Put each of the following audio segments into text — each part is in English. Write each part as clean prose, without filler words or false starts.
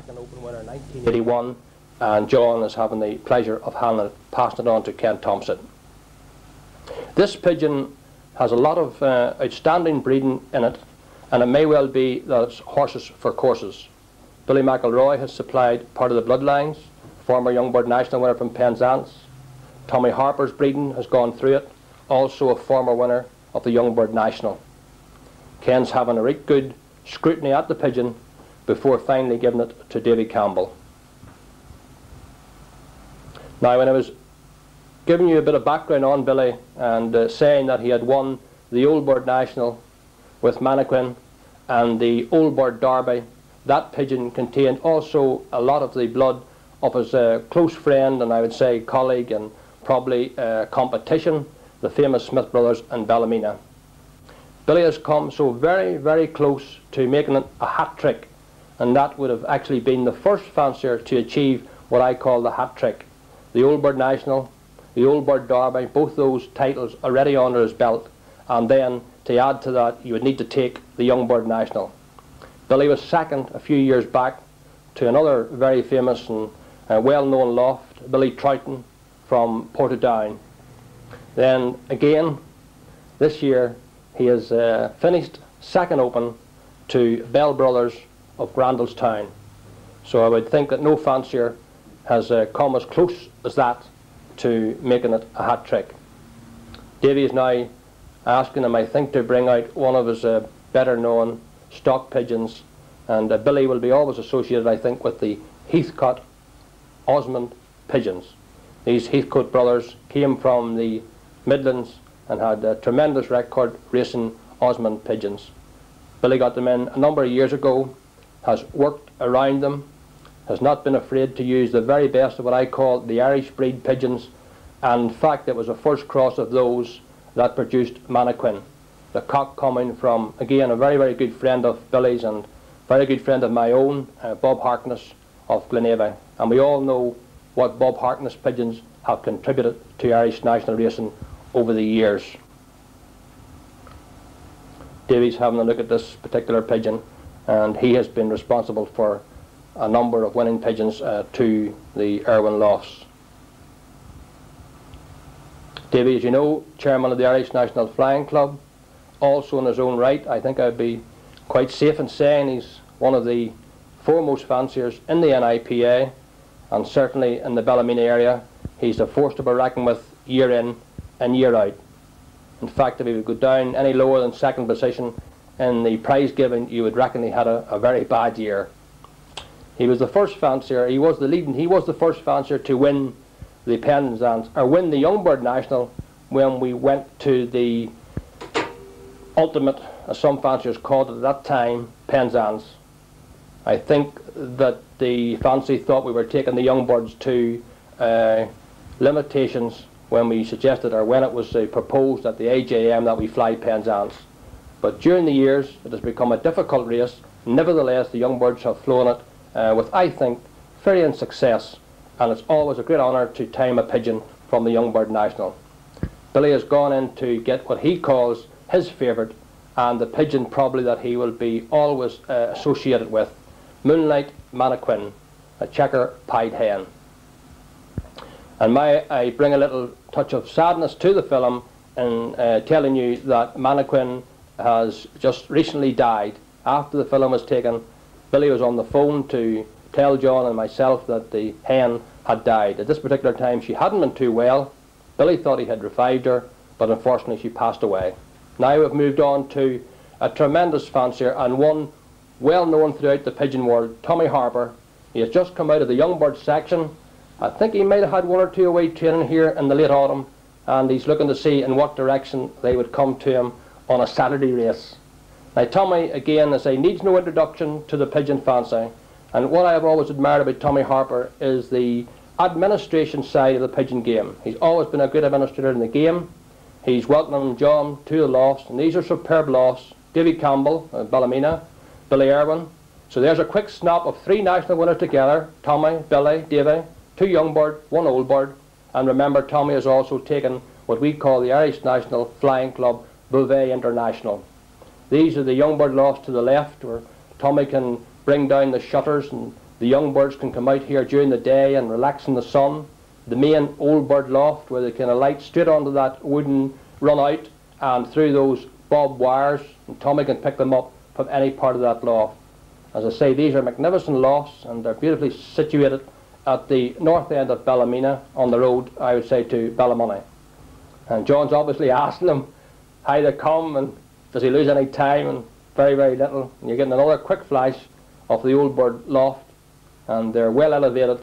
second Open winner in 1981, and John is having the pleasure of passing it on to Ken Thompson. This pigeon has a lot of outstanding breeding in it, and it may well be that it's horses for courses. Billy McElroy has supplied part of the bloodlines, former Youngbird National winner from Penzance. Tommy Harper's breeding has gone through it, also a former winner of the Youngbird National. Ken's having a right good scrutiny at the pigeon before finally giving it to Davy Campbell. Now, when I was giving you a bit of background on Billy and saying that he had won the Old Bird National with Mannequin and the Old Bird Derby, that pigeon contained also a lot of the blood of his close friend and I would say colleague and probably competition, the famous Smith brothers and Ballymena. Billy has come so very, very close to making it a hat trick, and that would have actually been the first fancier to achieve what I call the hat trick. The Old Bird National, the Old Bird Derby, both those titles already under his belt, and then to add to that you would need to take the Young Bird National. Billy was second a few years back to another very famous and well-known loft, Billy Troughton from Portadown. Then again, this year he has finished second Open to Bell Brothers of Grandlestown. So I would think that no fancier has come as close as that to making it a hat trick. Davy is now asking him, I think, to bring out one of his better known stock pigeons, and Billy will be always associated, I think, with the Heathcote Osmond pigeons. These Heathcote brothers came from the Midlands and had a tremendous record racing Osmond pigeons. Billy got them in a number of years ago, has worked around them, has not been afraid to use the very best of what I call the Irish breed pigeons, and in fact it was a first cross of those that produced Mannequin. The cock coming from, again, a very, very good friend of Billy's and very good friend of my own, Bob Harkness of Glenavy. And we all know what Bob Harkness pigeons have contributed to Irish national racing over the years. Davy's having a look at this particular pigeon, and he has been responsible for a number of winning pigeons to the Irwin Lofts. Davy, as you know, chairman of the Irish National Flying Club, also in his own right. I think I'd be quite safe in saying he's one of the foremost fanciers in the NIPA, and certainly in the Ballymena area. He's a force to be reckoned with year in and year out. In fact, if he would go down any lower than second position in the prize giving, you would reckon he had a very bad year. He was the first fancier, he was the first fancier to win the Penzance, or win the Youngbird National, when we went to the ultimate, as some fanciers called it at that time, Penzance. I think that the fancy thought we were taking the Youngbirds to limitations when we suggested, or when it was proposed at the AJM, that we fly Penzance. But during the years it has become a difficult race. Nevertheless, the Youngbirds have flown it with, I think, varying success, and it's always a great honour to time a pigeon from the Youngbird National. Billy has gone in to get what he calls his favourite, and the pigeon probably that he will be always associated with, Moonlight Mannequin, a checker pied hen. And I bring a little touch of sadness to the film in telling you that Mannequin has just recently died. After the film was taken, Billy was on the phone to tell John and myself that the hen had died. At this particular time she hadn't been too well. Billy thought he had revived her, but unfortunately she passed away. Now we've moved on to a tremendous fancier, and one well known throughout the pigeon world, Tommy Harper. He has just come out of the Youngbird section. I think he might have had one or two away training here in the late autumn, and he's looking to see in what direction they would come to him on a Saturday race. Now Tommy, again, as I say, needs no introduction to the pigeon fancy, and what I have always admired about Tommy Harper is the administration side of the pigeon game. He's always been a good administrator in the game. He's welcoming John to the lofts, and these are superb lofts. Davy Campbell, Ballymena, Billy Irwin. So there's a quick snap of three national winners together: Tommy, Billy, Davy, two young bird, one old bird. And remember, Tommy has also taken what we call the Irish National Flying Club Beauvais International. These are the young bird lofts to the left, where Tommy can bring down the shutters and The young birds can come out here during the day and relax in the sun. The main old bird loft where they can alight straight onto that wooden run out and through those bob wires, and Tommy can pick them up from any part of that loft. As I say, these are magnificent lofts and they're beautifully situated at the north end of Ballymena on the road, I would say, to Ballymoney. And John's obviously asking them how they come and does he lose any time, and very, very little. And you're getting another quick flash of the old bird loft, and they're well elevated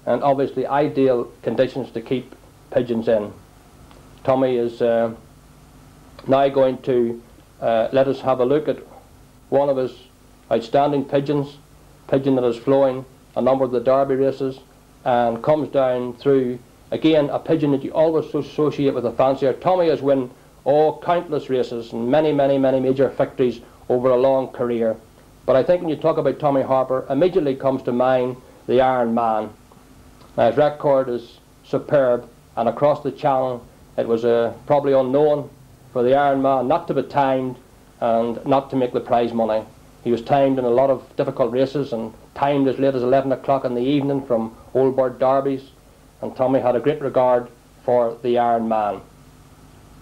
and obviously ideal conditions to keep pigeons in. Tommy is now going to let us have a look at one of his outstanding pigeons, pigeon that is flowing a number of the Derby races and comes down through, again, a pigeon that you always associate with a fancier. Tommy has won countless races and many, many, many major victories over a long career. But I think when you talk about Tommy Harper, immediately comes to mind the Iron Man. Now, his record is superb, and across the channel it was probably unknown for the Iron Man not to be timed and not to make the prize money. He was timed in a lot of difficult races and timed as late as 11 o'clock in the evening from Old Bird Derbies, and Tommy had a great regard for the Iron Man.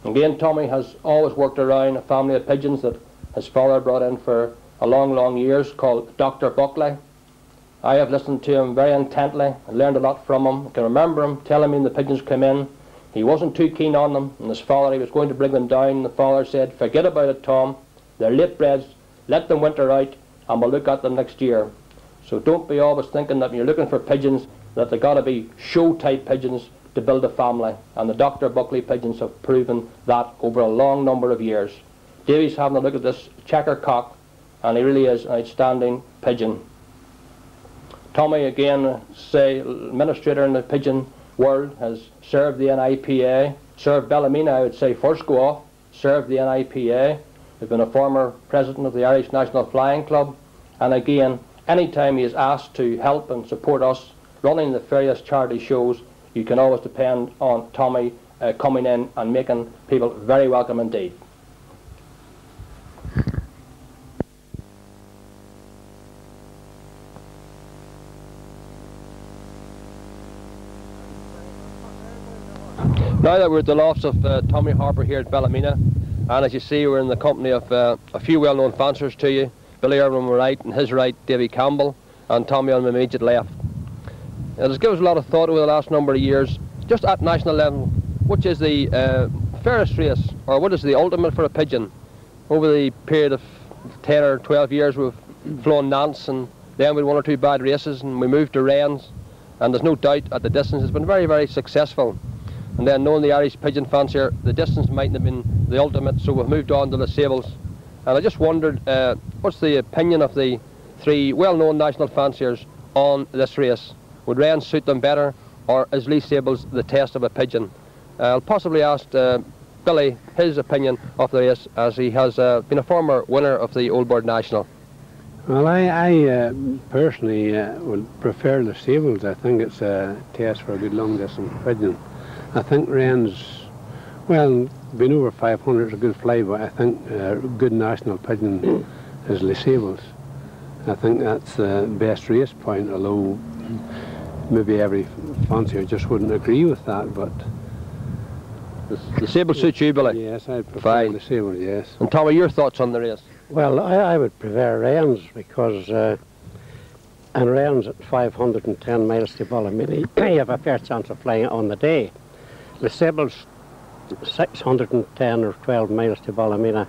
Again, Tommy has always worked around a family of pigeons that his father brought in for a long, long years, called Dr. Buckley. I have listened to him very intently and learned a lot from him. I can remember him telling me when the pigeons came in, he wasn't too keen on them, and his father, he was going to bring them down. The father said, "Forget about it, Tom. They're late breds. Let them winter out, and we'll look at them next year." So don't be always thinking that when you're looking for pigeons that they've got to be show-type pigeons to build a family. And the Dr. Buckley pigeons have proven that over a long number of years. Davy's having a look at this checker cock, and he really is an outstanding pigeon. Tommy, again, say, administrator in the pigeon world, has served the NIPA, served Ballymena, I would say, first go off, served the NIPA. He's been a former president of the Irish National Flying Club, and again, anytime he is asked to help and support us running the various charity shows, you can always depend on Tommy coming in and making people very welcome indeed. Now that we're at the lofts of Tommy Harper here at Ballymena, and as you see, we're in the company of a few well-known fanciers to you. Billy Irwin on my right, and his right, Davy Campbell, and Tommy on my immediate left. It has given us a lot of thought over the last number of years, just at national level, which is the fairest race, or what is the ultimate for a pigeon. Over the period of 10 or 12 years, we've flown Nance, and then we had one or two bad races, and we moved to Wrens, and there's no doubt at the distance it's been very, very successful. And then knowing the Irish pigeon fancier, the distance mightn't have been the ultimate, so we've moved on to the Sables. And I just wondered, what's the opinion of the three well-known national fanciers on this race? Would Wrens suit them better, or is Lee Sables the test of a pigeon? I'll possibly ask Billy his opinion of the race, as he has been a former winner of the Old Bird National. Well, I personally would prefer the Sables. I think it's a test for a good long-distance pigeon. I think Wrens, well, being over 500 is a good fly, but I think a good national pigeon is Les Sables. I think that's the best race point, although maybe every fancier just wouldn't agree with that, but... The Sables suits you, Billy? Yes, I prefer Les Sables, yes. And Tommy, your thoughts on the race? Well, I would prefer Wrens, because and Wrens at 510 miles to Ballymena, you have a fair chance of flying on the day. Les Sables, 610 or 12 miles to Ballymena,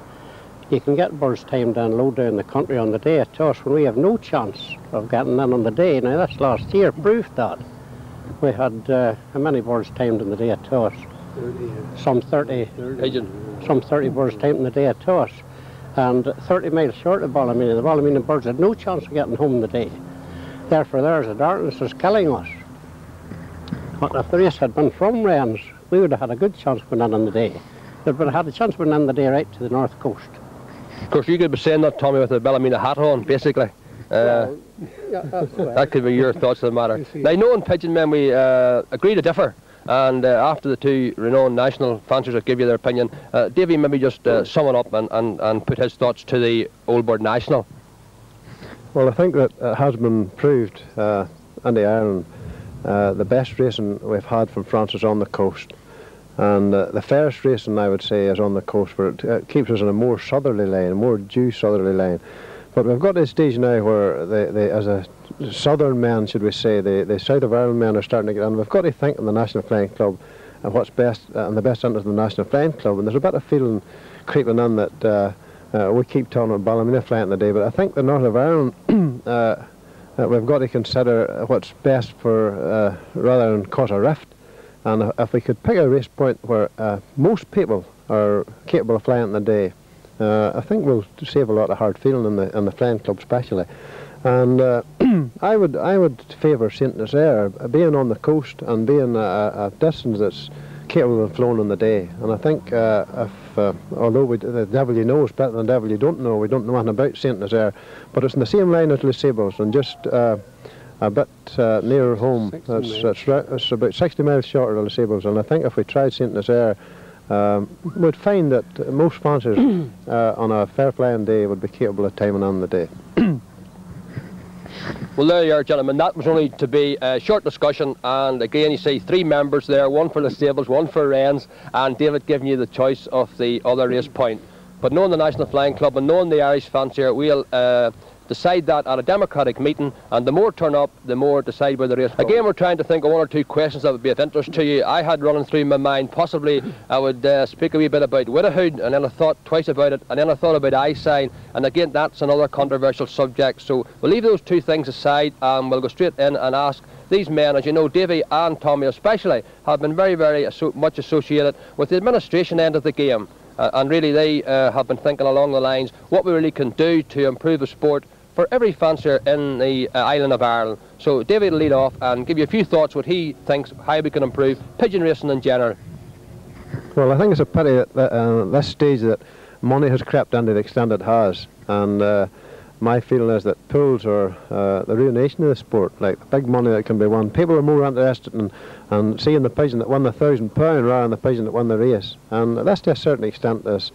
you can get birds timed down low down the country on the day at us when we have no chance of getting in on the day. Now, that's last year proved that. We had how many birds timed on the day at us? 30. Some 30. Some 30 birds timed on the day at us. And 30 miles short of Ballymena, the Ballymena birds had no chance of getting home the day. Therefore, there's the darkness is killing us. But if the race had been from Wrens, we would have had a good chance of winning on the day. We would have had a chance of winning on the day right to the north coast. Of course, you could be saying that, Tommy, with the Ballymena hat on, basically. Well, yeah, that's right. That could be your thoughts on the matter. Now, knowing pigeon men, we agree to differ. And after the two renowned national fanciers have given you their opinion, Davy, maybe just sum it up and put his thoughts to the Old Bird National. Well, I think that it has been proved in the Ireland. The best racing we've had from France is on the coast. And the fairest racing, I would say, is on the coast, where it keeps us in a more southerly line, a more due southerly line. But we've got to a stage now where, as a southern men, should we say, the South of Ireland men are starting to get on. We've got to think in the National Flying Club and what's best, and the best interest of the National Flying Club. And there's a bit of feeling creeping in that we keep talking about Ballymena flying today, but I think the North of Ireland, we've got to consider what's best for, rather than cause a rift. And if we could pick a race point where most people are capable of flying in the day, I think we'll save a lot of hard feeling in the flying club especially. And I would favour St Nazaire being on the coast and being a distance that's capable of flowing in the day. And I think although the devil you know is better than the devil you don't know, we don't know anything about St Nazaire, but it's in the same line as Les Sables and just a bit nearer home. It's about 60 miles shorter of Les Sables, and I think if we tried St Nazaire, we'd find that most fanciers on a fair flying day would be capable of timing on the day. Well, there you are, gentlemen. That was only to be a short discussion, and again you see 3 members there, one for Les Sables, one for Rennes, and David giving you the choice of the other race point. But knowing the National Flying Club and knowing the Irish fancier, we'll decide that at a democratic meeting, and the more turn up, the more decide where the race goes. Again, we're trying to think of 1 or 2 questions that would be of interest to you. I had running through my mind, possibly I would speak a wee bit about widowhood, and then I thought twice about it, and then I thought about eyesight, and again that's another controversial subject. So we'll leave those 2 things aside, and we'll go straight in and ask these men. As you know, Davy and Tommy especially have been very, very much associated with the administration end of the game, and really they have been thinking along the lines what we really can do to improve the sport for every fancier in the island of Ireland. So David will lead off and give you a few thoughts what he thinks how we can improve pigeon racing in general. Well, I think it's a pity at this stage that money has crept in to the extent it has, and my feeling is that pools are the ruination of the sport, like the big money that can be won. People are more interested in seeing the pigeon that won the £1,000 rather than the pigeon that won the race, and that's to a certain extent is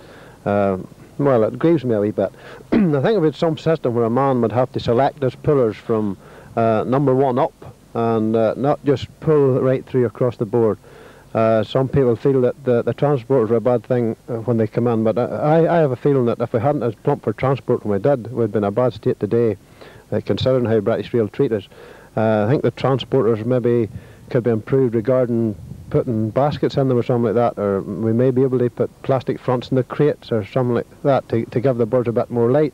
well, it grieves me a wee bit. I think if we had some system where a man would have to select his pullers from number 1 up and not just pull right through across the board. Some people feel that the transporters are a bad thing when they come in, but I have a feeling that if we hadn't as plump for transport when we did, we'd be in a bad state today, considering how British Rail treat us. I think the transporters maybe could be improved regarding putting baskets in them or something like that, or we may be able to put plastic fronts in the crates or something like that to give the birds a bit more light.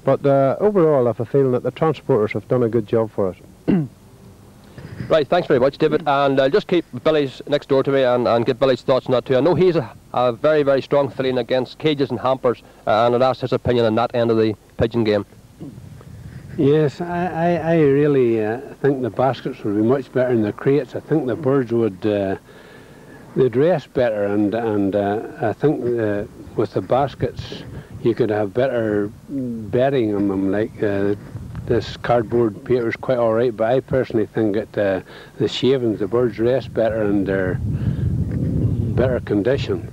But overall I have a feeling that the transporters have done a good job for us. Right, thanks very much, David, and I'll just keep Billy's next door to me and get Billy's thoughts on that too. I know he's a very, very strong feeling against cages and hampers, and I'd ask his opinion on that end of the pigeon game. Yes, I really think the baskets would be much better than the crates. I think the birds would they'd rest better, and I think with the baskets you could have better bedding on them. Like this cardboard paper is quite all right, but I personally think that the shavings, the birds rest better and they're better condition.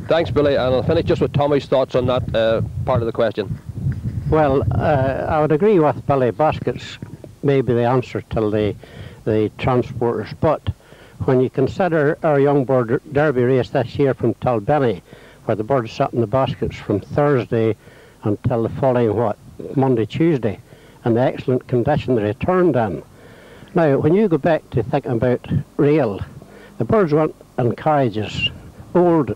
Thanks, Billy, and I'll finish just with Tommy's thoughts on that part of the question. Well, I would agree with Billy. Baskets may be the answer till the transporters, but when you consider our young bird derby race this year from Tilbenny, where the birds sat in the baskets from Thursday until the following, Monday, Tuesday, and the excellent condition they returned in. Now, when you go back to thinking about rail, the birds went in carriages, old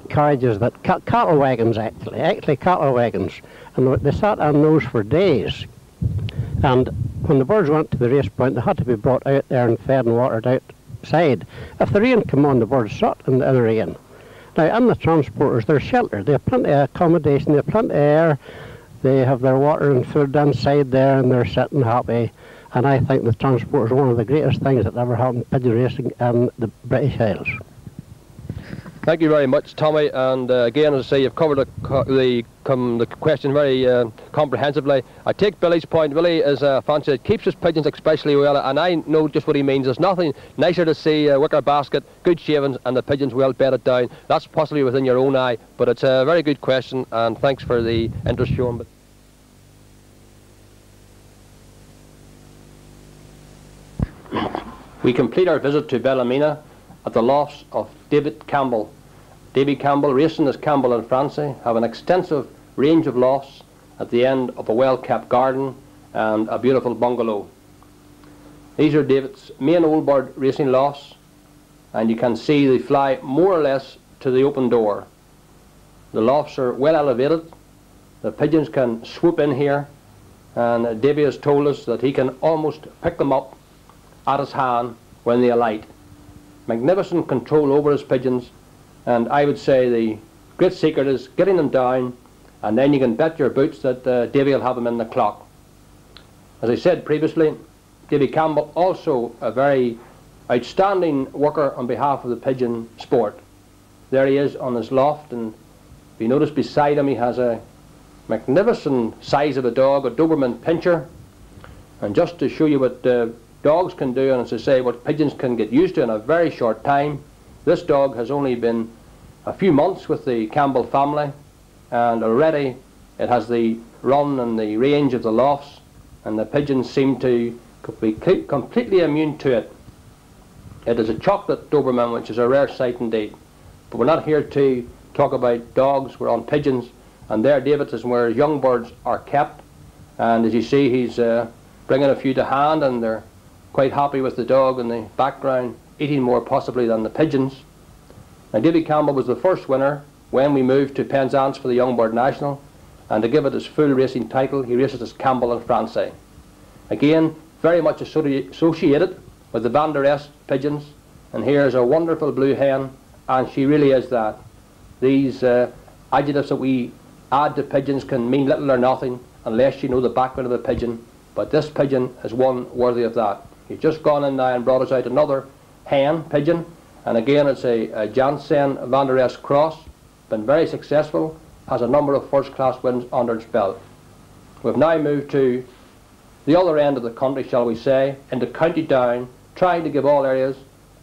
carriages, that cattle wagons actually cattle wagons, and they sat on those for days. And when the birds went to the race point, they had to be brought out there and fed and watered outside. If the rain came on, the birds sat in the rain. Now, in the transporters, they're sheltered. They have plenty of accommodation, they have plenty of air, they have their water and food inside there, and they're sitting happy. And I think the transporters are one of the greatest things that ever happened pigeon racing in the British Isles. Thank you very much, Tommy, and again, as I say, you've covered the question very comprehensively. I take Billy's point. Billy is a fancier that keeps his pigeons especially well, and I know just what he means. There's nothing nicer to see a wicker basket, good shavings, and the pigeons well bedded down. That's possibly within your own eye, but it's a very good question, and thanks for the interest shown. We complete our visit to Ballymena at the lofts of David Campbell. David Campbell, racing as Campbell and Francie, have an extensive range of lofts at the end of a well-kept garden and a beautiful bungalow. These are David's main old bird racing lofts, and you can see they fly more or less to the open door. The lofts are well elevated. The pigeons can swoop in here, and Davy has told us that he can almost pick them up at his hand when they alight. Magnificent control over his pigeons, and I would say the great secret is getting them down, and then you can bet your boots that Davy will have them in the clock. As I said previously, Davy Campbell also a very outstanding worker on behalf of the pigeon sport. There he is on his loft, and if you notice beside him he has a magnificent size of a dog, a Doberman Pinscher. And just to show you what dogs can do, and as I say, what pigeons can get used to in a very short time, this dog has only been a few months with the Campbell family, and already it has the run and the range of the lofts, and the pigeons seem to be completely immune to it. It is a chocolate Doberman, which is a rare sight indeed. But we're not here to talk about dogs, we're on pigeons, and there David is where young birds are kept, and as you see he's bringing a few to hand, and they're quite happy with the dog in the background, eating more possibly than the pigeons. Now Davy Campbell was the first winner when we moved to Penzance for the Young Bird National, and to give it his full racing title, he races as Campbell and Francie. Again, very much associated with the Van der Est pigeons, and here's a wonderful blue hen, and she really is that. These adjectives that we add to pigeons can mean little or nothing unless you know the background of the pigeon, but this pigeon is one worthy of that. He's just gone in now and brought us out another hen pigeon, and again it's a Janssen Van der Est cross, been very successful, has a number of first-class wins under its belt. We've now moved to the other end of the country, shall we say, into County Down, trying to give all areas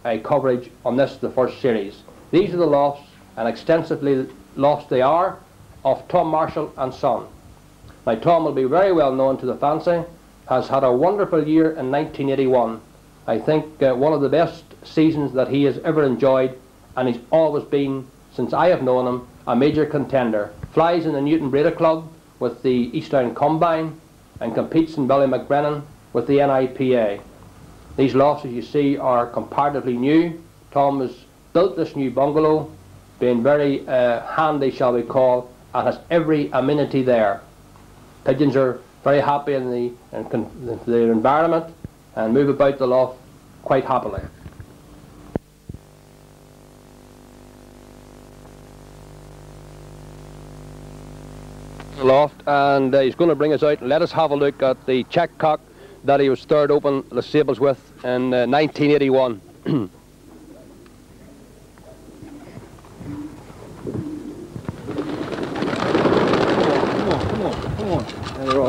a coverage on this, the first series. These are the lofts, and extensively lofts they are, of Tom Marshall and Son. Now Tom will be very well known to the fancy, has had a wonderful year in 1981. I think one of the best seasons that he has ever enjoyed, and he's always been, since I have known him, a major contender. Flies in the Newton Breeder Club with the East Down Combine, and competes in Ballymacbrennan with the NIPA. These lofts, as you see, are comparatively new. Tom has built this new bungalow, being very handy, shall we call, and has every amenity there. Pigeons are very happy in the environment and move about the loft quite happily. The loft, and he's going to bring us out and let us have a look at the check cock that he was third open Les Sables with in 1981. Come on.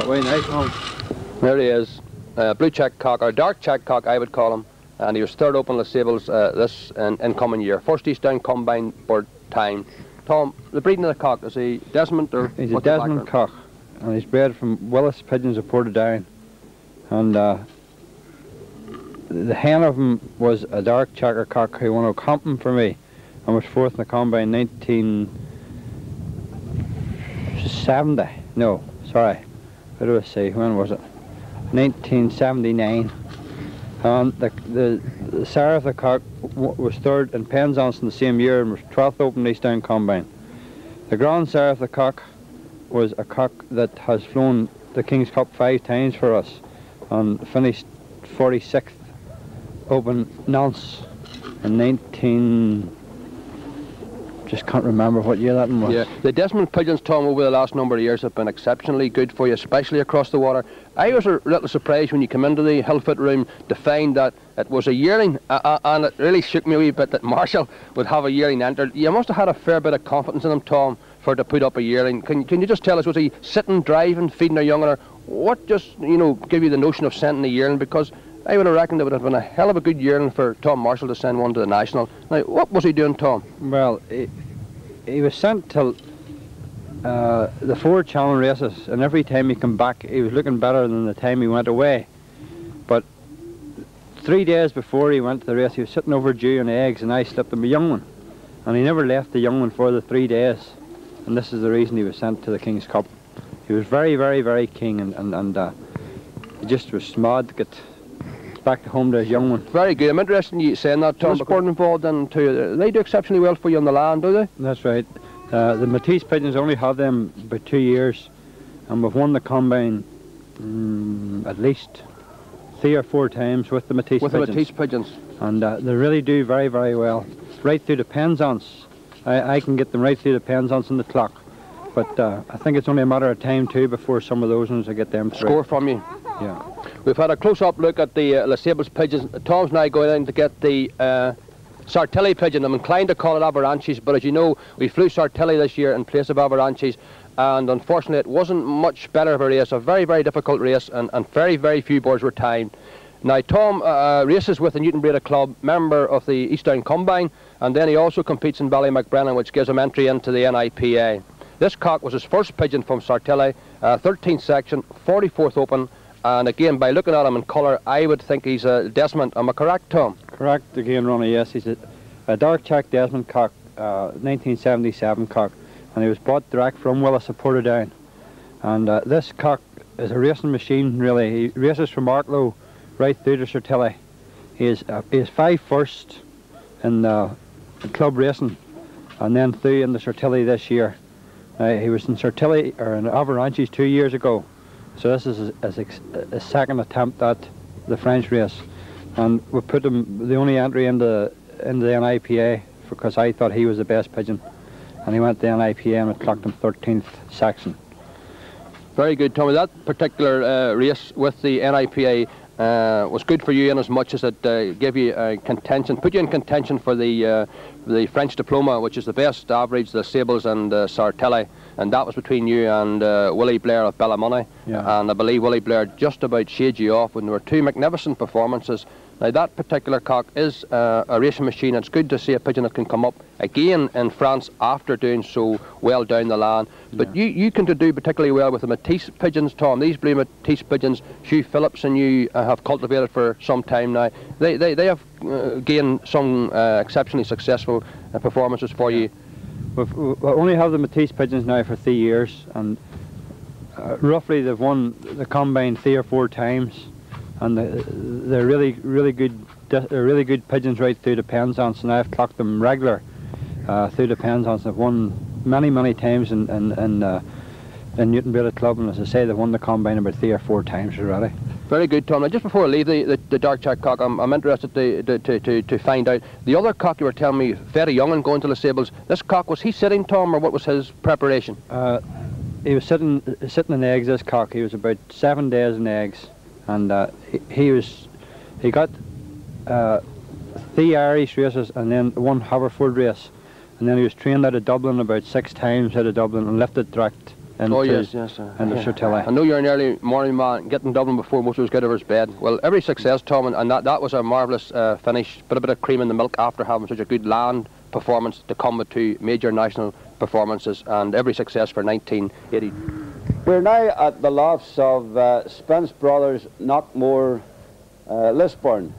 Right, nice. There he is, blue check cock, or dark check cock I would call him, and he was third open Les Sables this incoming year. First East Down Combine bird time. Tom, the breeding of the cock, is he Desmond or he's a Desmond cock, and he's bred from Willis pigeons of Portadown, and the hen of him was a dark checker cock who won O'Compton for me and was fourth in the combine 1970. No, sorry, what do I say? When was it? 1979. And the sire of the cock was third in Penzance in the same year and was 12th open East Down Combine. The grand sire of the cock was a cock that has flown the King's Cup 5 times for us and finished 46th open Nantes in 19 just can't remember what year that one was. Yeah, the Desmond pigeons, Tom, over the last number of years have been exceptionally good for you, especially across the water. I was a little surprised when you came into the Hillfoot room to find that it was a yearling, and it really shook me a wee bit that Marshall would have a yearling entered. You must have had a fair bit of confidence in him, Tom, for to put up a yearling. Can you just tell us, was he sitting, driving, feeding a young, or what just, you know, give you the notion of sending a yearling? Because I would have reckoned it would have been a hell of a good yearling for Tom Marshall to send one to the National. Now, what was he doing, Tom? Well, he was sent to the 4 challenge races, and every time he came back he was looking better than the time he went away. But 3 days before he went to the race, he was sitting over due on eggs, and I slipped him a young one, and he never left the young one for the 3 days, and this is the reason he was sent to the King's Cup. He was very, very, very keen, and he just was smart to get back home to his young one. Very good. I'm interested in you saying that, Tom. Sport involved in too. They do exceptionally well for you on the land, do they? That's right. The Matisse pigeons only had them about 2 years, and we've won the combine at least 3 or 4 times with the Matisse pigeons. With the Matisse pigeons. And they really do very, very well. Right through the penzance. I can get them right through the penzance in the clock. But I think it's only a matter of time too before some of those ones I get them through. Score from you. Yeah. We've had a close-up look at the Les Sables pigeons. Tom's now going in to get the Sartilli pigeon. I'm inclined to call it Avalanches, but as you know, we flew Sartilli this year in place of Avalanches, and unfortunately it wasn't much better of a race, a very, very difficult race, and very, very few birds were timed. Now, Tom races with the Newton Breda Club, member of the East Down Combine, and then he also competes in Ballymacbrennan, which gives him entry into the NIPA. This cock was his first pigeon from Sartilli, 13th section, 44th open, and again, by looking at him in colour, I would think he's a Desmond. Am I correct, Tom? Correct again, Ronnie, yes. He's a dark check Desmond cock, 1977 cock, and he was bought direct from Willis of Portadown. And this cock is a racing machine, really. He races from Arklow right through to Sartilli. He is 5 first in club racing, and then through in the Sartilli this year. He was in Sartilli, or in Avalanches 2 years ago, so this is his second attempt at the French race, and we put him the only entry into the NIPA because I thought he was the best pigeon, and he went to the NIPA and we clocked him 13th section. Very good, Tommy. That particular race with the NIPA was good for you in as much as it gave you contention, put you in contention for the French diploma, which is the best average, the Sables and Sartilli, and that was between you and Willie Blair of Bellamoney. Yeah. And I believe Willie Blair just about shaded you off when there were 2 magnificent performances. Now that particular cock is a racing machine. It's good to see a pigeon that can come up again in France after doing so well down the line. But yeah, you can do particularly well with the Matisse pigeons, Tom. These blue Matisse pigeons, Hugh Phillips and you have cultivated for some time now. They have gained some exceptionally successful performances for you. We only have the Matisse pigeons now for 3 years, and roughly they've won the combine 3 or 4 times. And they're really good pigeons right through the penzance, and I've clocked them regular through the penzance. They've won many times in Newton Breda Club, and as I say, they've won the combine about 3 or 4 times already. Very good, Tom. Now, just before I leave the dark check cock, I'm interested to find out the other cock you were telling me, very young and going to Les Sables. This cock, was he sitting, Tom, or what was his preparation? He was sitting in eggs. This cock, he was about 7 days in eggs. And he got 3 Irish races and then 1 Haverford race, and then he was trained out of Dublin about 6 times out of Dublin and lifted direct into Sartilli. I know you're an early morning man, getting Dublin before most of us get out of his bed. Well, every success, Tom, and that was a marvellous finish. Put a bit of cream in the milk after having such a good land performance to come with 2 major national performances, and every success for 1980. We're now at the lofts of Spence Brothers, Knockmore, Lisburn,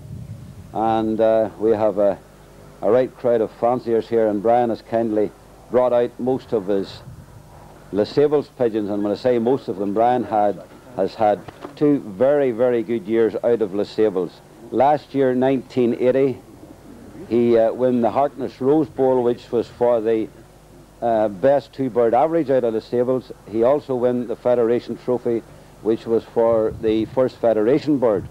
and we have a right crowd of fanciers here, and Brian has kindly brought out most of his Les Sables pigeons, and when I say most of them, Brian has had 2 very, very good years out of Les Sables. Last year, 1980, he won the Harkness Rose Bowl, which was for the best 2-bird average out of Les Sables. He also won the Federation Trophy, which was for the first Federation bird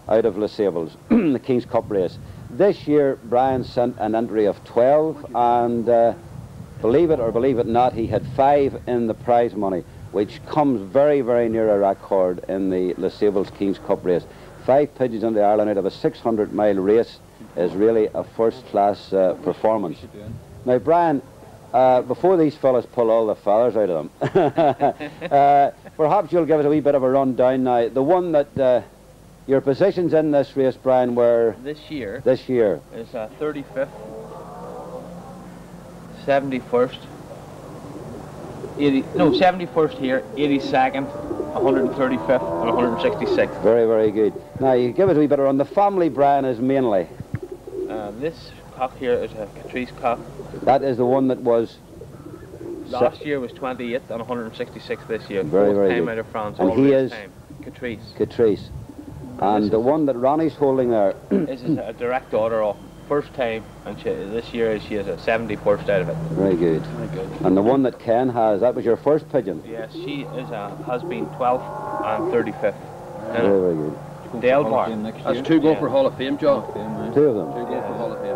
out of Les Sables, the King's Cup race. This year, Brian sent an entry of 12, and believe it or believe it not, he had 5 in the prize money, which comes very, very near a record in the Les Sables King's Cup race. 5 pigeons in the Ireland out of a 600-mile race is really a first-class performance. Now, Brian, before these fellas pull all the feathers out of them, perhaps you'll give us a wee bit of a rundown now. The one that your positions in this race, Brian, were this year is 35th, 71st, 71st here, 82nd, 135th, and 166th. Very, very good. Now, you give us a wee bit of run. The family, Brian, is mainly. This cock here is a Catrice cock. That is the one that was. Last year was 28th and 166th this year. Very, very time good. out of France. And he is time. Catrice. Catrice. And the one that Ronnie's holding there. This is a direct daughter of first time, and this year she is a 71st out of it. Very good. Very good. And the one that Ken has, that was your first pigeon? Yes, she is has been 12th and 35th. Very, very good. Dale Bar. That's 2 going for Hall of Fame, John. 2 of them. 2 going for Hall of Fame.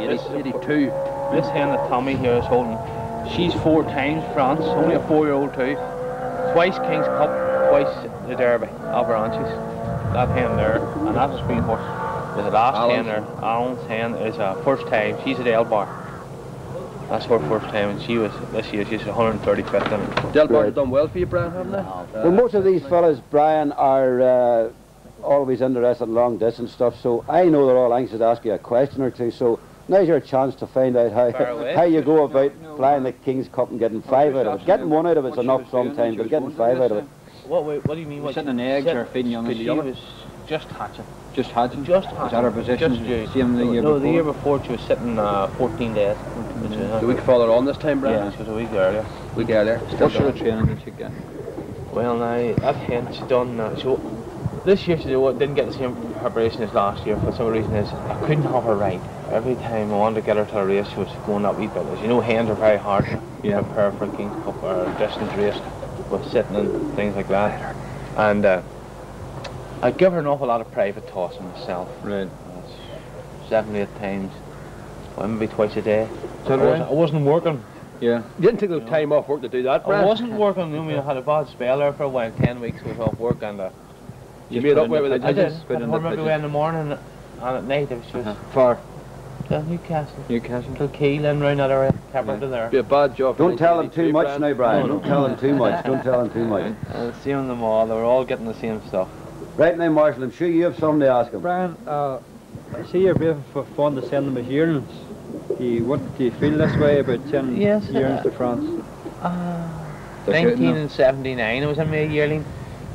82. This hen that Tommy here is holding, she's 4 times France, only a 4-year-old too. Twice King's Cup, twice the Derby, Avalanches. That hen there, and that has been horse. The last hen there, Alan's hen, is a first time. She's at Elbar. That's her first time, and she was this year. She's 135th in it. Delbar have done well for you, Brian, haven't they? Well, most of these fellas, Brian, are always interested in long distance stuff. So I know they're all anxious to ask you a question or two. So now's your chance to find out how you go about flying the King's Cup and getting 5 out of it. Getting 1 out of it's enough sometimes, but getting 5 out of it. What do you mean? Sitting in eggs or feeding young? She was just hatching. Just hatching? Just hatching. Is that her position? Just Same the year no, before? the year before she was sitting 14 days. The week further on this time, Brian? Yeah, she was a week earlier. Week earlier. What sort of training did she get? Well, now, that hen she done, this year she didn't get the same preparation as last year. For some reason is I couldn't have her right. Every time I wanted to get her to a race, she was going that wee bit. As you know, hens are very hard to prepare for a King's Cup or a distance race with sitting and things like that. And I give her an awful lot of private tossing myself. Right. 7 or 8 times, well, maybe twice a day. So I wasn't working. Yeah. You didn't take no time off work to do that, Brian? I wasn't working. I mean, I had a bad spell there for a while. 10 weeks I was off work, and you made up with it. I did. I come everywhere in the morning, and at night it was just far. Newcastle. Newcastle. Kilkeel and round that area. Caperton there. Be a bad job. Don't tell them too much now, Brian. Don't tell them too much. Don't tell them too much. I was seeing them all. They were all getting the same stuff. Right now, Marshall, I'm sure you have something to ask him. Brian, I see you're very fond of sending them as yearlings. Do you feel this way about sending yearlings to France? 1979 it was a mere yearling.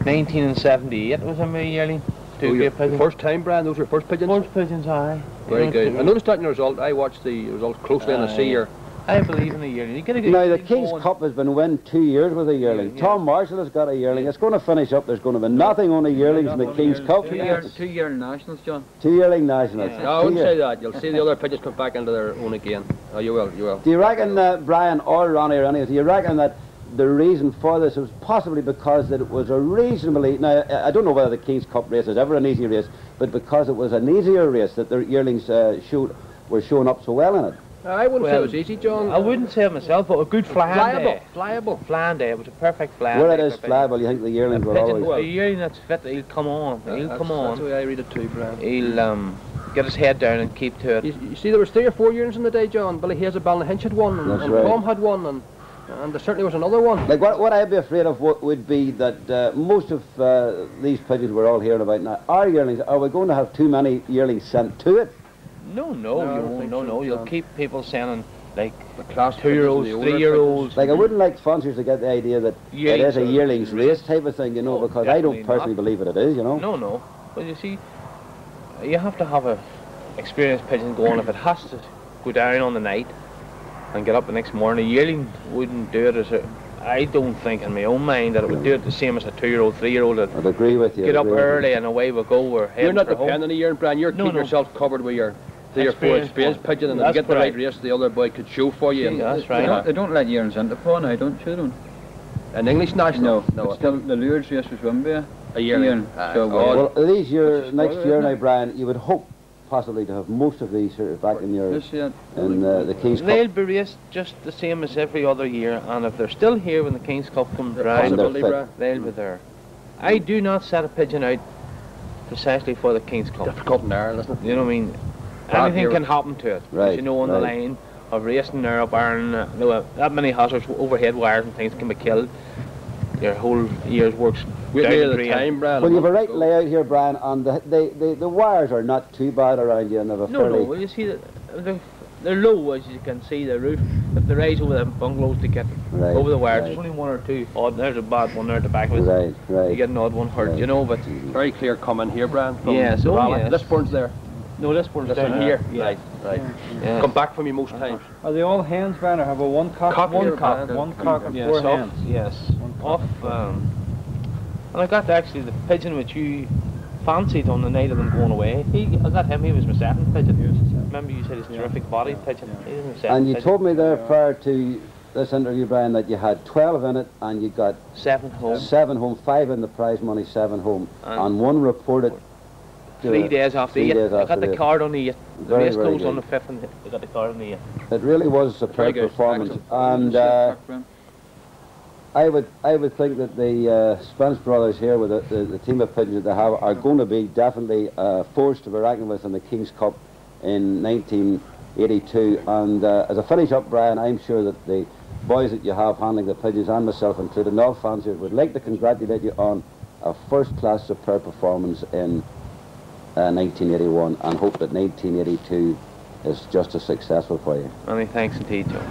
1978 it was a mere yearling. First time, Brian, those were first pigeons? First pigeons, aye. Very good. I noticed that in the result. I watched the result closely and I see your... I believe in a yearling. Now, the King's Cup has been won 2 years with a yearling. Yeah. Tom Marshall has got a yearling. It's going to finish up. There's going to be nothing on the yearlings in the King's Cup. 2 yearling nationals, John. 2 yearling nationals. No, I wouldn't say that. You'll see the other pigeons come back into their own again. Oh, you will, you will. Do you reckon, Brian or Ronnie or any, do you reckon that the reason for this was possibly because that it was a reasonably, now I don't know whether the King's Cup race is ever an easy race, but because it was an easier race that the yearlings were showing up so well in it? I wouldn't say it was easy, John. I wouldn't say it myself, but a good flying day. Flyable day. It was a perfect flying day. Where it is flyable, you think the yearlings will always... A yearling that's fit, he'll come on. He'll come on. That's the way I read it too, Brian. He'll get his head down and keep to it. You see, there was 3 or 4 yearlings in the day, John. Billy Hayes of Ballyhinch had one, and Tom had one, and there certainly was another one. Like what I'd be afraid of would be that most of these pigeons we're all hearing about now are yearlings. Are we going to have too many yearlings sent to it? No, you'll keep people sending like 2-year-olds, 3-year-olds. Like I wouldn't like fanciers to get the idea that it is a yearlings race type of thing, you know, because I don't personally believe it is, you know. No. But you see, you have to have a experienced pigeon going. If it has to go down on the night and get up the next morning, a yearling wouldn't do it I don't think in my own mind that it would do it the same as a 2-year-old, 3-year-old. I'd agree with you. Get up early and away we go. You're not depending on a yearling, Brian. You're keeping yourself covered with your 3 or 4 experienced pigeon, and if you get the right race, the other boy could show for you. That's right. They don't let yearlings into pawn now, don't you? An English national? No. Still, the Lourdes race was won by a yearling. Well, next year now, Brian, you would hope possibly to have most of these here back in your in the King's Cup. They'll be raced just the same as every other year, and if they're still here when the King's Cup comes around, they'll be there. I do not set a pigeon out precisely for the King's Cup. Difficult in Ireland, isn't it? You know what I mean? Anything can happen to it. Right, You know, on the line of racing there up Ireland, that many hazards, overhead wires and things can be killed. Your whole year's work's Wait down near the the drain. time, Brian. Well, you have a right layout here, Brian, and the wires are not too bad around you, and have a No, fairly... well, you see, they're low, as you can see, the roof. If they rise over the bungalows to get over the wires, there's only one or two odd. There's a bad one there at the back of it. Right. You get an odd one hurt, you know, but... Very clear comment here, Brian. Yes, yes. This burn's there. No, this one's This down one here. Right. Yeah. Come back from you most times. Are they all hens, Brian, or have a one cock? Cock here, one cock, Brian. one cock and Yes, 4 hens. Yes, off. And I got actually the pigeon which you fancied on the night of them going away. I got him. He was my second pigeon. Remember you said he's a terrific body pigeon. He was my second And you pigeon. told me there prior to this interview, Brian, that you had 12 in it, and you got 7 home. 7 home, 5 in the prize money, 7 home, and 1 reported 3 days after 3 the 8th. days I after got the the card on the 8th. The Very, race very closed on the good. 5th, and I got the card on the 8th. It really was a superb good. performance, Excellent. and I would think that the Spence brothers here with the team of pigeons that they have are going to be definitely a force to be reckoned with in the King's Cup in 1982. And as a finish up, Brian, I'm sure that the boys that you have handling the pigeons, and myself included, and all fanciers, would like to congratulate you on a first-class superb performance in 1981, and hope that 1982 is just as successful for you. Many thanks indeed, Joe.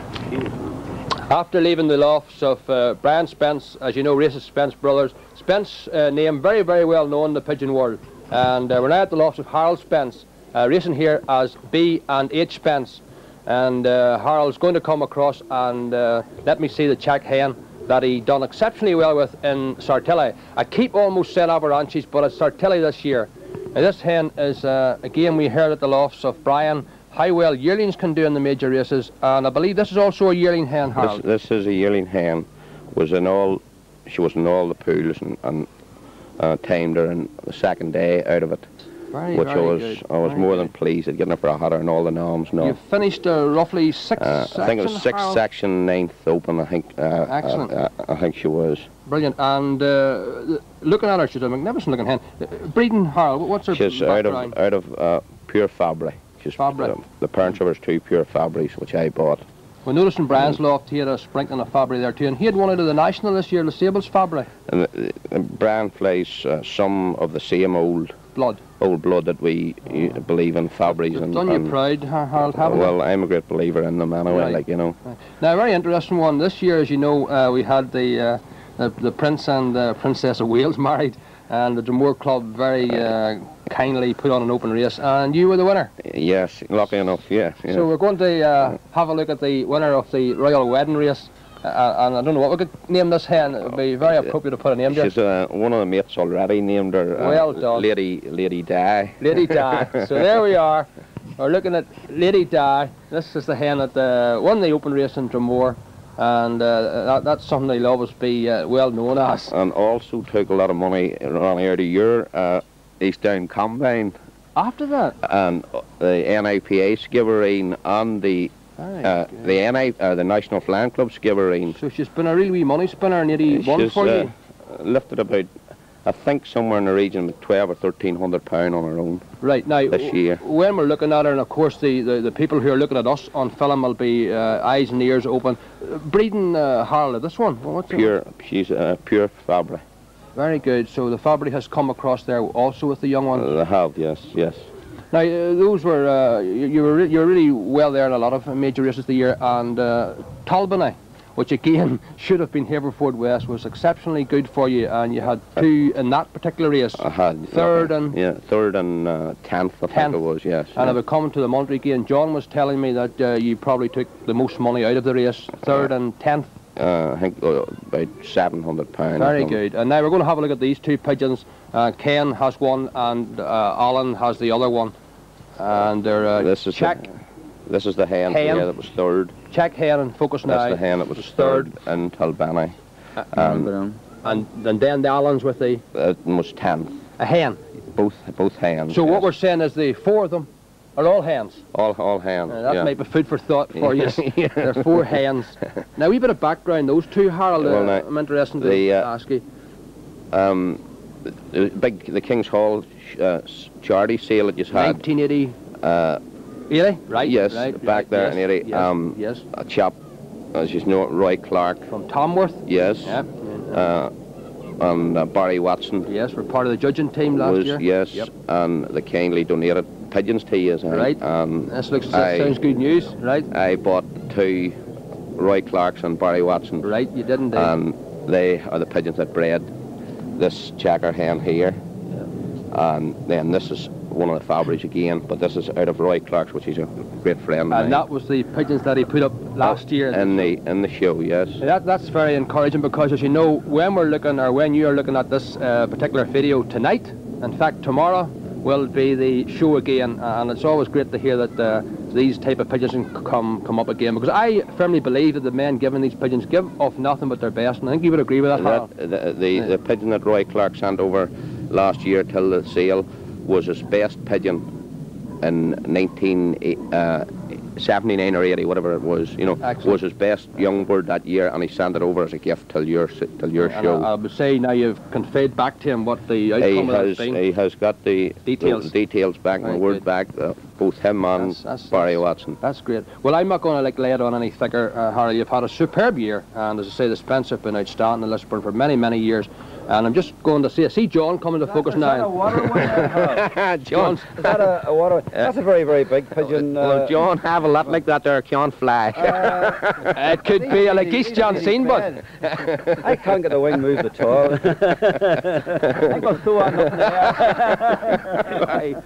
After leaving the lofts of Brian Spence, as you know, races Spence brothers. Spence name very, very well known in the pigeon world. And we're now at the lofts of Harold Spence, racing here as B and H Spence. And Harold's going to come across and let me see the check hen that he done exceptionally well with in Sartilly. I keep almost saying Avalanches, but it's Sartilly this year. And this hen is, again, we heard at the lofts of Brian, how well yearlings can do in the major races, and I believe this is also a yearling hen, Harold. This is a yearling hen. She was in all the pools and tamed her in the second day out of it, which I was more than pleased at getting her for a hatter and all the noms. You finished roughly 6 sections, I think it was 6th section, 9th open. I think. Excellent. I think she was. Brilliant. And looking at her, she's a magnificent looking hen. Breeding, Harold, what's her She's background? out of pure Fabry. The parents of her is 2 pure Fabries, which I bought. Well, noticing Brian's loft, he had a sprinkling of Fabry there too, and he had one out of the National this year, Lesables Fabry. And Brian flies some of the same old blood that we believe in Fabries. It's done you proud, Harold, haven't Well, I'm a great believer in them anyway, right. like, you know. Right. Now, a very interesting one. This year, as you know, we had the Prince and Princess of Wales married, and the Dromore Club very kindly put on an open race, and you were the winner. Yes, lucky enough, yeah. So we're going to have a look at the winner of the Royal Wedding Race, and I don't know what we could name this hen. It would be very appropriate to put a name to it. She's one of the mates already named her well done. Lady Di. Lady Di. So there we are. We're looking at Lady Di. This is the hen that won the open race in Dromore. And that's something they'll always be well known as. And also took a lot of money around here to your East Down Combine. After that? And the NIPA skibberine and the National Flying Club skibberine. So she's been a real wee money spinner and nearly won for you? Lifted about, I think, somewhere in the region of £1,200 or £1,300 on her own. Right, now, this year. When we're looking at her, and of course the people who are looking at us on film will be eyes and ears open. Breeding, Harold, this one? What's she's pure Fabry. Very good. So the Fabry has come across there also with the young one? They have, yes. Now, those were, you were really well there in a lot of major races of the year, and Talbany, which again should have been Haverford West, was exceptionally good for you, and you had 2 in that particular race. I had third and 10th, I think it was, yes. And if we come to the Monterey again, John was telling me that you probably took the most money out of the race, 3rd and 10th. I think about £700. Very good. And now we're going to have a look at these 2 pigeons. Ken has one, and Alan has the other one. And they're this is the hen here that was 3rd. Check hen and focus now. That's the hen that was 3rd in Talbany. And then the Alans with the... It was 10th. A hen? Both hens. So what we're saying is the 4 of them Are all hens? All hens. That might be food for thought for you. Yeah. There are 4 hens. Now, a wee bit of background, those two, Harold, Well, now, I'm interested to ask you. The King's Hall charity sale that you had. 1980. 80? Right. Yes, right, back there in 80. Yes. A chap, as you know, Roy Clark. From Tomworth? Yes. Yeah. And Barry Watson. Yes, we're part of the judging team last year. Yes, yep. and they kindly donated pigeons to you. Right. Sounds good news. Right. I bought 2 Roy Clarks and Barry Watson. Right, you did indeed. And they are the pigeons that bred this checker hen here. Yeah. And then this is one of the Fabries again, but this is out of Roy Clark's, which is a great friend of mine. And that was the pigeons that he put up last year in the show, yes. That's very encouraging, because as you know, when you are looking at this particular video tonight, in fact tomorrow will be the show again, and it's always great to hear that these type of pigeons can come up again, because I firmly believe that the men giving these pigeons give off nothing but their best, and I think you would agree with that, Harold. The pigeon that Roy Clark sent over last year till the sale was his best pigeon in 1979 or 80, whatever it was. You know, excellent. Was his best young bird that year, and he sent it over as a gift till your show. I would say now you've conveyed back to him what the outcome has been. He has got the details back, and the word back. Both him and Barry Watson. That's great. Well, I'm not going to lay it on any thicker, Harry. You've had a superb year, and as I say, the Spence have been outstanding in Lisburn for many, many years. And I'm just going to see John coming to focus now. Is that a waterway? John, is that a waterway? That's a very, very big pigeon. Well, John have a lot like that there can't fly. It could be like East John seen, but I can't get the wing moved at all. I got two on up there.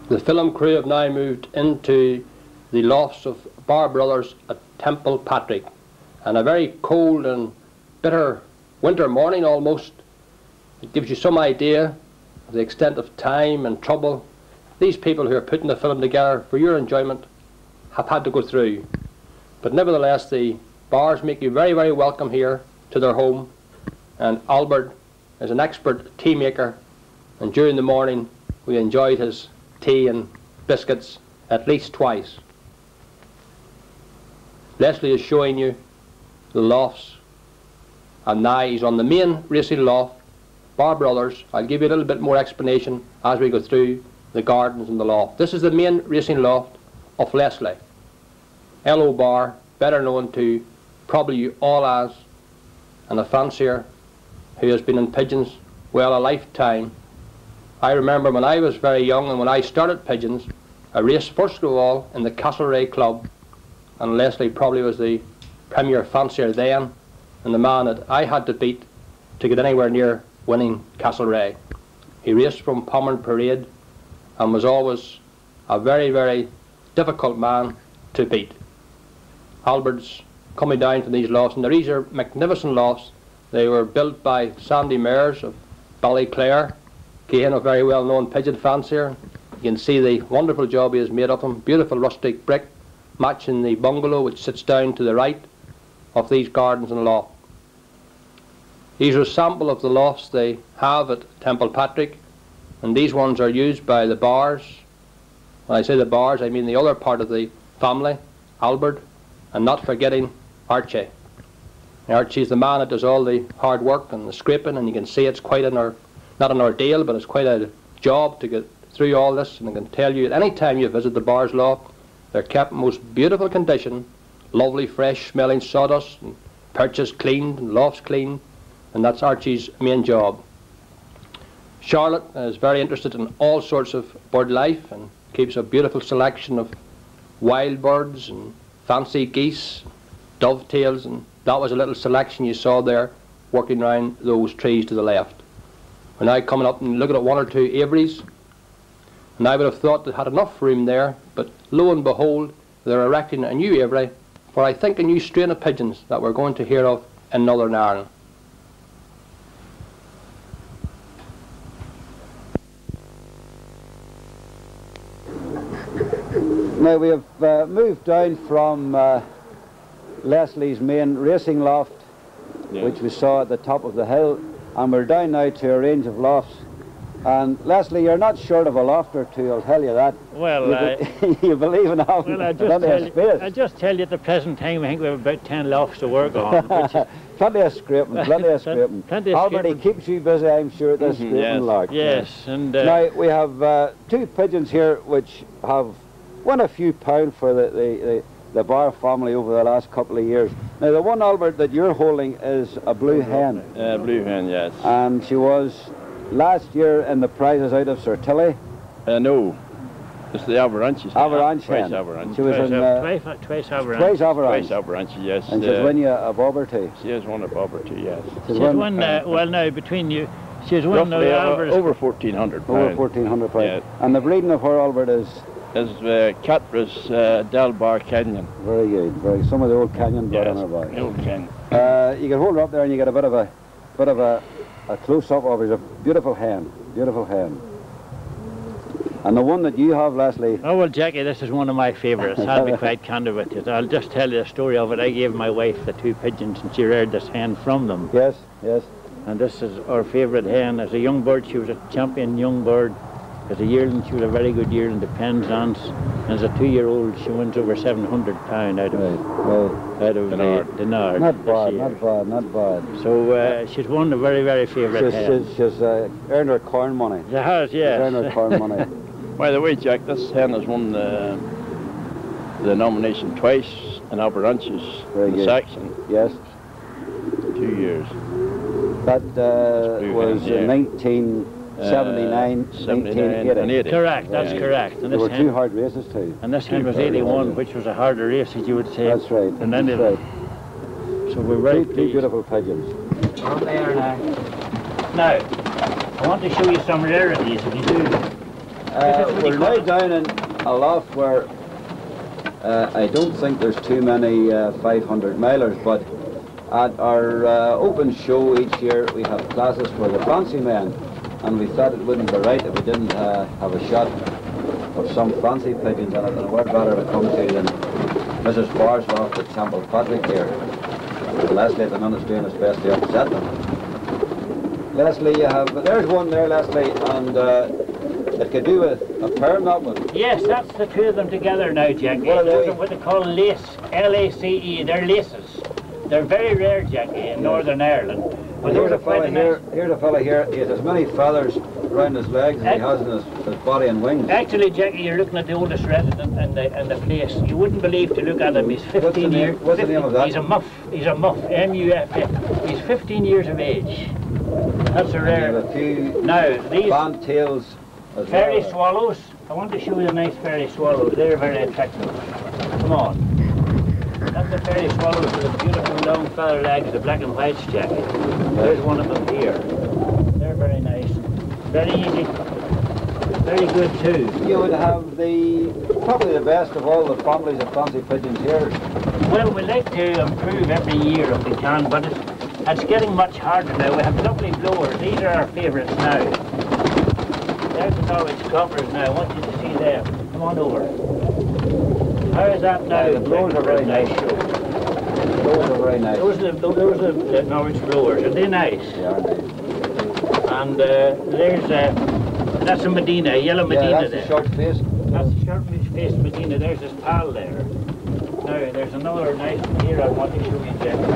The film crew have now moved into the lofts of Bar Brothers at Temple Patrick. And a very cold and bitter winter morning almost. It gives you some idea of the extent of time and trouble these people who are putting the film together for your enjoyment have had to go through. But nevertheless, the bars make you very, very welcome here to their home. And Albert is an expert tea maker, and during the morning we enjoyed his tea and biscuits at least twice. Leslie is showing you the lofts, and now he's on the main racing loft, Bar Brothers. I'll give you a little bit more explanation as we go through the gardens and the loft. This is the main racing loft of Leslie. L.O. Bar, better known to probably you all as, and a fancier who has been in pigeons, well, a lifetime. I remember when I was very young and when I started pigeons, I raced first of all in the Castlereagh Club, and Leslie probably was the premier fancier then, and the man that I had to beat to get anywhere near winning Castlereagh. He raced from Pommern Parade and was always a very, very difficult man to beat. Albert's coming down from these lofts, and these are magnificent lofts. They were built by Sandy Mears of Ballyclare, again a very well known pigeon fancier. You can see the wonderful job he has made of them. Beautiful rustic brick matching the bungalow which sits down to the right of these gardens and loft. These are a sample of the lofts they have at Temple Patrick, and these ones are used by the Bars. When I say the Bars, I mean the other part of the family, Albert, and not forgetting Archie. Now, Archie's the man that does all the hard work and the scraping, and you can see it's quite not an ordeal, but it's quite a job to get through all this. And I can tell you, at any time you visit the Bars loft, they're kept in most beautiful condition, lovely fresh smelling sawdust, and perches cleaned and lofts cleaned, and that's Archie's main job. Charlotte is very interested in all sorts of bird life and keeps a beautiful selection of wild birds and fancy geese, dovetails, and that was a little selection you saw there working around those trees to the left. We're now coming up and looking at one or two aviaries, and I would have thought they had enough room there, but lo and behold, they're erecting a new aviary for, I think, a new strain of pigeons that we're going to hear of in Northern Ireland. Now we have moved down from Leslie's main racing loft, which we saw at the top of the hill, and we're down now to a range of lofts And Leslie, you're not short of a loft or two, I'll tell you that. Well, you believe in having well, I just tell you at the present time, I think we have about 10 lofts to work on. Plenty of scraping, plenty of scraping. Albert, he keeps you busy, I'm sure, at this scraping lark. Yes, and... now, we have 2 pigeons here which have won a few pounds for the Barr family over the last couple of years. Now, the one, Albert, that you're holding is a blue hen. Blue hen, yes. And she was last year in the prizes out of Sir Tilly. No, it's the Avalanche. Avalanche hen. Avalanche. She was in twice Avalanche. Twice Avalanche. Twice Avalanche, yes. And she's won you a bob or two. She has won a bob or two, yes. She's won, well, now, between you, she's won now, over 1,400 pounds. Over 1,400 pounds. Yeah. And the breeding of her, Albert, is Catras Delbar Canyon. Very good. Very. Some of the old canyon blood on her back. The old canyon. You can hold her up there and you get a bit of a close-up of her. It's a beautiful hen. Beautiful hen. And the one that you have, Leslie... Oh, well, Jackie, this is one of my favourites. I'll be quite candid with you. I'll just tell you the story of it. I gave my wife the 2 pigeons and she reared this hen from them. Yes, yes. And this is our favourite hen. As a young bird, she was a champion young bird. As a yearling, she was a very good yearling, the Penzance. And as a 2-year-old, she wins over £700 out of the Nard. Not bad, not bad, not bad. So she's won a very, very favourite hen. She's earned her corn money. She has, yes. She's earned her corn money. By the way, Jack, this hen has won the nomination twice in Avalanche's section. Yes. 2 years. That was in 1979, 1980. Correct, that's correct. And there were 2 hard races too. And this hen was 81, which was a harder race, as you would say. That's right. And then that's right. So we're very pleased. 2 beautiful pigeons. We're there now. Now, I want to show you some rarities, if you do. We're now down in a loft where I don't think there's too many 500 milers, but at our open show each year we have classes for the fancy men, and we thought it wouldn't be right if we didn't have a shot of some fancy pigeons, and what better to come to than Mrs. Barr's loft at Temple Patrick here. Leslie at the minute is doing his best to upset them. Leslie, you have, there's one there, Leslie, and it could do with a perm, that one. Yes, that's the 2 of them together now, Jackie. What are they? Those are what they call lace, L-A-C-E. They're laces. They're very rare, Jackie, in Northern Ireland. But here's a fella here. Here's a fella here. He has as many feathers around his legs as he has in his body and wings. Actually, Jackie, you're looking at the oldest resident in the place. You wouldn't believe to look at him. He's 15 years. What's the name of that? He's a muff. He's a muff. M-U-F-F. He's 15 years of age. That's a rare. A few now these band tails. Fairy swallows. I want to show you the nice fairy swallows. They're very attractive. Come on. That's the fairy swallows with the beautiful long feather legs, the black and whites, Jackie. There's one of them here. They're very nice. Very easy. Very good too. You would have probably the best of all the families of fancy pigeons here. Well, we like to improve every year if we can, but it's getting much harder now. We have lovely blowers. These are our favourites now. There's the Norwich Coppers now. I want you to see them. Come on over. How is that now? The blowers are very nice. The blowers are very nice. Those are the Norwich blowers. Are they nice? They are nice. And that's a Medina, a yellow Medina. Yeah, that's the short face. That's the short faced Medina. There's his pal there. Now, there's another nice one here I want to show you, Jackie.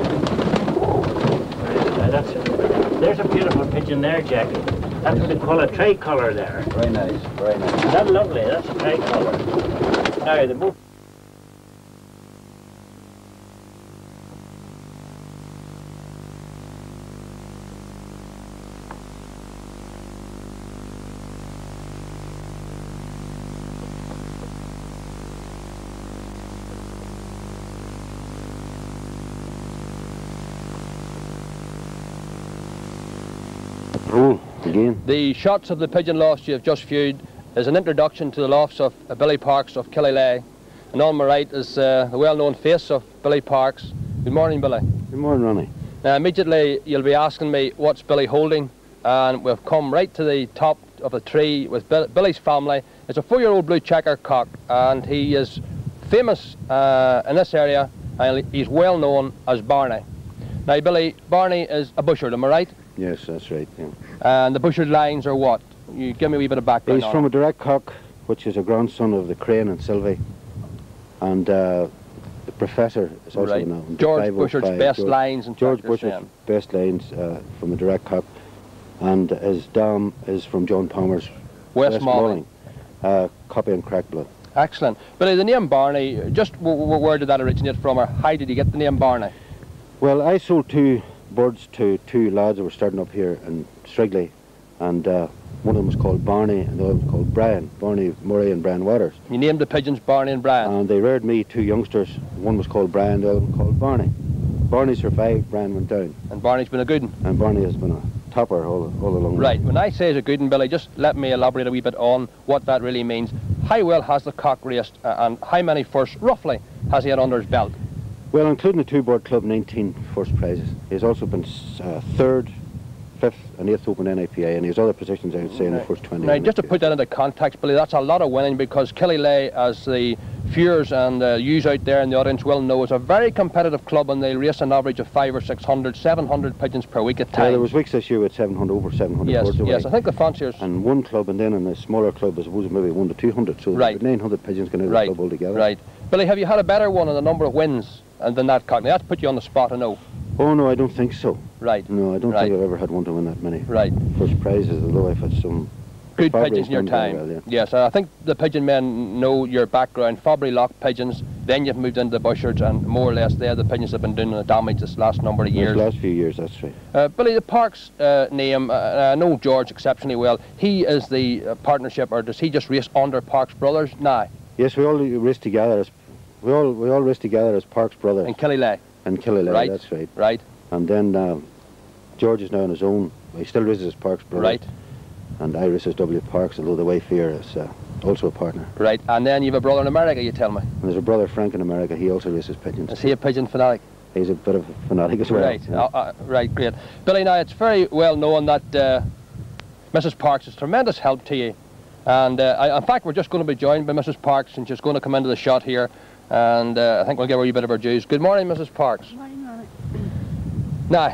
There's a beautiful pigeon there, Jackie. That's what they call a tricolour there. Very nice, very nice. Is that lovely? That's a tricolour. Now, the both. Again. The shots of the pigeon lofts you have just viewed is an introduction to the lofts of Billy Parks of Killilay. And on my right is the well-known face of Billy Parks. Good morning, Billy. Good morning, Ronnie. Now, immediately you'll be asking me what's Billy holding, and we've come right to the top of the tree with Billy's family. It's a 4-year-old blue checker cock, and he is famous in this area, and he's well known as Barney. Now, Billy, Barney is a butchered, am I right? Yes, that's right. Yeah. And the butchered lines are what? You give me a wee bit of background. He's from a direct cock, which is a grandson of the Crane and Sylvie. And the professor is also known. George Bushart's best lines. And George Bushart's best lines from a direct cock. And his dam is from John Palmer's West Malling. Copy and crack blood. Excellent. Billy, the name Barney, just where did that originate from, or how did you get the name Barney? Well, I sold 2 birds to 2 lads that were starting up here in Strigley, and one of them was called Barney and the other was called Brian, Barney Murray and Brian Waters. You named the pigeons Barney and Brian? And they reared me 2 youngsters. One was called Brian, the other one called Barney. Barney survived, Brian went down. And Barney's been a good one? And Barney has been a topper all along. Right, when I say he's a good one, Billy, just let me elaborate a wee bit on what that really means. How well has the cock raced, and how many firsts, roughly, has he had under his belt? Well, including the 2-bird club, 19 first prizes. He's also been 3rd, 5th and 8th Open NAPA, and his other positions, I would say, in the first 20. Now, just to put that into context, Billy, that's a lot of winning, because Killylea, as the viewers and yous out there in the audience will know, is a very competitive club, and they race an average of 500 or 600, 700 pigeons per week at times. Yeah, there was weeks this year with 700, over 700 birds away. Yes, I think the fanciers... And one club, and then in the smaller club, I suppose maybe 1 to 200, so 900 pigeons going out of the club altogether. Right. Billy, have you had a better one in the number of wins than that cock? Now, that's put you on the spot, I know. Oh, no, I don't think so. Right. No, I don't think I've ever had one to win that many. Right. First prizes, although I've had some good pigeons in your time. Well, yeah. Yes, I think the pigeon men know your background. Fabry Lock pigeons, then you've moved into the Bushards, and more or less they're the pigeons that have been doing the damage this last number of years. These last few years, that's right. Billy, the Parks name, I know George exceptionally well. He is the partnership, or does he just race under Parks Brothers now? Yes, we all race together as we all race together as Parks Brothers. In Killylea. In Killylea, right. That's right. Right. And then George is now on his own. He still races as Parks Brothers. Right. And I race as W. Parks, although the wife here is also a partner. Right. And then you have a brother in America, you tell me. And there's a brother Frank in America. He also races pigeons. Is he a pigeon fanatic? He's a bit of a fanatic as well. Right. Yeah. Right. Great. Billy, now it's very well known that Mrs. Parks is tremendous help to you. And in fact, we're just going to be joined by Mrs. Parks, and she's going to come into the shot here. And I think we'll give her a wee bit of her dues. Good morning, Mrs. Parks. Good morning, Robert. Now,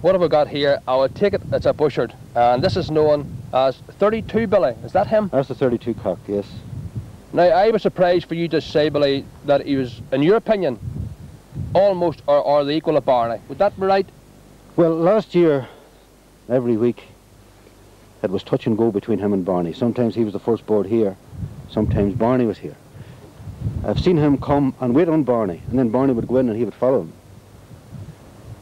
what have we got here? I would take it it's a Bushard, and this is known as 32, Billy. Is that him? That's the 32 cock, yes. Now, I was surprised for you to say, Billy, that he was, in your opinion, almost or the equal of Barney. Would that be right? Well, last year, every week, it was touch and go between him and Barney. Sometimes he was the first board here, sometimes Barney was here. I've seen him come and wait on Barney, and then Barney would go in and he would follow him.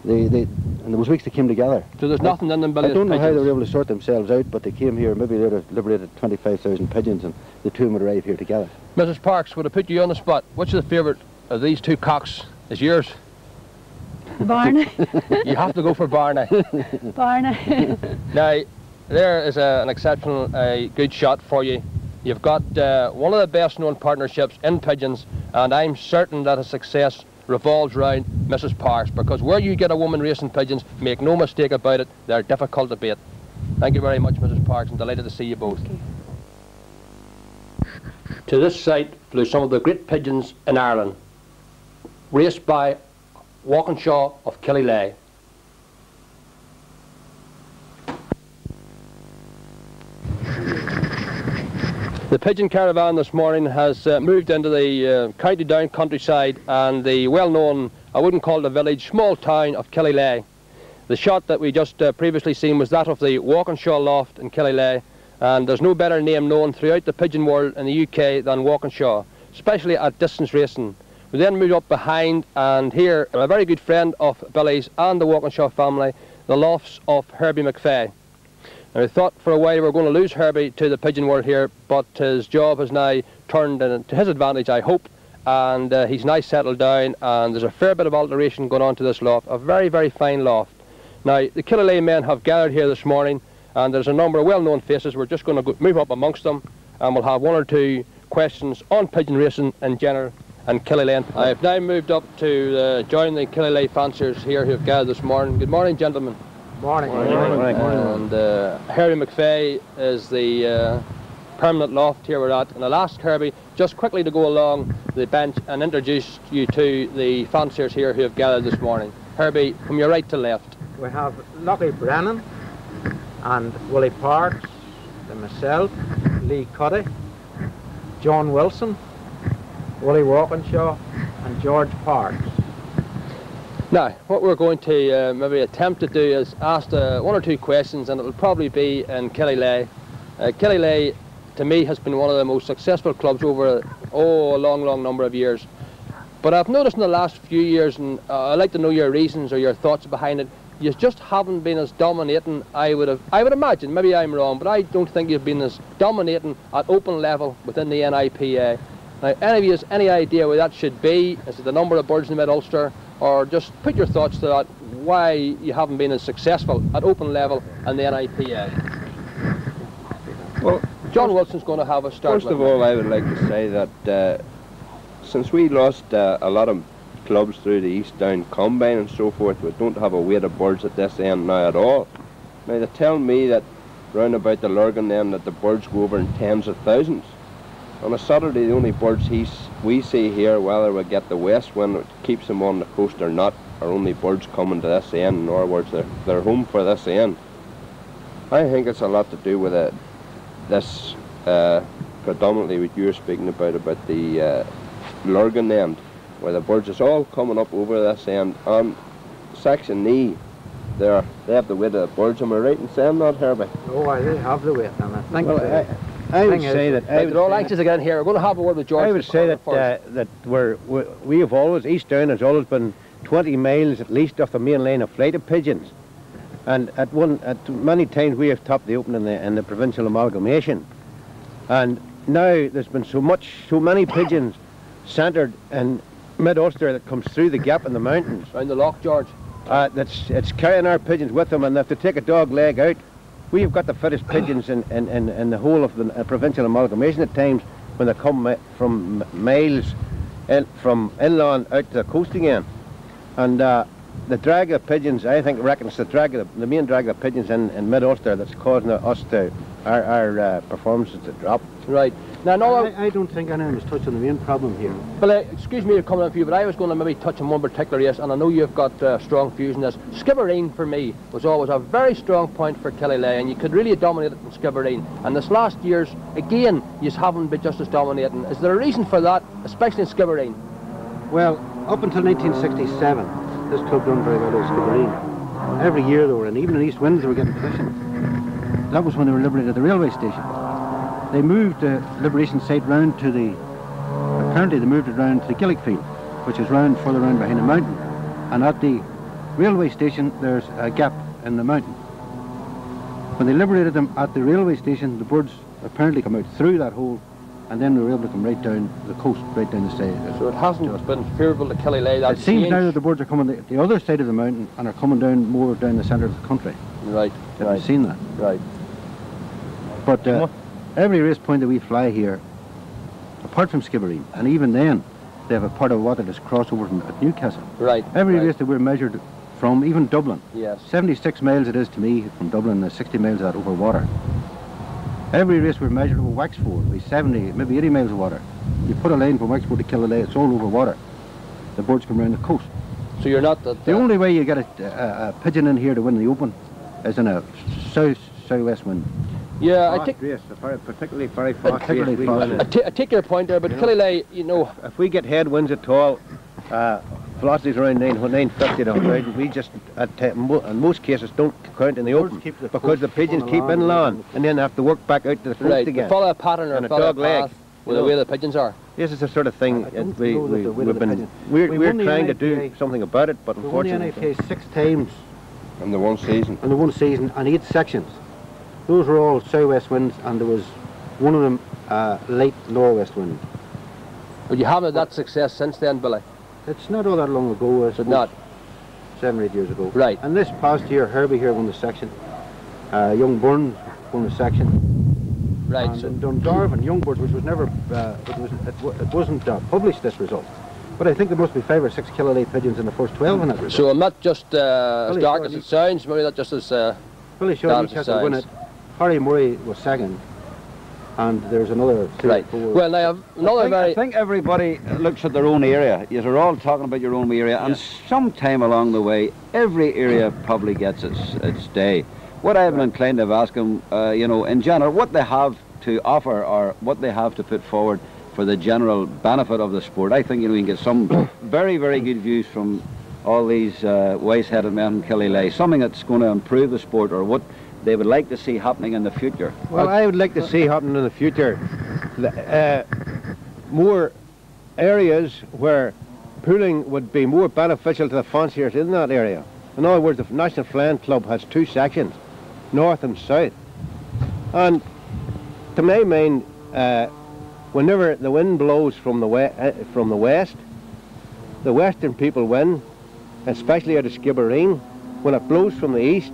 And there was weeks they came together. So there's nothing in them, Billy? I don't know how they were able to sort themselves out, but they came here, maybe they'd have liberated 25,000 pigeons, and the two would arrive here together. Mrs. Parks, would I put you on the spot? Which is the favourite of these 2 cocks is yours? Barney. You have to go for Barney. Barney. Now, there is an exceptional good shot for you. You've got one of the best known partnerships in pigeons, and I'm certain that a success revolves around Mrs. Parks, because where you get a woman racing pigeons, make no mistake about it, they're difficult to beat. Thank you very much, Mrs. Parks, and delighted to see you both. To this site flew some of the great pigeons in Ireland, raced by Walkinshaw of Killylea. The pigeon caravan this morning has moved into the County Down countryside and the well-known, I wouldn't call it a village, small town of Killylea. The shot that we just previously seen was that of the Walkinshaw Loft in Killylea, and there's no better name known throughout the pigeon world in the UK than Walkinshaw, especially at distance racing. We then moved up behind, and here a very good friend of Billy's and the Walkinshaw family, the Lofts of Herbie McFay. Now, we thought for a while we were going to lose Herbie to the pigeon world here, but his job has now turned to his advantage, I hope, and he's now settled down, and there's a fair bit of alteration going on to this loft, a very, very fine loft. Now, the Killylea men have gathered here this morning, and there's a number of well-known faces. We're just going to move up amongst them, and we'll have 1 or 2 questions on pigeon racing in general and Killylea. I've now moved up to join the Killylea fanciers here who have gathered this morning. Good morning, gentlemen. Morning. And Herbie McFay is the permanent loft here we're at, and I'll ask Herbie just quickly to go along the bench and introduce you to the fanciers here who have gathered this morning. Herbie, from your right to left. We have Lucky Brennan and Willie Parks myself, Lee Cuddy, John Wilson, Willie Walkinshaw and George Parks. Now, what we're going to maybe attempt to do is ask one or two questions, and it will probably be in Killylea. Killylea, to me, has been one of the most successful clubs over a long number of years. But I've noticed in the last few years, and I'd like to know your reasons or your thoughts behind it, you just haven't been as dominating. I would imagine, maybe I'm wrong, but I don't think you've been as dominating at open level within the NIPA. Now, any of you has any idea where that should be? Is it the number of birds in mid-Ulster? Or just put your thoughts to that, why you haven't been as successful at open level in the NIPA? Well, John Wilson's going to have a start. First of all, I would like to say that since we lost a lot of clubs through the East Down Combine and so forth, we don't have a weight of birds at this end now at all. Now, they tell me that round about the Lurgan then that the birds go over in tens of thousands. On a Saturday, the only birds we see here, whether we get the west wind that keeps them on the coast or not, are only birds coming to this end. In other words, they're home for this end. I think it's a lot to do with this, predominantly what you're speaking about the Lurgan end, where the birds is all coming up over this end. On section E, they have the weight of the birds. Am I right in saying that, Herbie? Oh, they have the weight, and I think I would say that they're all anxious to get in here. We're going to have a word with George. I would say that we have always, East Down has always been 20 miles at least off the main line of flight of pigeons, and at many times we have topped the open in the provincial amalgamation, and now there's been so many pigeons centred in mid-Ulster that comes through the gap in the mountains. Round the loch, George. It's carrying our pigeons with them, and they have to take a dog leg out. We've got the fittest pigeons in the whole of the provincial amalgamation at times when they come from miles from inland out to the coast again. And the drag of pigeons, I think, reckons the main drag of pigeons in mid-Ulster that's causing us our performances to drop. Right. Now, I don't think anyone was touching the main problem here. Well, excuse me for coming in for you, but I was going to maybe touch on one particular race, and I know you've got strong views in this. Skibbereen, for me, was always a very strong point for Killylea, and you could really dominate it in Skibbereen. And this last year's, again, you haven't been just as dominating. Is there a reason for that, especially in Skibbereen? Well, up until 1967, this club done very well at Skibbereen. Every year they were in, even in East Winds they were getting positions. That was when they were liberated at the railway station. They moved the liberation site round to apparently they moved it round to the Gillick Field, which is further round behind the mountain. And at the railway station there's a gap in the mountain. When they liberated them at the railway station, the birds apparently come out through that hole, and then they were able to come right down the coast, right down the side. So it hasn't been favourable to Killylea. It seems now that the birds are coming the other side of the mountain and are coming down more down the centre of the country. Right. I've seen that. Right. But every race point that we fly here, apart from Skibbereen, and even then, they have a part of water that's crossover at Newcastle. Right. Every race that we're measured from, even Dublin. Yes. 76 miles it is to me from Dublin, and 60 miles of that over water. Every race we're measured over Wexford, we 70, maybe 80 miles of water. You put a line from Wexford to Killylea, it's all over water. The birds come around the coast. So you're not the only way you get a pigeon in here to win the Open is in a south-southwest wind. Yeah, I take particularly very fast race. I take your point there, but Killylea, you know, if we get headwinds at all, velocities around 950 to 1,000, we just in most cases don't count in the open because the pigeons keep inland and then have to work back out to the coast again. Follow a pattern or follow a path with the way the pigeons are. This is the sort of thing we're trying to do something about it, but unfortunately we won the NIPA 6 times in the one season. In the one season, and 8 sections. Those were all southwest winds, and there was one of them late northwest wind. But you haven't had that success since then, Billy? It's not all that long ago. Is it not? 7 or 8 years ago. Right. And this past year, Herbie here won the section. Young Burns won the section. Right. And in Dundarvan, Young Birds, which was never, it wasn't published, this result. But I think there must be 5 or 6 Killylea pigeons in the first 12 in that result. So I'm not just as dark as it sounds, maybe not just as Billy Shaw Newcastle win it. Harry Murray was second, and there's another 3 or 4. Well, now I think everybody looks at their own area. You're all talking about your own area, and sometime along the way, every area probably gets its day. what I've been inclined to ask them, you know, in general, what they have to offer or what they have to put forward for the general benefit of the sport. I think, you know, we can get some very, very good views from all these wise-headed men in Killilay, something that's going to improve the sport or what they would like to see happening in the future. Well, I would like to see happening in the future more areas where pooling would be more beneficial to the fanciers in that area. In other words, the National Flying Club has 2 sections, north and south. And to my mind, whenever the wind blows from the west, the western people win, especially out of Skibbereen. When it blows from the east,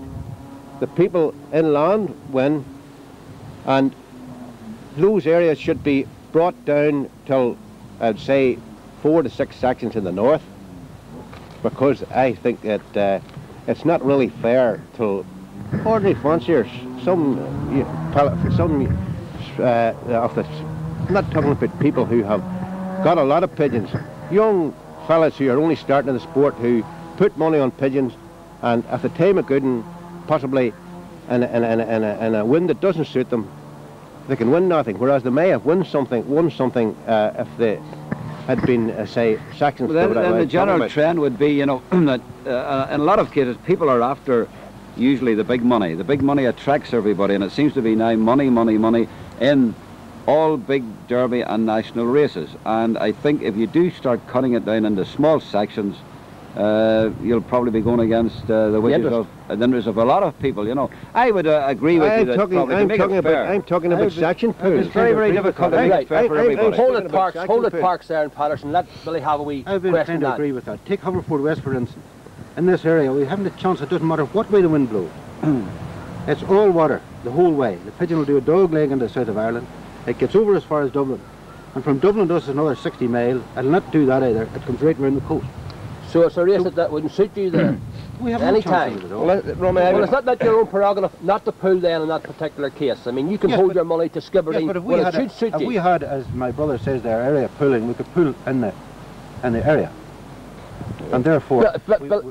the people inland win, and those areas should be brought down till, I'd say, 4 to 6 sections in the north, because I think that it's not really fair to ordinary fanciers. Some of the, I'm not talking about people who have got a lot of pigeons, young fellas who are only starting in the sport who put money on pigeons, and at the time of good and possibly in a wind that doesn't suit them, they can win nothing, whereas they may have won something if they had been, say, sections. Well, then the general trend would be, you know, that in a lot of cases people are after usually the big money. The big money attracts everybody, and it seems to be now money, money, money in all big derby and national races. And I think if you do start cutting it down into small sections, you'll probably be going against the interests of a lot of people, you know. I would agree with you that I'm talking about section pools. It's very, very difficult to make it fair for everybody. Hold it, Parks there in Patterson. Let Billy have a wee question. I would agree with that. Take Haverford West, for instance. In this area, we haven't a chance. It doesn't matter what way the wind blows. It's all water the whole way. The pigeon will do a dog leg into the south of Ireland. It gets over as far as Dublin. And from Dublin to us is another 60 mile. It'll not do that either. It comes right around the coast. So it's a race that wouldn't suit you there? We have any no time. Chance well, it's not that your own prerogative not to pull then in that particular case. I mean, you can hold your money to Skibbereen. Yes, but if we had, as my brother says there, area pooling, we could pool in the area. And therefore,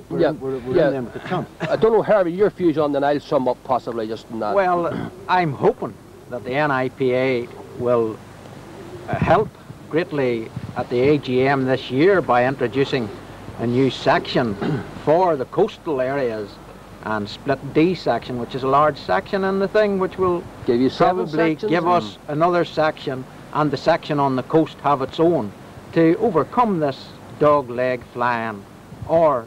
we're in them with the chance. I don't know, Herbie, your views on that. I'll sum up possibly just in that. Well, I'm hoping that the NIPA will help greatly at the AGM this year by introducing a new section for the coastal areas and split D section, which is a large section in the thing, which will probably give us another section, and the section on the coast have its own to overcome this dog leg flying or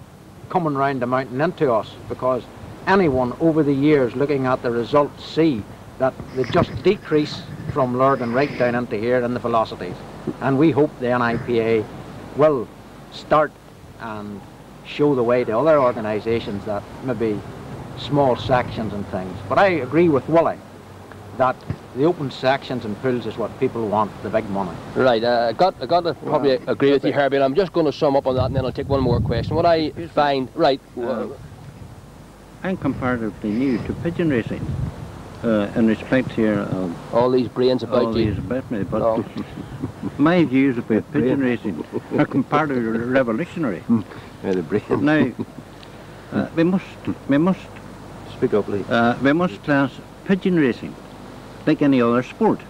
coming round the mountain into us, because anyone over the years looking at the results see that they just decrease from Lurden right down into here in the velocities, and we hope the NIPA will start and show the way to other organisations that maybe small sections and things. But I agree with Willie that the open sections and pools is what people want, the big money. Right, I got to probably agree with you, Herbie, and I'm just going to sum up on that and then I'll take one more question. What I find, I'm comparatively new to pigeon racing in respect here of all these brains about you. About me, but my views about pigeon racing are comparatively revolutionary. Now, we must speak up, please. We must class pigeon racing like any other sport.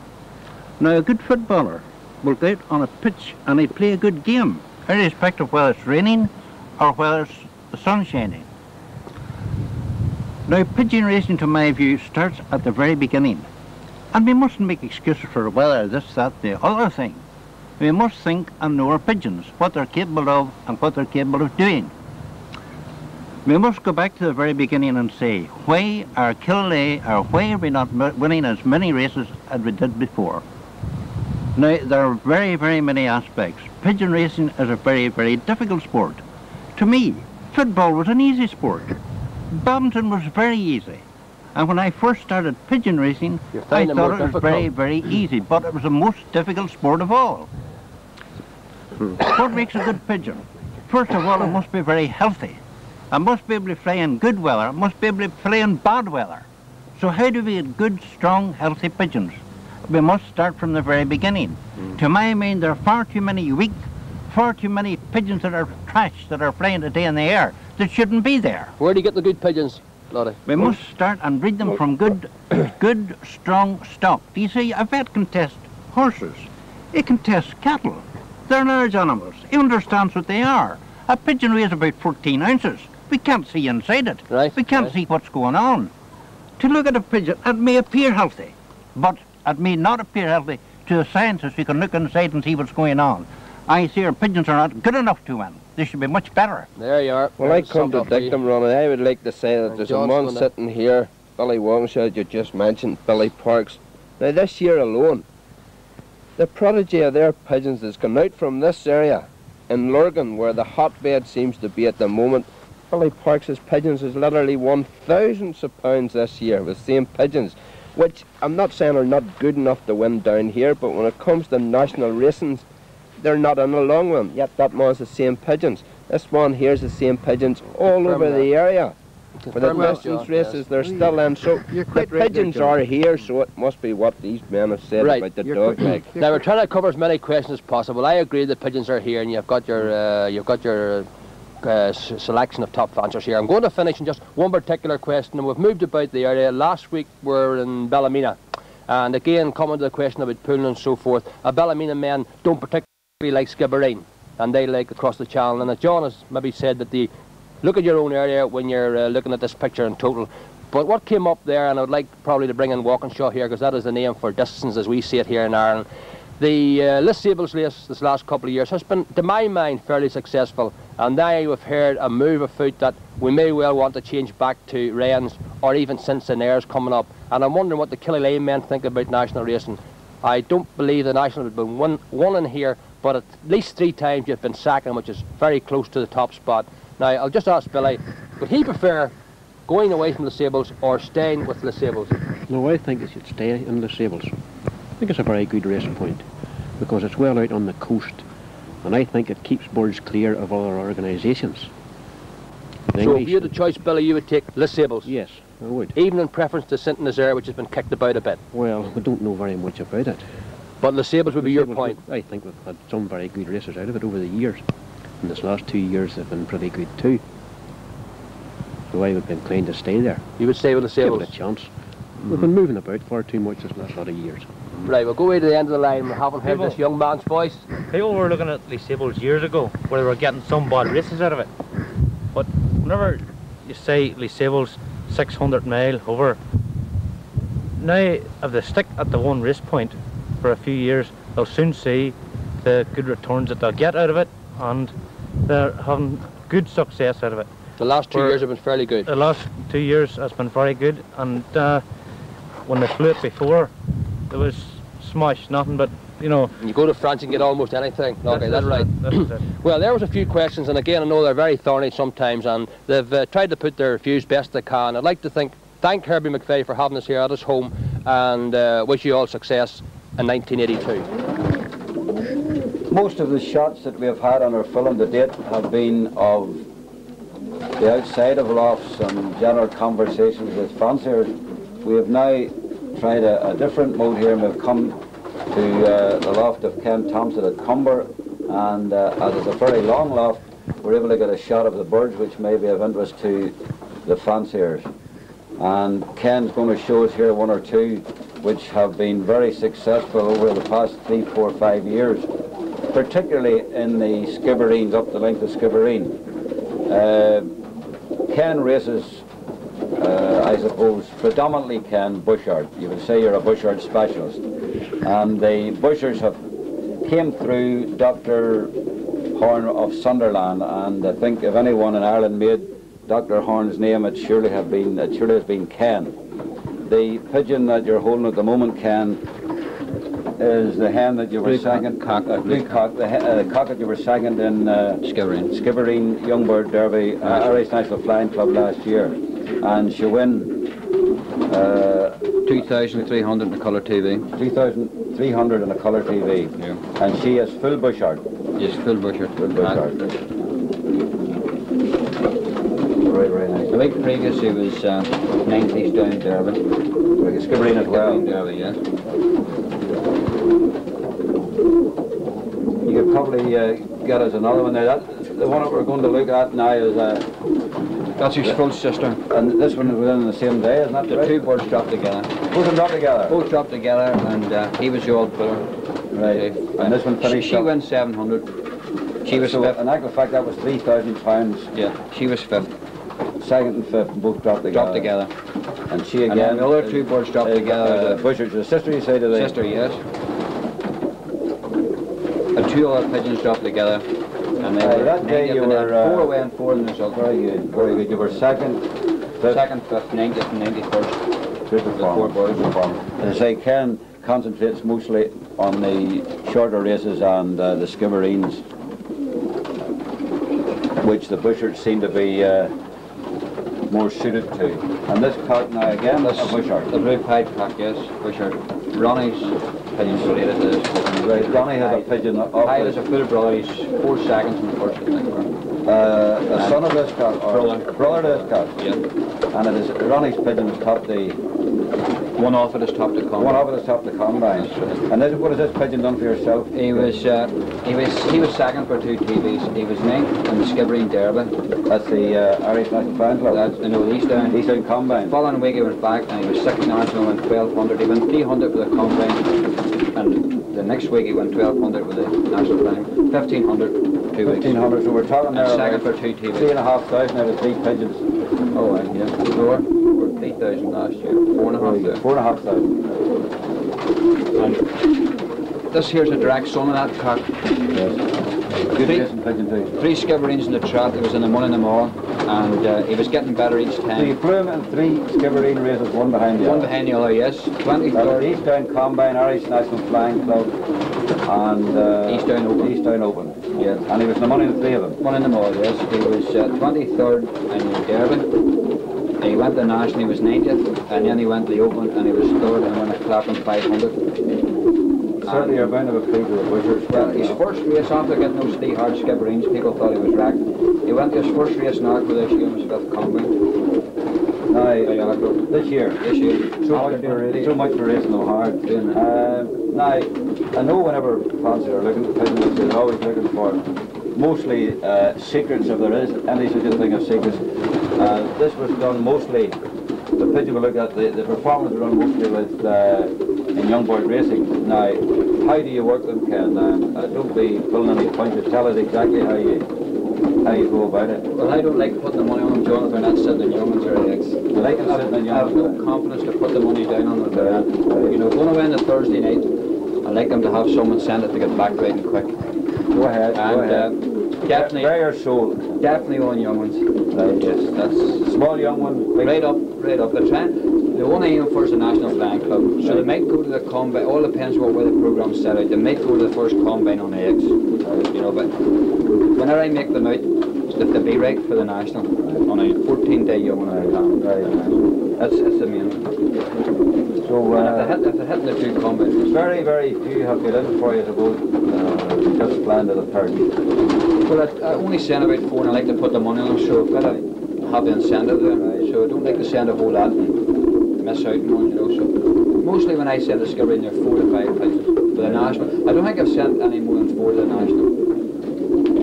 Now, a good footballer will go out on a pitch and he'll play a good game, irrespective of whether it's raining or whether it's the sun shining. Now, pigeon racing, to my view, starts at the very beginning. And we mustn't make excuses for whether this, that, the other thing. We must think and know our pigeons, what they're capable of and what they're capable of doing. We must go back to the very beginning and say, why are Killilay, or why are we not winning as many races as we did before? Now, there are very, very many aspects. Pigeon racing is a very, very difficult sport. To me, football was an easy sport. Badminton was very easy. And when I first started pigeon racing, I thought it was very, very easy, but it was the most difficult sport of all. What makes a good pigeon? First of all, it must be very healthy. It must be able to fly in good weather. It must be able to fly in bad weather. So how do we get good, strong, healthy pigeons? We must start from the very beginning. To my mind, there are far too many weak, far too many pigeons that are trash, that are flying today in the air, that shouldn't be there. Where do you get the good pigeons? Lottie. We must start and breed them from good, strong stock. Do you see, a vet can test horses. It can test cattle. They're large animals. He understands what they are. A pigeon weighs about 14 ounces. We can't see inside it. Right. We can't see what's going on. To look at a pigeon, it may appear healthy, but it may not appear healthy to the scientists who can look inside and see what's going on. I see our pigeons are not good enough to win. They should be much better. There you are. Well, I contradict them, Ronnie. I would like to say that there's a man sitting here, Billy Walkinshaw, you just mentioned, Billy Parks. Now, this year alone, the prodigy of their pigeons has gone out from this area in Lurgan, where the hotbed seems to be at the moment. Billy Parks' pigeons has literally won thousands of pounds this year with same pigeons, which I'm not saying are not good enough to win down here, but when it comes to national racings, they're not in the long run. Yet that man's the same pigeons. This one here's the same pigeons all over the area. For the distance races, they're still in. So the pigeons are here, so it must be what these men have said about the dog leg. Now we're trying to cover as many questions as possible. I agree the pigeons are here, and you've got your selection of top fanciers here. I'm going to finish in just one particular question, and we've moved about the area. Last week we were in Ballymena, and again coming to the question about pooling and so forth. Ballymena men don't particularly like Skibbereen, and they like across the channel. And as John has maybe said, that the look at your own area when you're looking at this picture in total. But what came up there, and I would like probably to bring in Walkinshaw here, because that is the name for distance as we see it here in Ireland. The Les Sables race this last couple of years has been, to my mind, fairly successful, and now we've heard a move afoot that we may well want to change back to Wrens or even Cincinnaires coming up. And I'm wondering what the Killilane men think about national racing. I don't believe the national has been won in here, but at least 3 times you've been second, which is very close to the top spot. Now, I'll just ask Billy, would he prefer going away from Les Sables or staying with Les Sables? No, I think it should stay in Les Sables. I think it's a very good racing point because it's well out on the coast, and I think it keeps birds clear of other organisations. So if you had the choice, Billy, you would take Les Sables? Yes, I would. Even in preference to Cincinnaires, which has been kicked about a bit? Well, we don't know very much about it. But Les Sables would be your point? I think we've had some very good races out of it over the years. And this last 2 years they've been pretty good too. So I would be inclined to stay there. You would stay with Les Sables? Give it a chance. We've been moving about far too much this last lot of years. Right, we'll go away to the end of the line. We haven't heard this young man's voice. People were looking at Les Sables years ago, where they were getting some bad races out of it. But whenever you say Les Sables 600 mile over, now if they stick at the one race point for a few years, they'll soon see the good returns that they'll get out of it, and they're having good success out of it. The last 2 years have been fairly good. The last 2 years has been very good, and when they flew it before, it was smash, nothing but, you know. You go to France and get almost anything. Okay, that's right. That's it. Well, there was a few questions, and again, I know they're very thorny sometimes, and they've tried to put their views best they can. I'd like to thank Herbie McVeigh for having us here at his home, and wish you all success in 1982. Most of the shots that we have had on our film to date have been of the outside of lofts and general conversations with fanciers. We have now tried a different mode here, and we've come to the loft of Ken Thompson at Cumber, and as it's a very long loft, we're able to get a shot of the birds which may be of interest to the fanciers. And Ken's going to show us here 1 or 2 which have been very successful over the past 3, 4, 5 years, particularly in the Skibbereens, up the length of Skibbereen. Ken races, I suppose, predominantly Ken Bushard. You would say you're a Bushard specialist. And the Bushers have came through Dr. Horn of Sunderland, and I think if anyone in Ireland made Dr. Horn's name, it surely has been Ken. The pigeon that you're holding at the moment, Ken, is the hen that you were second, the cock that you were second in Skibbereen Youngbird Derby, Irish National Flying Club last year, and she won 2,300 in a colour TV. 2,300 in a colour TV. Yeah. And she is full Bushard. Yes, full Bushard. Full Bushard. Very nice. The week previous he was 90s down Derby. Like a Skibbereen as well. Derby, yes. You could probably get us another one there. The one that we're going to look at now is That's his full sister. And this one was within the same day, isn't that The right? two birds dropped together. Both of them dropped together? Both dropped together, and he was the old puller. Right. And this one finished She up. went 700. She was so fifth. in actual fact, that was £3,000. Yeah, she was fifth. Second and fifth, both dropped together. Dropped together. And she again. And then the other two birds dropped together. Bushers, the sister, you say to the sister, yes. The two other pigeons dropped together. And they were that day you were 4 away and 4 in the result. Very good, very good. You were second, fifth, second, fifth, 90th, and 91st. Good performance. 4 birds performance. As I say, Ken concentrates mostly on the shorter races and the skibberines, which the Bushards seem to be more suited to. And this cock now again, that's a Bushard. The blue pied cock, yes, Bushard. Ronnie's pigeon's related to this. Right, Ronnie has a pigeon off. I was a full brother, he's 4 seconds in the first, I think. A son of this cock, or brother to this cock. Yeah. And it is Ronnie's pigeon is top the. One off it is top the combine. One off it is top the combine. And this, what has this pigeon done for yourself? He was second for 2 TVs. He was 9th in the Skibbereen Derby. That's the Irish National Fan Club. That's the East Down. East Down combine. The following week he went back and he was 6th national and 1200. He went 300 with the combine, and the next week he went 1200 with the national flying. 1500 2 weeks. 1500. So we're talking there. And second for 2 TVs. 3,500 out of 3 pigeons. Oh, right, yeah. Lower. 3,000 last year. 4,500. 4,500. And this here's a direct son of that cock. Yes. Good racing pigeon too. 3 skibberines in the trot. He was in the one in them all, and he was getting better each time. So you flew him in 3 skibberine races, one behind the other. One behind the other, yes. 23rd. East Down Combine, Irish National Flying Club, and East Down Open. East Down Open. Yes. And he was in the money in the 3 of them. One in them all, yes. He was 23rd in the Derby. He went to National, he was 90th, and then he went to the Open and he was 3rd and won a Clapham 500. Certainly you're bound to be pleased with the Bushers. Well, his first race after getting those 3 hard skibberines, people thought he was wrecked. He went to his first race in Arc with this year, his 5th combine. Now, this year. So much for racing so hard. Now, I know whenever fanciers are looking at pigeons, they're always looking for mostly secrets, if there is any such a thing as secrets. This was done mostly, the pigeon we look at, the performance was done mostly with in young board racing. Now, how do you work them, Ken? Don't be pulling any punches. Tell us exactly how you go about it. Well, I don't like putting the money on them, John, if they're not sitting in young'uns or eggs. You like them sitting in young'uns? I have no confidence to put the money down on them. You know, going away on a Thursday night, I like them to have someone send it to get back riding quick. Go ahead, and, go ahead. Definitely, your soul. Definitely on young ones. Right. Yes, that's small young one. Right up. They're trying. The one I aim for is the National Flying Club. So right. They might go to the combine. All depends what way the program's set out. They might go to the first combine on eggs. You know, but whenever I make them out, if they be right for the national on a 14-day young one, right. That's the main. So if they're hitting the 2 combines, very, very few have got in for you to go just planned to the 30. Well, I only send about 4 and I like to put the money on them, so I've got to have the incentive there. So I don't like to send a whole lot and miss out on one, you know. So mostly when I send a skibberine, they're 4 to 5 pigeons for the national. I don't think I've sent any more than 4 to the national.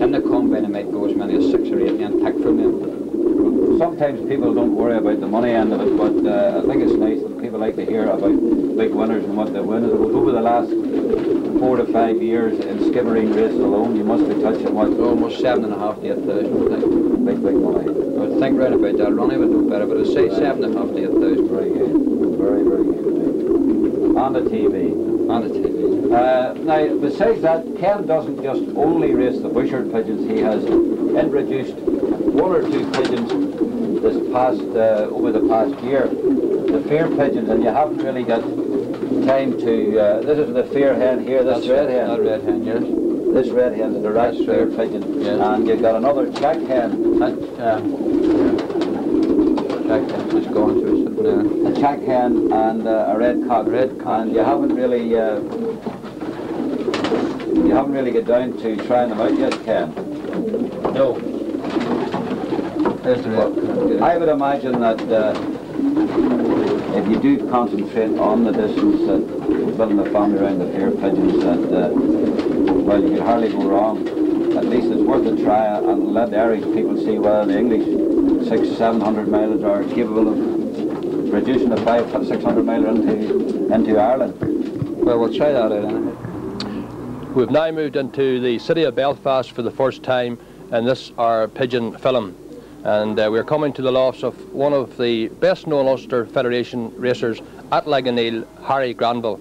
In the combine, I might go as many as 6 or 8 and pick from them. Sometimes people don't worry about the money end of it, but I think it's nice that people like to hear about big winners and what they win. Over the last 4 to 5 years in skibberine races alone, you must be touching what? Almost 7,500 to 8,000, I think. Big money. I would think right about that. Ronnie would know better, but I'd say 7,500 to 8,000. Very good. Very, very good. On the TV. On the TV. Now, besides that, Ken doesn't just only race the Bushard pigeons. He has introduced 1 or 2 pigeons this past over the past year, the fair pigeons, and you haven't really got time to. This is the fair hen here. This red hen. That red hen, yes. This red hen is the right fair pigeon, yes. And you've got another jack hen. Jack hen just going through sitting there. A jack hen and a red cock. And you haven't really got down to trying them out yet, Ken. No. There's the red. I would imagine that if you do concentrate on the distance, that building the family around the fair pigeons, that well, you could hardly go wrong. At least it's worth a try and let the Irish people see whether the English 600-700 miles are capable of reducing the 500-600 miles into Ireland. Well, we'll try that out anyway. We've now moved into the city of Belfast for the first time in this our pigeon film, and we're coming to the lofts of one of the best known Ulster Federation racers at Laganeel, Harry Granville.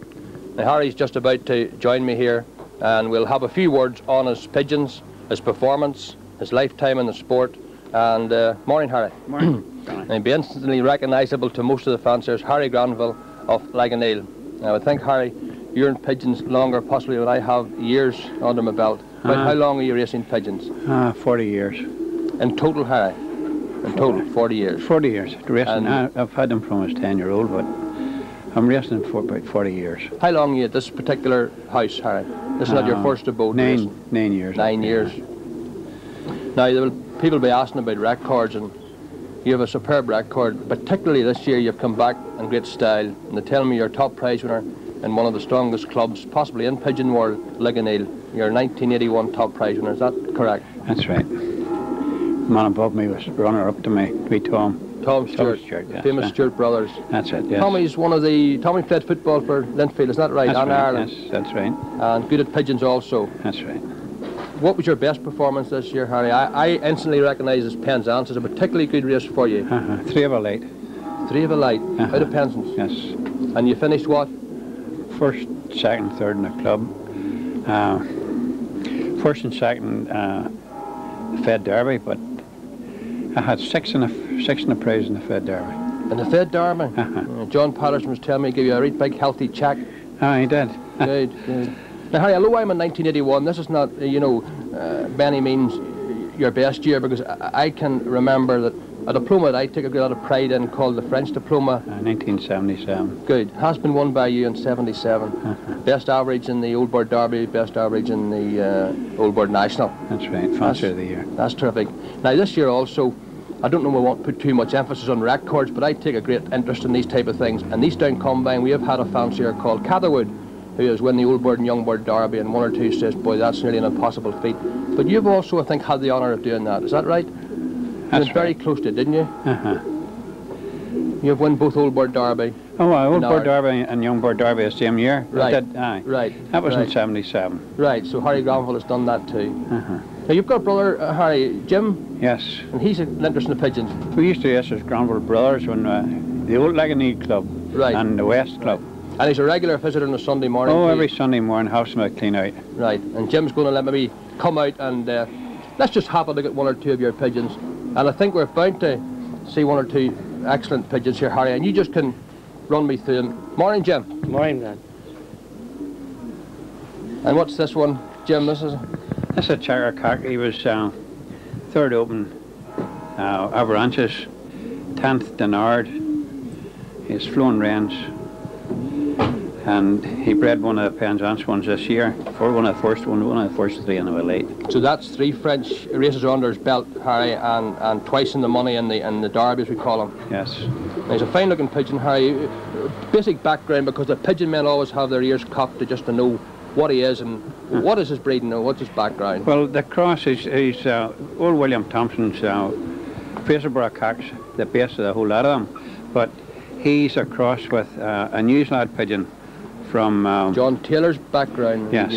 Now Harry's just about to join me here, and we'll have a few words on his pigeons, his performance, his lifetime in the sport. And morning, Harry. Morning. And he'll be instantly recognisable to most of the fanciers, Harry Granville of Laganeel. Now I think, Harry, you're in pigeons longer possibly than I have years under my belt. How long are you racing pigeons? 40 years. In total, Harry? In total, 40 years? 40 years. Racing, I've had them from I was 10-year-old, but I'm racing for about 40 years. How long are you at this particular house, Harry? This is not your first abode? 9 years. 9 years. Now, people will be asking about records, and you have a superb record. Particularly this year, you've come back in great style, and they tell me you're top prize winner in one of the strongest clubs, possibly in pigeon world, Laganeel. You're 1981 top prize winner, is that correct? That's right. The man above me was runner-up to me, Tom. Tom Stewart, yes, famous Stewart brothers. That's it, yes. Tommy played football for Linfield, is that right? That's and right, Ireland. yes, that's right. And good at pigeons also. That's right. What was your best performance this year, Harry? I instantly recognise as Penzance as a particularly good race for you. 3 of a light. 3 of a light, out of Penzance? Yes. And you finished what? First, second, third in the club. First and second Fed Derby, but I had 6 in a prize in the Fed Derby. In the Fed Derby? John Patterson was telling me he gave you a right big healthy check. Oh, he did. Good, good. Now, Harry, although I'm in 1981, this is not, by any means your best year, because I can remember that a diploma that I take a great lot of pride in called the French diploma. 1977. Good. Has been won by you in 77. Best average in the Old Bird Derby, best average in the Old Bird National. That's right, fancier of the year. That's terrific. Now this year also, I don't know if we won't put too much emphasis on records, but I take a great interest in these type of things. And these down combine, we have had a fancier called Catherwood, who has won the Old Bird and Young Bird Derby, and 1 or 2 says, boy, that's nearly an impossible feat. But you've also, I think, had the honour of doing that. Is that right? That's right. Very close to it, didn't you? You've won both Old Bird Derby. Oh, Old Bird Derby and Young Bird Derby the same year. Right. Did, aye. Right. That was in 77. Right. So Harry Granville has done that too. Now you've got a brother, Harry, Jim. Yes. And he's an interest in the pigeons. We used to race as Granville brothers when the old Laganeel Club and the West Club. And he's a regular visitor on a Sunday morning. Oh, every Sunday morning, house him a clean out. Right. And Jim's going to let me come out and let's just have a look at 1 or 2 of your pigeons. And I think we're bound to see 1 or 2 excellent pigeons here, Harry, and you just can run me through them. Morning, Jim. Morning, man. And what's this one, Jim? This is a checker cock. He was 3rd open, Avalanches, 10th Denard. He's flown reins, and he bred one of the Penzance ones this year. One of the first 3 in the late. So that's 3 French races under his belt, Harry, and twice in the money in the Derby, as we call them. Yes. Now, he's a fine looking pigeon, Harry. Basic background, because the pigeon men always have their ears cocked to know what he is and what is his breeding, what's his background. Well, the cross is old William Thompson's Fraserburgh cocks, the base of the whole lot of them, but he's a cross with a Newslad pigeon from John Taylor's background. Yes.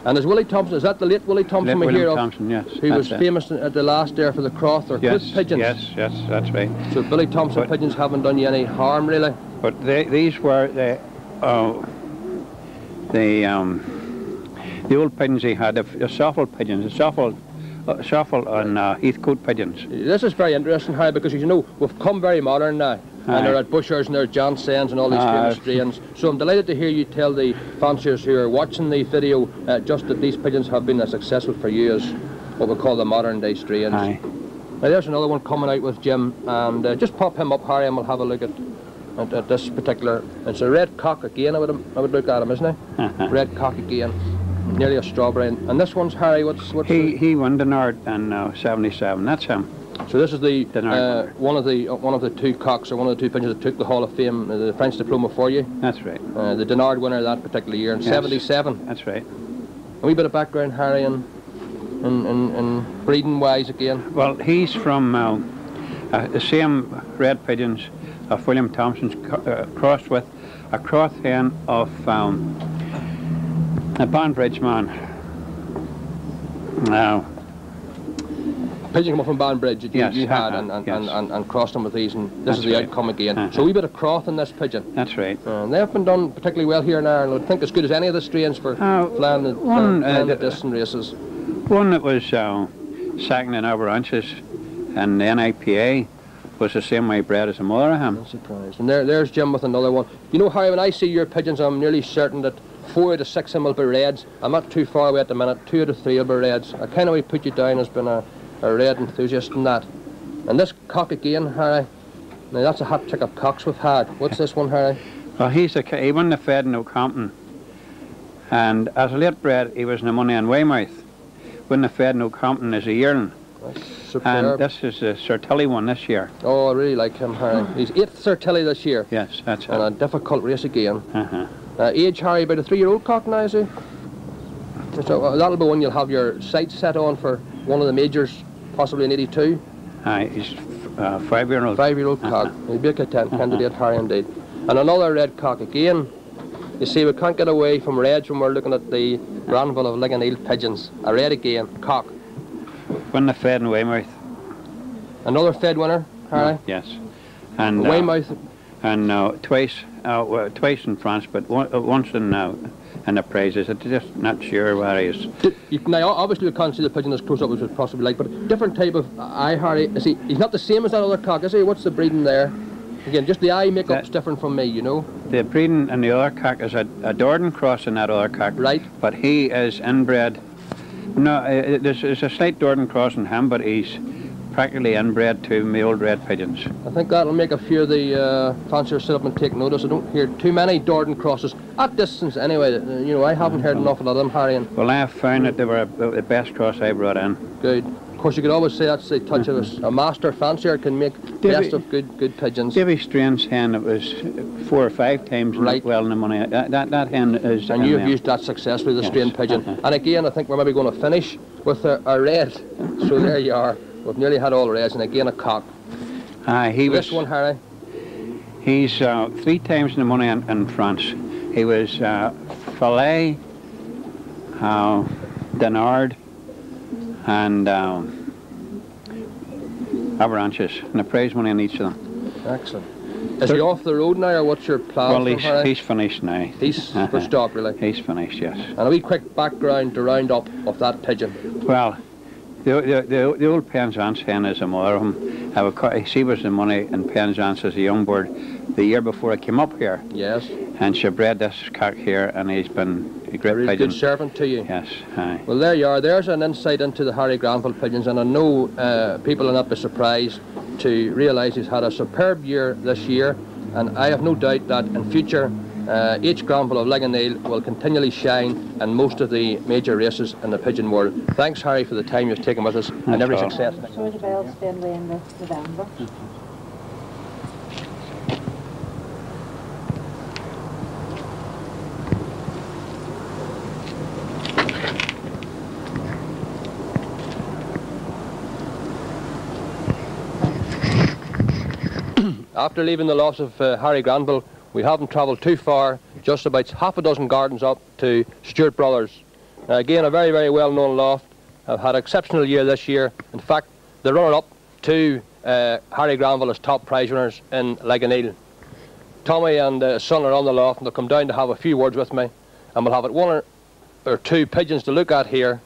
And there's Willie Thompson, is that the late Willie Thompson we hear of? Thompson, yes. Who was famous at the last there for the Croft or yes, Cliff pigeons? Yes, that's right. So Billy Thompson pigeons haven't done you any harm, really? But these were the old pigeons he had, the Soffel pigeons, the Soffel and Heathcote pigeons. This is very interesting, Harry, because we've come very modern now. And they're at Bushers and they're at Janssens and all these famous strains. So I'm delighted to hear you tell the fanciers who are watching the video just that these pigeons have been as successful for you as what we call the modern day strains. Now there's another one coming out with Jim, and just pop him up, Harry, and we'll have a look at this particular. It's a red cock again. I would look at him, isn't it? Red cock again, nearly a strawberry. And this one's Harry. What's he won Denard in 77. That's him. So this is the one of the 2 cocks, or one of the 2 pigeons that took the Hall of Fame, the French diploma for you. That's right. The Denard winner that particular year in 77. That's right. A wee bit of background, Harry, and breeding wise again. Well, he's from The same red pigeons of William Thompson's crossed with a cross hen of a Banbridge man. Now, pigeon come up from Banbridge that yes, you had and crossed them with these, and this is the outcome again. So a wee bit of cross in this pigeon. That's right. They have been done particularly well here in Ireland. I think as good as any of the strains for flying the distant races. One that was second in Aberranches and the NIPA was the same way bred as a mother of him. I'm surprised. And there's Jim with another one. You know, Harry, when I see your pigeons, I'm nearly certain that 4 out of 6 of them will be reds. I'm not too far away at the minute. 2 out of 3 will be reds. I kind of put you down as being a red enthusiast in that. And this cock again, Harry. Now that's a hot trick of cocks we've had. What's this one, Harry? Well, he won the Fed in O'Compton. And as a late bred, he was in the money in Weymouth. Won the Fed in O'Compton as a yearling. And this is a Sir Tilly one this year. Oh, I really like him, Harry. He's 8th Sir Tilly this year. Yes, that's it. And a difficult race again. Age, Harry, about a 3-year-old cock now, is he? So, that'll be one you'll have your sights set on for one of the majors, possibly in 82. He's 5-year-old. 5-year-old cock. He'll be a candidate, Harry, indeed. And another red cock again. You see, we can't get away from reds when we're looking at the Granville of Ligoniel pigeons. A red again, cock. Won the Fed in Weymouth. Another Fed winner, Harry? Yes. And Weymouth. And twice in France, but once in the prizes. I'm just not sure where he is. Now, obviously, we can't see the pigeon as close up as we'd possibly like, but different type of eye, Harry. Is he's not the same as that other cock, is he? What's the breeding there? Again, just the eye makeup's different from me, you know. The breeding in the other cock is a Dordan cross in that other cock. Right. But he is inbred. No, there's a slight Dordan cross in him, but he's practically inbred to my old red pigeons. I think that'll make a few of the fanciers sit up and take notice. I don't hear too many Dordan crosses at distance anyway. You know, I haven't heard an awful lot of them, Harry. Well, I have found that they were the best cross I brought in. Good. Of course, you could always say that's the touch of a master fancier can make best of good pigeons. Davy Stran's hen, it was 4 or 5 times right. Well in the money. That hen is. And you've used that successfully, the strain pigeon. And again, I think we're maybe going to finish with a red. So there you are. We've nearly had all reds, and again a cock. This one, Harry. He's 3 times in the money in France. He was Filet, Denard, and Aberranches, and the prize money on each of them. Excellent. Is he off the road now, or what's your plan? Well, he's finished now. He's for stock, really? He's finished, yes. And a wee quick background to round up of that pigeon. Well, the old Penzance hen is a mother of him. She was the money in Penzance as a young bird the year before I came up here. Yes. And she bred this cock here, and he's been a great pigeon. Good servant to you. Yes, aye. Well, there you are. There's an insight into the Harry Granville pigeons, and I know people will not be surprised to realise he's had a superb year this year, and I have no doubt that in future H. Granville of Ligoniel will continually shine in most of the major races in the pigeon world. Thanks, Harry, for the time you've taken with us, and every success. So the bells staying away in November. After leaving the lofts of Harry Granville, we haven't travelled too far, just about half a dozen gardens up to Stewart Brothers. Again, a very, very well-known loft. I've had an exceptional year this year. In fact, the runner-up to Harry Granville as top prize winners in Ligoniel. Tommy and his son are on the loft, and they'll come down to have a few words with me, and we'll have it 1 or 2 pigeons to look at here.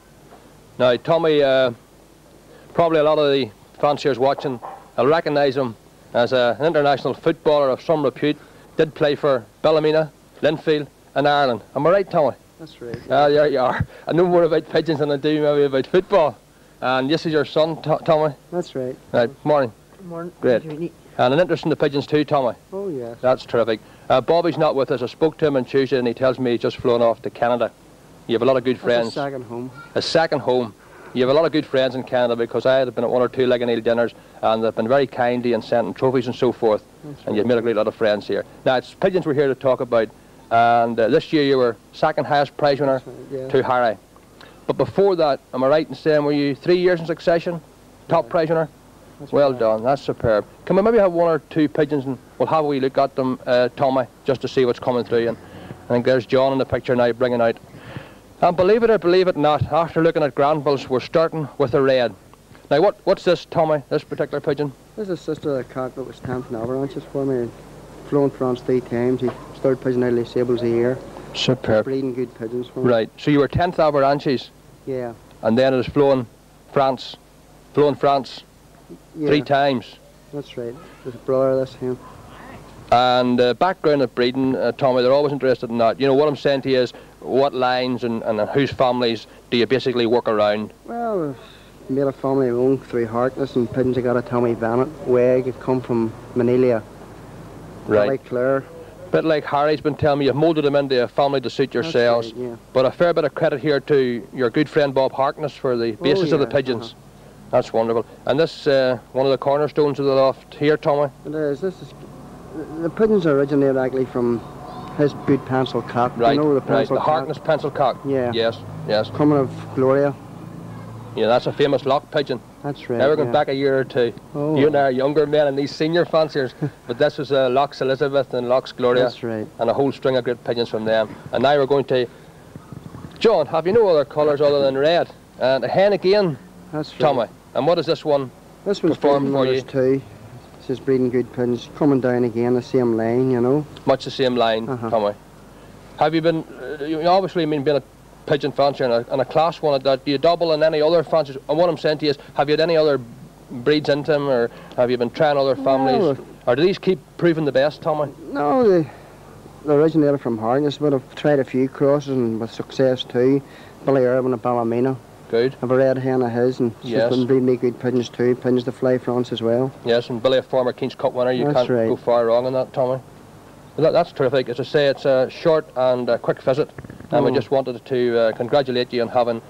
Now, Tommy, probably a lot of the fanciers watching will recognise him as an international footballer of some repute. Did play for Ballymena, Linfield and Ireland. Am I right, Tommy? That's right. There you are. I know more about pigeons than I do maybe about football. And this is your son, Tommy? That's right. Right, morning. Good morning. Great. And an interest in the pigeons too, Tommy? Oh, yes. That's terrific. Bobby's not with us. I spoke to him on Tuesday and he tells me he's just flown off to Canada. You have a lot of good friends. That's a second home. A second home. You have a lot of good friends in Canada, because I had been at 1 or 2 Ligoniel dinners and they've been very kind to you and sending trophies and so forth. And you've made a great lot of friends here. Now, it's pigeons we're here to talk about. And this year you were second highest prize winner to Harry. But before that, am I right in saying, were you 3 years in succession top prize winner? Well done, that's superb. Can we maybe have one or two pigeons and we'll have a wee look at them, Tommy, just to see what's coming through. And I think there's John in the picture now bringing out. And believe it or believe it not, after looking at Granvilles, we're starting with a red. Now what's this, Tommy, this particular pigeon? This is sister of the cock that was 10th in avalanches for me. Flown France 3 times. He's third pigeon out of Les Sables a year. Superb. Breeding good pigeons for me. Right, so you were 10th avalanches? Yeah. And then it was flown France Yeah. 3 times? That's right. There's a brother of this him. And background of breeding, Tommy, they're always interested in that. You know, what I'm saying to you is, what lines and whose families do you basically work around? Well, we've made a family of our own through Harkness, and pigeons I got a Tommy Bennett, Weg, it come from Manelia. Right. Like Clare. Bit like Harry's been telling me, you've moulded them into a family to suit yourselves. That's right, yeah. But a fair bit of credit here to your good friend Bob Harkness for the basis of the pigeons. That's wonderful. And this, one of the cornerstones of the loft here, Tommy? It is. The pigeons originated actually from his good pencil cock. Right, you know, the pencil the Harkness pencil cock. Yeah. Yes. Coming of Gloria. Yeah, that's a famous lock pigeon. That's right. Now we're going back a year or two. Oh. You and I are younger men and these senior fanciers, but this was Lochs Elizabeth and Lochs Gloria. That's right. And a whole string of great pigeons from them. And now we're going to... John, have you no other colours other than red? And a hen again, That's right. Tommy. And what is this one? This one's performed breeding for you? numbers 2. This is breeding good pigeons. Coming down again, the same line, you know. Much the same line, Tommy. Have you been... you obviously being a pigeon fancier and a class one at that. Do you double in any other fanciers? And what I'm saying to you is, have you had any other breeds into them, or have you been trying other families? Or do these keep proving the best, Tommy? No, they originated from Harkness, but I've tried a few crosses and with success too. Billy Irwin and Ballymena. Good. I've a red hen of his, and she's been breeding me good pigeons too. Pigeons to fly France as well. Yes, and Billy, a former King's Cup winner. You That's can't go far wrong on that, Tommy. But that's terrific. As I say, it's a short and quick visit, and we just wanted to congratulate you on having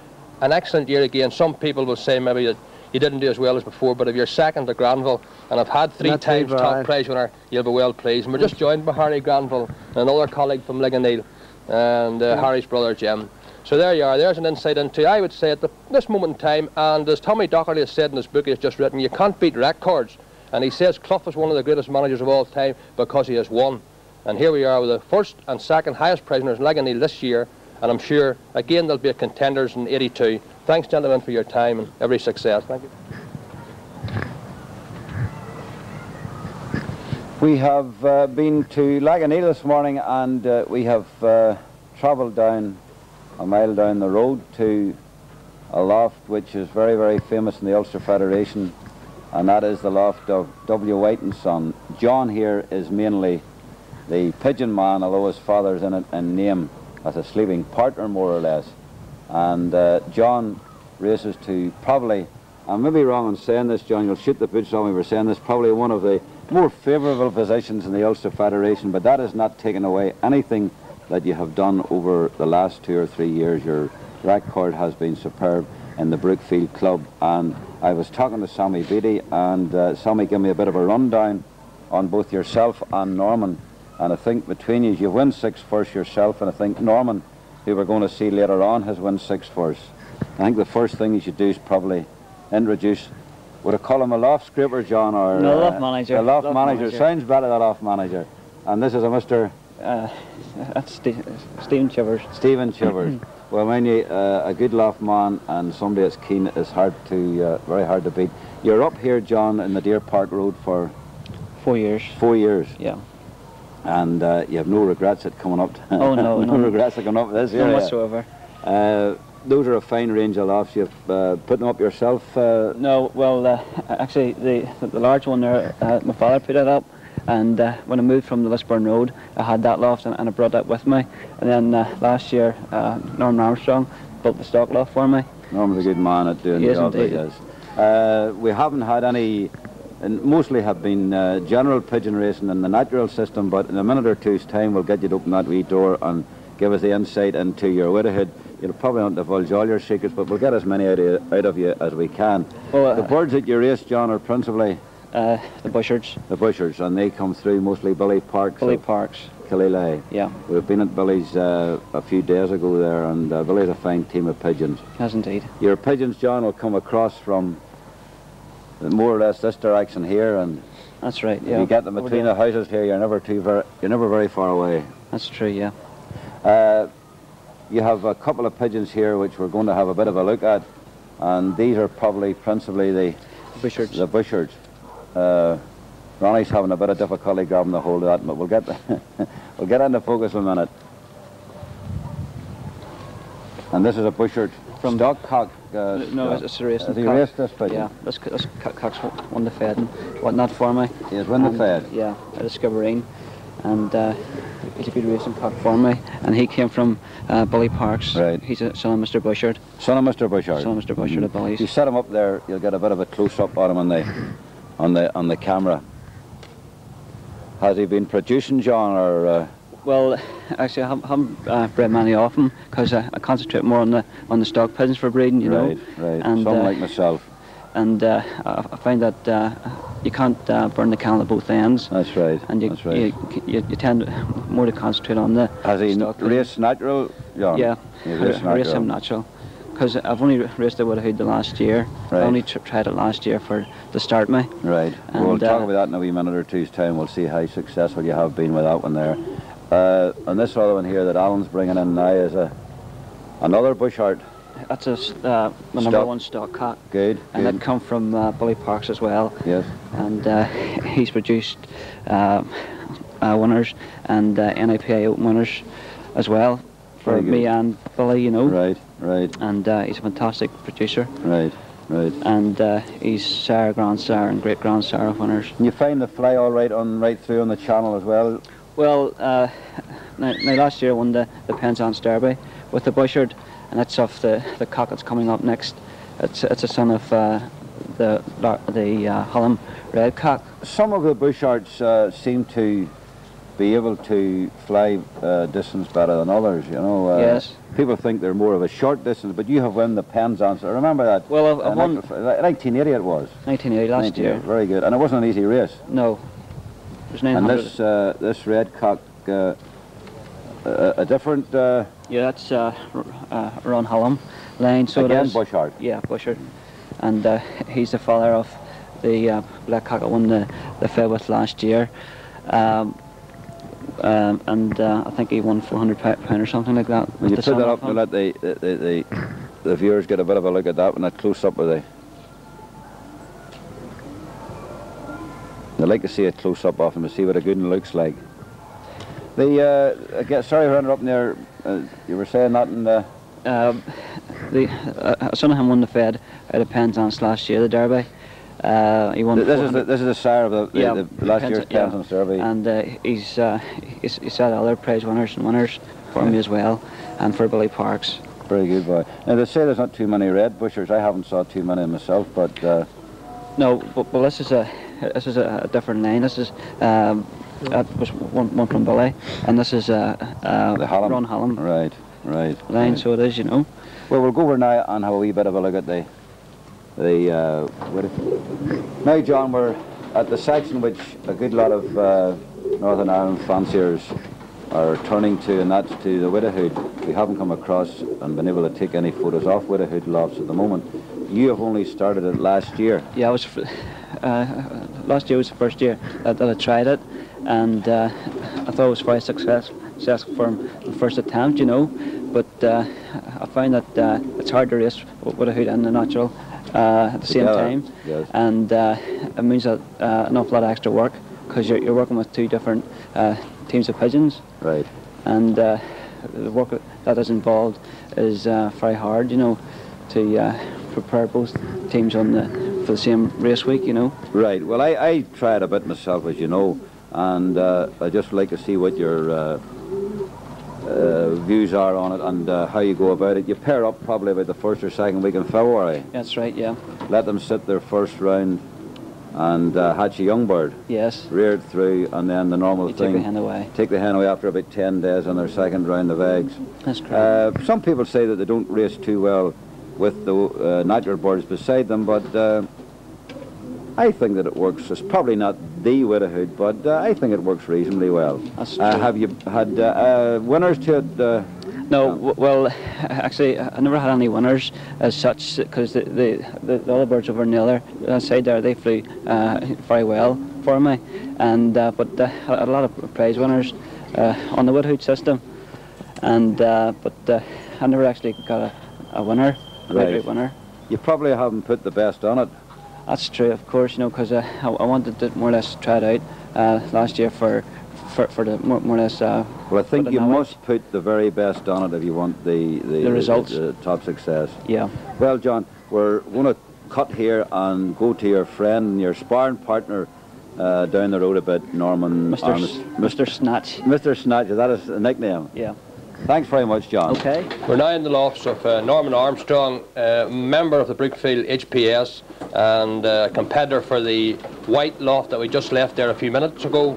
an excellent year again. Some people will say maybe that you didn't do as well as before, but if you're second to Granville and I've had 3 times top prize winner, you'll be well pleased. And we're just joined by Harry Granville and another colleague from Liganeel, and Harry's brother Jim. So there you are. There's an insight into, I would say, at this moment in time, and as Tommy Dockerty has said in his book he's just written, you can't beat records. And he says Clough is one of the greatest managers of all time because he has won. And here we are with the first and second highest prize winners in Liganeel this year, and I'm sure again there'll be contenders in 82. Thanks, gentlemen, for your time and every success. Thank you. We have been to Liganeel this morning, and we have travelled down a mile down the road to a loft which is very, very famous in the Ulster Federation, and that is the loft of W. White and Son. John here is mainly the pigeon man, although his father's in it in name as a sleeping partner, more or less. And John races to probably, I may be wrong in saying this, John, you'll shoot the boots on me for saying this, probably one of the more favourable positions in the Ulster Federation, but that has not taken away anything that you have done over the last 2 or 3 years. Your record has been superb in the Brookfield Club, and I was talking to Sammy Beattie, and Sammy gave me a bit of a rundown on both yourself and Norman, and I think between you win 6 first yourself, and I think Norman, who we're going to see later on, has won 6 first. I think the first thing you should do is probably introduce, would I call him a loft scraper, John, or no, loft manager. A loft manager. Sounds better than a loft manager. And this is a Mr. That's Stephen Chivers. Stephen Chivers. Well, mind you, a good loft man and somebody that's keen is hard to, very hard to beat. You're up here, John, in the Deer Park Road for 4 years. 4 years. Yeah. And you have no regrets at coming up. Oh no, no regrets at coming up this year. None whatsoever. Those are a fine range of lofts. You've put them up yourself? No, well, actually, the large one there, my father put it up, and when I moved from the Lisburn Road, I had that loft, and I brought that with me. And then last year, Norman Armstrong built the stock loft for me. Norman's a good man at doing the job that he does. We haven't had any, and mostly have been general pigeon racing in the natural system, but in a minute or two's time we'll get you to open that wee door and give us the insight into your widowhood. You'll probably not divulge all your secrets, but we'll get as many out of you as we can. Well, the birds that you race, John, are principally the Bushards. The Bushards, and they come through mostly Billy Parks. Billy Parks. Killaleigh. Yeah. We've been at Billy's a few days ago there, and Billy's a fine team of pigeons. Yes, indeed. Your pigeons, John, will come across from more or less this direction here, and that's right. Yeah. If you get them between the houses here, you're never very far away. That's true. Yeah. You have a couple of pigeons here which we're going to have a bit of a look at, and these are probably principally the bushards. The bushards. Ronnie's having a bit of difficulty grabbing the hold of that, but we'll get we'll get into focus in a minute. And this is a bushard from stock cock. No, it's a racing cock. Has he raced this pigeon? Yeah, this cock's won the fed and whatnot for me. He has won the fed? Yeah, at Skibbereen. And he's a good racing cock for me. And he came from Bully Parks. Right. He's a son of Mr. Bushard. Son of Mr. Bushard? Son of Mr. Bushard of Bully's. If you set him up there, you'll get a bit of a close-up on him on the camera. Has he been producing, John, or...? Well, actually, I haven't bred many of them because I concentrate more on the stock pigeons for breeding, you know. Right. And, some like myself. And I find that you can't burn the candle at both ends. That's right. And you tend more to concentrate on the. Has he raced natural, John? Yeah, I race him natural. Because I've only raced it with a hood the last year. Right. I only tried it last year to start me. Right. And, we'll talk about that in a wee minute or two's time. We'll see how successful you have been with that one there. And this other one here that Alan's bringing in now is another bushart. That's my number one stock cock. Good. And that come from Bully Parks as well. Yes. And he's produced winners and NIPA Open winners as well for me and Bully, you know. Right. And he's a fantastic producer. Right. And he's sire, grandsire and great grandsire of winners. And you find the fly all right through on the channel as well? Well, now last year I won the Penzance Derby with the bushard, and that's off the cock that's coming up next. It's a son of the Hallam red cock. Some of the bushards seem to be able to fly distance better than others, you know. Yes. People think they're more of a short distance, but you have won the Penzance. I remember that. Well, I've won 1980 it was. 1980 last year. Very good, and it wasn't an easy race. No. And this red cock, a different... yeah, that's Ron Hallam line. So again, bushard. Yeah, bushard. And he's the father of the black cock I won the fed with last year. And I think he won £400 or something like that. When you put that up and let the viewers get a bit of a look at that when that close up with the... I'd like to see a close-up of him to see what a good one looks like. Sorry for interrupting there. You were saying that in the... son of him won the fed out of Penzance last year, the Derby. He won. This is the sire of the last year's Penzance Derby. And he's had other prize winners for me as well, and for Bully Parks. Very good boy. Now they say there's not too many red bushers. I haven't saw too many myself, but... No, but this is a different line. This is that was one from Bully, and this is the Ron Hallam. Right. Line. Right. So it is, you know. Well, we'll go over now and have a wee bit of a look at now, John, we're at the section which a good lot of Northern Ireland fanciers are turning to, and that's to the Widowhood. We haven't come across and been able to take any photos off Widowhood Lofts at the moment. You have only started it last year. Yeah, last year was the first year that I tried it, and I thought it was very successful from the first attempt, you know. But I find that it's hard to race with a hood and a natural at the same time, yes. And it means that an awful lot of extra work because you're working with two different teams of pigeons. Right. And the work that is involved is very hard, you know, to prepare both teams for the same race week, you know. Right. Well, I tried a bit myself, as you know, and I'd just like to see what your views are on it and how you go about it. You pair up probably about the first or second week in February. That's right, yeah. Let them sit their first round and hatch a young bird. Yes. Rear it through, and then the normal thing. Take the hen away. Take the hen away after about 10 days on their second round of eggs. That's correct. Some people say that they don't race too well with the natural birds beside them, but I think that it works. It's probably not the Widowhood, but I think it works reasonably well. That's true. Have you had winners to it? No, well, actually, I never had any winners as such, because the other birds over on the other side there, they flew very well for me, and but I had a lot of prize winners on the woodhood system, and but I never actually got a winner, a right winner. You probably haven't put the best on it. That's true, of course, you know, because I wanted to more or less try it out last year for the more or less. Well, I think you must put the very best on it if you want the results, the top success. Yeah. Well, John, we're going to cut here and go to your friend, your sparring partner down the road a bit, Norman. Mr. Snatch. Mr. Snatch, that is a nickname. Yeah. Thanks very much, John. Okay. We're now in the lofts of Norman Armstrong, member of the Brookfield HPS and competitor for the white loft that we just left there a few minutes ago.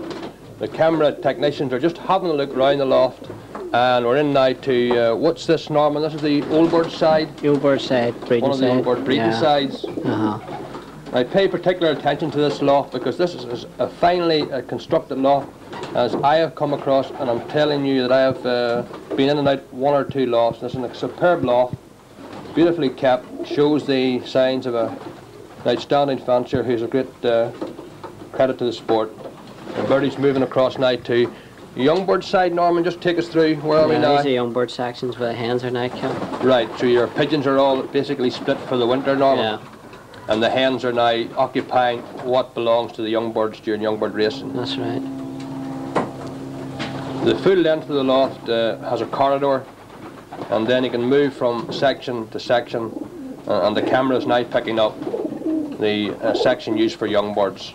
The camera technicians are just having a look round the loft, and we're in now to, what's this, Norman? This is the old bird side? The old bird side, breeding One of the old bird breeding sides. I pay particular attention to this loft because this is a finely constructed loft, as I have come across, and I'm telling you that I have been in and out one or two lofts. This is a superb loft, beautifully kept, shows the signs of an outstanding fancier who's a great credit to the sport. The birdie's moving across now to young bird side. Norman, just take us through. Where are we now? These are young bird sections where the hens are now kept. Right, so your pigeons are all basically split for the winter, Norman? Yeah. And the hens are now occupying what belongs to the young birds during young bird racing. That's right. The full length of the loft has a corridor, and then you can move from section to section, and the camera is now picking up the section used for young birds.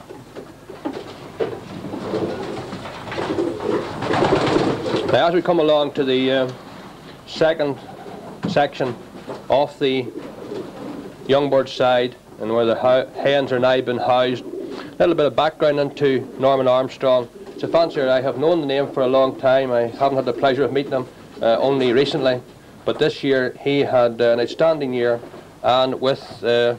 Now, as we come along to the second section of the young bird side, and where the hens are now being housed, a little bit of background into Norman Armstrong. It's a fancier I have known the name for a long time. I haven't had the pleasure of meeting him only recently, but this year he had an outstanding year, and with the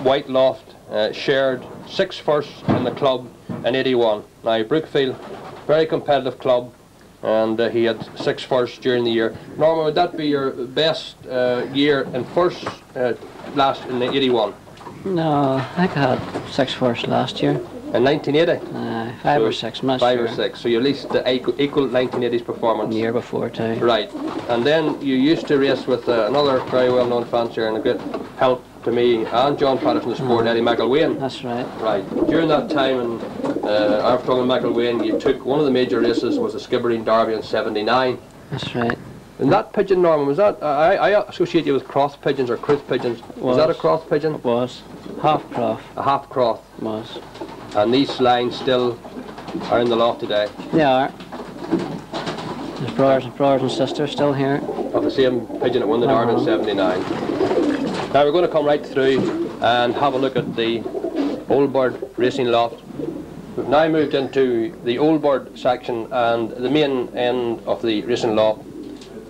White Loft shared 6 firsts in the club in '81. Now, Brookfield, very competitive club, and he had 6 firsts during the year. Norman, would that be your best year in firsts last in '81? No, I think I had 6 firsts last year. In 1980? 5 or 6, I'm not 5 sure. or 6, so you at least equal 1980's performance. The year before too. Right, and then you used to race with another very well-known fancier and a great help to me and John Patterson, the sport, Eddie McElwain. That's right. Right, during that time in Armstrong and McElwain, you took one of the major races, was the Skibbereen Derby in '79. That's right. And that pigeon, Norman, was that, I associate you with cross pigeons or Cruth pigeons. Was that a cross pigeon? It was. Half cross. A half cross. Was. And these lines still are in the loft today? They are. There's brothers and sisters still here. Of the same pigeon that won the Derby in '79. Now we're going to come right through and have a look at the old bird racing loft. We've now moved into the old bird section and the main end of the racing loft,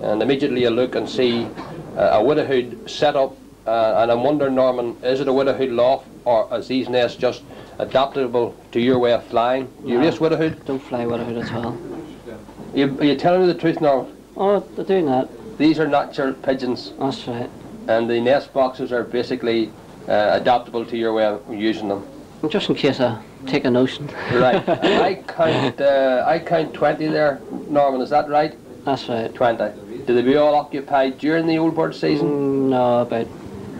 and immediately you look and see a widowhood set up, and I'm wondering, Norman, is it a widowhood loft, or are these nests just adaptable to your way of flying? Do you race widowhood? Don't fly widowhood at all. Are you telling me the truth, Norman? Oh, they're doing that. These are natural pigeons. That's right. And the nest boxes are basically adaptable to your way of using them. Just in case I take a notion. Right. I count 20 there, Norman, is that right? That's right. 20. Do they be all occupied during the old bird season? No, about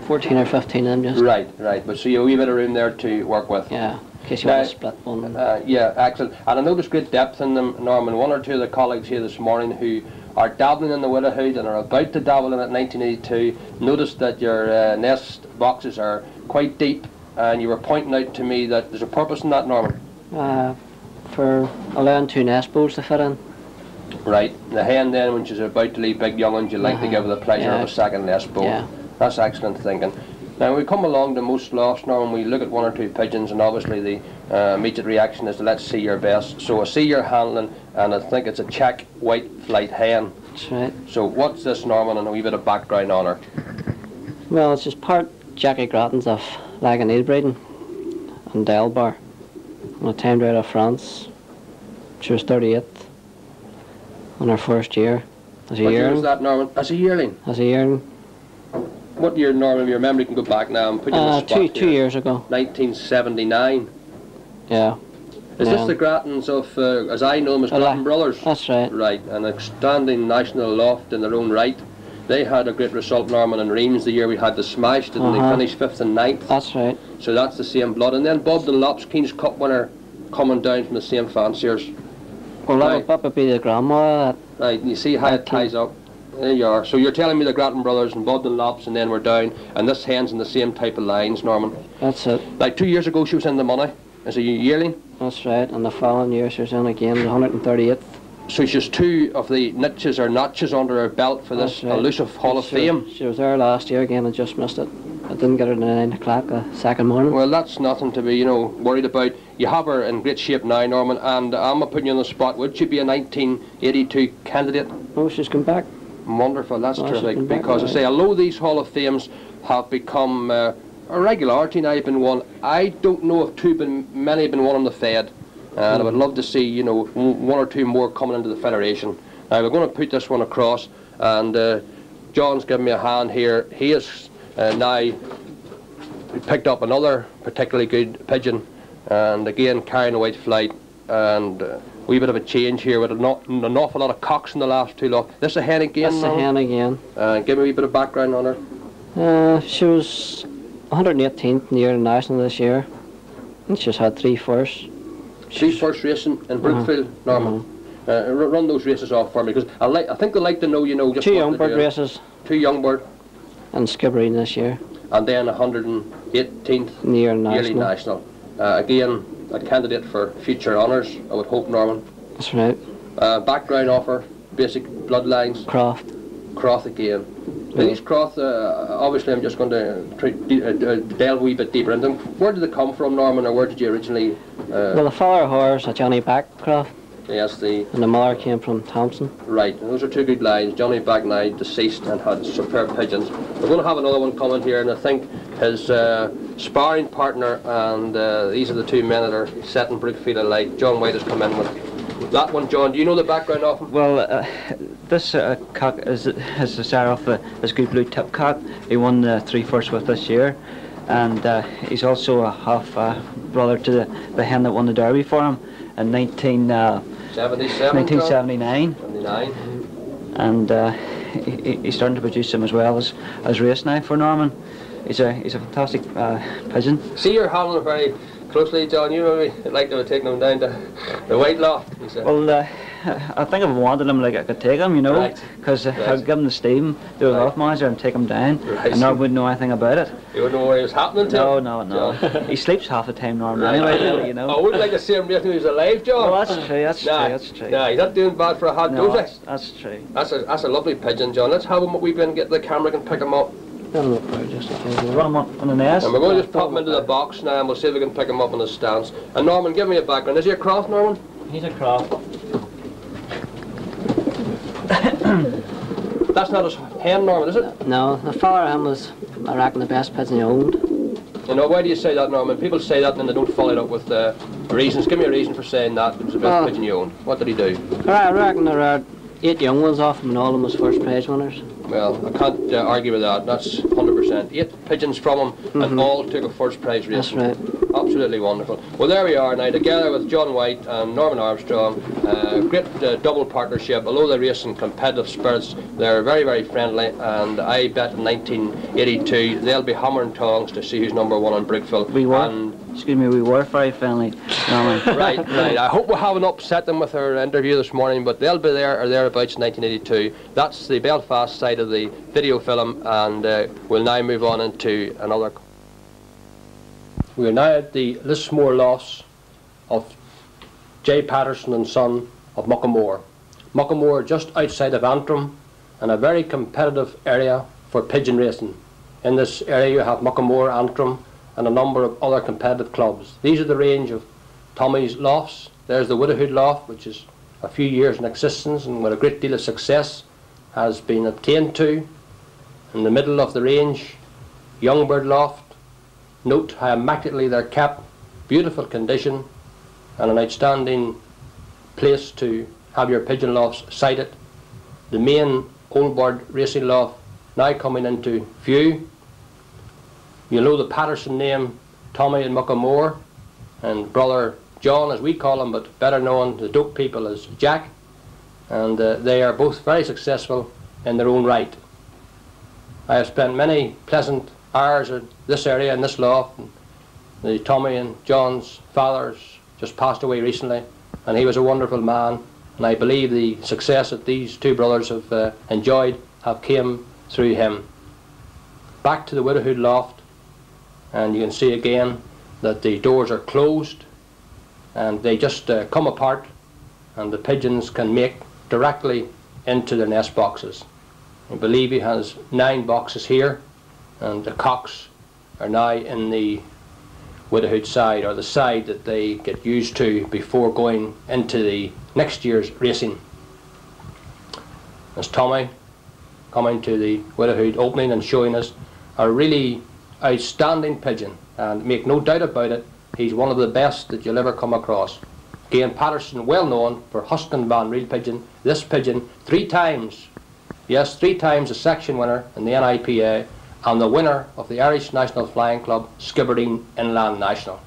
14 or 15 of them just. Right, right. But so you have a wee bit of room there to work with. Yeah, in case you want to split one. Yeah, excellent. And I noticed great depth in them, Norman. 1 or 2 of the colleagues here this morning who are dabbling in the widowhood and are about to dabble in it in 1982 noticed that your nest boxes are quite deep, and you were pointing out to me that there's a purpose in that, Norman. For allowing 2 nest bowls to fit in. Right. The hen then, when she's about to leave big young ones, you like to give her the pleasure of a second nest bowl. Yeah. That's excellent thinking. Now, when we come along to most lofts, Norman, we look at 1 or 2 pigeons, and obviously the immediate reaction is to let's see your best. So I see you're handling, and I think it's a check white flight hen. That's right. So what's this, Norman, and a wee bit of background on her? Well, it's just part Jackie Grattans of Laganil breeding and Delbar. And I timed her out of France. She was 38th. in our first year. As a What year yearling. was that, Norman? As a yearling? As a yearling. What year, Norman? Your memory can go back now and put you on the spot two years ago. 1979. Yeah. Is this the Grattans of, as I know them, as Grattan Brothers? That's right. Right, an outstanding national loft in their own right. They had a great result, Norman, in Reims the year we had the smash, didn't they? Finished 5th and 9th. That's right. So that's the same blood. And then Bob the Lofts, King's Cup winner, coming down from the same fanciers. Well, that would be the grandma. Right, and you see how it ties up. There you are. So you're telling me the Grattan Brothers and Bob the Lofts, and then we're down, and this hen's in the same type of lines, Norman. That's it. Like 2 years ago, she was in the money as a yearling. That's right, and the following year she was in again, the 138th. So she's 2 of the niches or notches under her belt for this elusive Hall of Fame. She was there last year again and just missed it. I didn't get her at 9 o'clock the second morning. Well, that's nothing to be, you know, worried about. You have her in great shape now, Norman, and I'm putting you on the spot. Would she be a 1982 candidate? Oh, she's come back. Wonderful, that's terrific, because I say, although these Hall of Fames have become a regularity now, been won, I don't know if many have been won on the Fed. And I would love to see, you know, 1 or 2 more coming into the Federation. Now we're going to put this one across, and John's giving me a hand here. He has now picked up another particularly good pigeon, and again carrying a white flight, and a wee bit of a change here with an awful lot of cocks in the last 2 lofts. This a hen again? That's a hen again. Give me a wee bit of background on her. She was 118th in the yearling national this year, and she's had 3 firsts. 3 first racing in Brookfield, Norman. Run those races off for me, because I think they like to know, you know, just 2 young bird races. 2 young bird. And Skibbereen this year. And then 118th in the yearly national. Again, a candidate for future honours, I would hope, Norman. That's right. Background offer, basic bloodlines. Croft again. Now these Croft, obviously I'm just going to try delve a wee bit deeper into them. Where did they come from, Norman, or where did you originally... Well, the father horse, a Johnny Backcroft. Yes, and the mother came from Thompson. Right, and those are 2 good lines. Johnny Backnight, deceased, and had superb pigeons. We're going to have another one coming here, and I think his sparring partner, and these are the 2 men that are setting Brookfield alight. John White has come in with that one. John, do you know the background of him? Well, this cock is the start of this good blue tip cock. He won the 3 firsts with this year, and he's also a half brother to the hen that won the Derby for him in 1979. And he's starting to produce him as well as race now for Norman. He's a fantastic pigeon. See, you're handling very closely, John. You maybe like to have taken him down to the White Loft. Well, I think if I wanted him, like I could take him, you know, because I'd give him the steam, do a loft manager and take him down, and Norm wouldn't know anything about it. You wouldn't know what was happening to him? No. He sleeps half the time, Norm, anyway, really, you know. I wouldn't like to see him racing when he was alive, John. Well, that's true, that's true. Nah, he's not doing bad for a hot dozy. That's true. That's a lovely pigeon, John. Let's have him what we've been, get the camera can pick him up. Run him up on the nest. And we're going to just pop him into the box now, and we'll see if we can pick him up on the stance. And Norman, give me a background. Is he a Croft, Norman? He's a Croft. That's not his hen, Norman, is it? No, the father of him was, I reckon, the best pigeon he owned. You know, why do you say that, Norman? People say that and then they don't follow it up with reasons. Give me a reason for saying that it was the best pigeon you owned. What did he do? I reckon there are 8 young ones off him, and all of them was first prize winners. Well, I can't argue with that. That's 100%. 8 pigeons from him, and all took a first prize race. That's right. Absolutely wonderful. Well, there we are now, together with John White and Norman Armstrong. Great double partnership. Although they race in competitive spirits, they're very, very friendly. And I bet in 1982 they'll be hammering tongs to see who's #1 in Brookfield. We were. Excuse me, we were very friendly, Norman. Right. I hope we haven't upset them with our interview this morning, but they'll be there or thereabouts in 1982. That's the Belfast side of the video film, and we'll now move on into another. We are now at the Lismore Lofts of J. Patterson and Son of Muckamore. Muckamore just outside of Antrim, and a very competitive area for pigeon racing. In this area you have Muckamore, Antrim, and a number of other competitive clubs. These are the range of Tommy's Lofts. There's the Widowhood Loft, which is a few years in existence and with a great deal of success has been obtained to. In the middle of the range, Youngbird Loft. Note how immaculately they're kept, beautiful condition, and an outstanding place to have your pigeon lofts sighted. The main Old Bird racing loft now coming into view. You know the Patterson name, Tommy and Muckamore, and brother John, as we call him, but better known to the Doak people as Jack. And they are both very successful in their own right. I have spent many pleasant hours in this area, in this loft. And the Tommy and John's fathers just passed away recently, and he was a wonderful man. And I believe the success that these two brothers have enjoyed have came through him. Back to the Widowhood loft, and you can see again that the doors are closed, and they just come apart, and the pigeons can make directly into their nest boxes. I believe he has 9 boxes here, and the cocks are now in the Widowhood side, or the side that they get used to before going into the next year's racing. There's Tommy coming to the Widowhood opening and showing us a really outstanding pigeon, and make no doubt about it, he's one of the best that you'll ever come across. Again, Patterson, well known for Huskin Van Reel pigeon. This pigeon 3 times, yes, 3 times a section winner in the NIPA, and the winner of the Irish National Flying Club Skibbereen Inland National.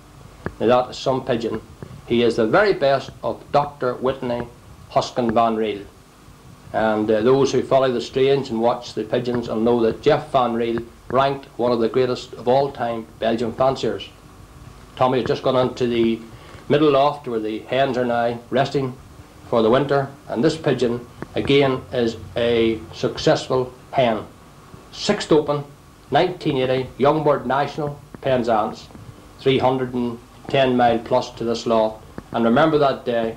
Now that is some pigeon. He is the very best of Dr. Whitney Huskin Van Reel. And those who follow the strange and watch the pigeons will know that Jeff Van Reel ranked one of the greatest of all time Belgian fanciers. Tommy has just gone into the middle loft where the hens are now resting for the winter, and this pigeon again is a successful hen. 6th Open, 1980, Youngbird National, Penzance, 310 mile plus to this loft. And remember that day,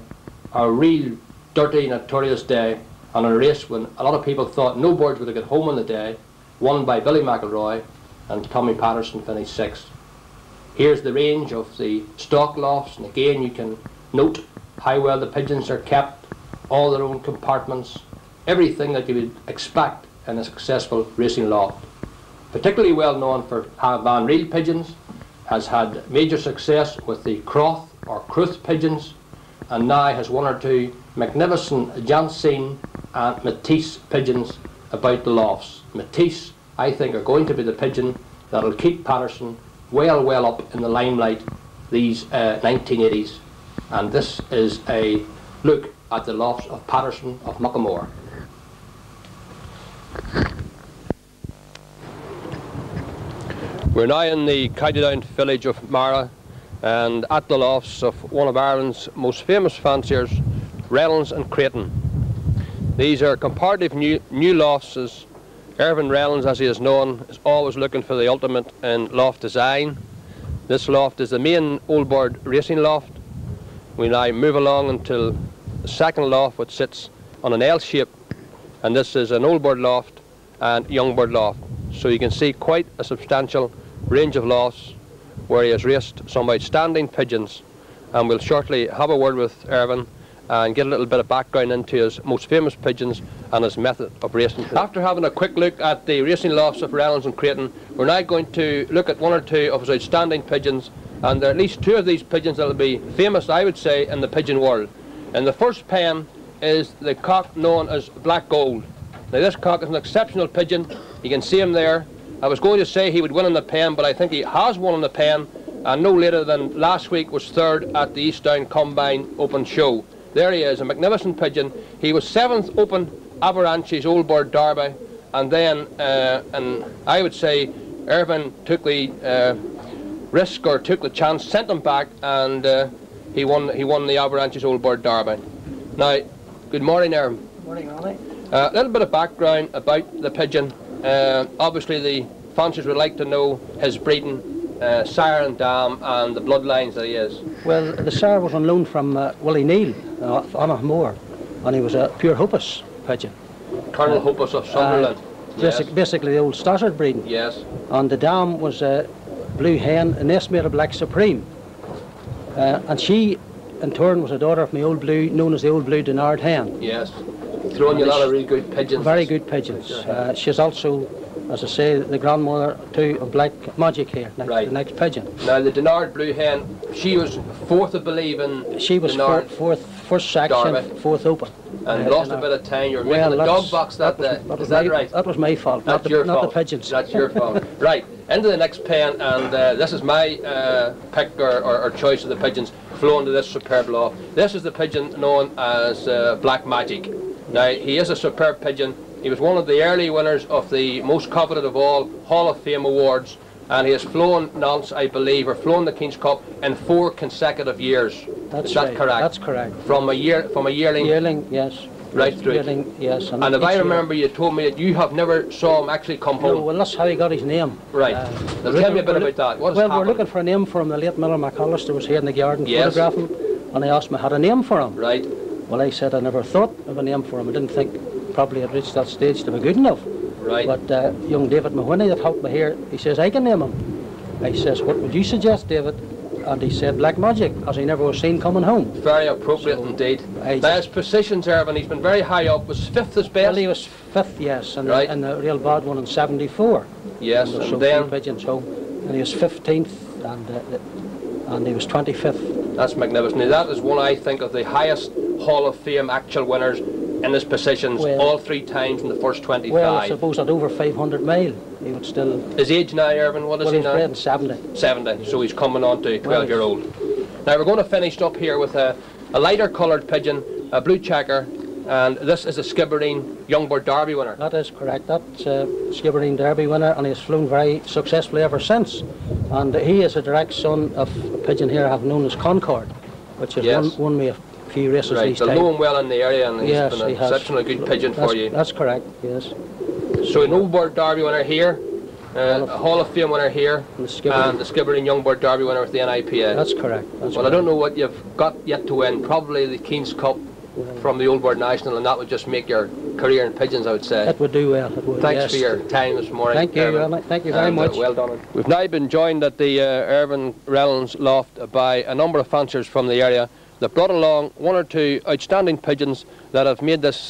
a real dirty, notorious day, on a race when a lot of people thought no birds would have got home on the day, won by Billy McElroy, and Tommy Patterson finished 6th. Here's the range of the stock lofts, and again you can note how well the pigeons are kept, all their own compartments, everything that you would expect in a successful racing loft. Particularly well known for Van Reel pigeons, has had major success with the Croth or Cruth pigeons, and now has 1 or 2 magnificent Janssene and Matisse pigeons about the lofts. Matisse, I think, are going to be the pigeon that will keep Patterson well up in the limelight these 1980s. And this is a look at the lofts of Patterson of Muckamore. We're now in the County Down village of Mara, and at the lofts of one of Ireland's most famous fanciers, Reynolds and Creighton. These are comparative new lofts, as Irvin Reynolds, as he is known, is always looking for the ultimate in loft design. This loft is the main Old Bird racing loft. We now move along until the 2nd loft, which sits on an L shape, and this is an Old Bird loft and Young Bird loft. So you can see quite a substantial range of lofts where he has raced some outstanding pigeons, and we'll shortly have a word with Irvin and get a little bit of background into his most famous pigeons and his method of racing. After having a quick look at the racing lofts of Reynolds and Creighton, we're now going to look at 1 or 2 of his outstanding pigeons, and there are at least 2 of these pigeons that will be famous, I would say, in the pigeon world. And the first pen is the cock known as Black Gold. Now this cock is an exceptional pigeon. You can see him there. I was going to say he would win in the pen, but I think he has won in the pen, and no later than last week was 3rd at the East Down Combine Open Show. There he is, a magnificent pigeon. He was 7th Open Avalanche's Old Bird Derby, and then, and I would say, Irvin took the risk, or took the chance, sent him back, and he won the Avalanche's Old Bird Derby. Now, good morning, Irvin. Morning, Ollie. A little bit of background about the pigeon. Obviously the fanciers would like to know his breeding, sire and dam, and the bloodlines that he is. Well, the sire was on loan from Willie Neal on a moor, and he was a pure Hopus pigeon. Colonel Hopus of Sunderland. Yes. Basically the old Stossard breeding. Yes. And the dam was a blue hen, a nest made of Black Supreme. And she, in turn, was a daughter of my old blue, known as the Old Blue Denard hen. Yes. Throwing you a lot of really good pigeons. Very good pigeons. She's also, as I say, the grandmother too of Black Magic here, the next pigeon. Now the Denard blue hen, she was 4th, I believe, in She was Denard. first section, Derby. 4th Open. And lost a bit of time. You were making the dog box that day. Is that right? That was my fault. That's not your the, fault. Not the pigeons. That's your fault. Right. Into the next pen, and this is my pick or choice of the pigeons flown to this superb loft. This is the pigeon known as Black Magic. Now, he is a superb pigeon. He was one of the early winners of the most coveted of all Hall of Fame awards, and he has flown nonce, I believe, or flown the King's Cup in 4 consecutive years. That's is that right. correct? That's correct. From a yearling. Yearling, yes. Right through. Yearling, yes. And if I remember, you told me that you have never saw him actually come home. No, well, that's how he got his name. Right. Now tell me a bit about that. What has well, happened? we're looking for a name for him. The late Miller McAllister was here in the garden photographing, and he asked me had a name for him. Right. Well, I said I never thought of a name for him. I didn't think probably I'd reached that stage to be good enough. Right. But young David Mahoney that helped me here, he says I can name him. I says, what would you suggest, David? And he said Black Magic, as he never was seen coming home. Very appropriate indeed. Now his positions, Irvin, he's been very high up. Was 5th his best? Well, he was 5th, yes, and right. the real bad one in 74. Yes, and so then pigeons home, and he was 15th, and he was 25th. That's magnificent. Now, that is one, I think, of the highest Hall of Fame actual winners in his positions, all 3 times in the first 25. Well, I suppose at over 500 mile, he would still... His age now, Irvin, what is he now? Well, he's 70. 70, so he's coming on to 12-year-old. Now, we're going to finish up here with a lighter coloured pigeon, a blue checker, and this is a Skibbereen Youngboard Derby winner. That is correct. That's a Skibbereen Derby winner, and he's flown very successfully ever since. And he is a direct son of a pigeon here I have known as Concord, which has won me a few races these days. Right, know him well in the area, and he's been an exceptionally good pigeon for you. That's correct, yes. So an Youngboard Derby winner here, a Hall of Fame winner here, and the Skibbereen Youngboard Derby winner with the NIPA. That's correct. I don't know what you've got yet to win. Probably the King's Cup from the Old Board National, and that would just make your career in pigeons, I would say. It would do well. It would, Thanks for your time this morning. Thank you. Thank you very much. Well done. We've now been joined at the Irvin Reynolds loft by a number of fanciers from the area that brought along 1 or 2 outstanding pigeons that have made this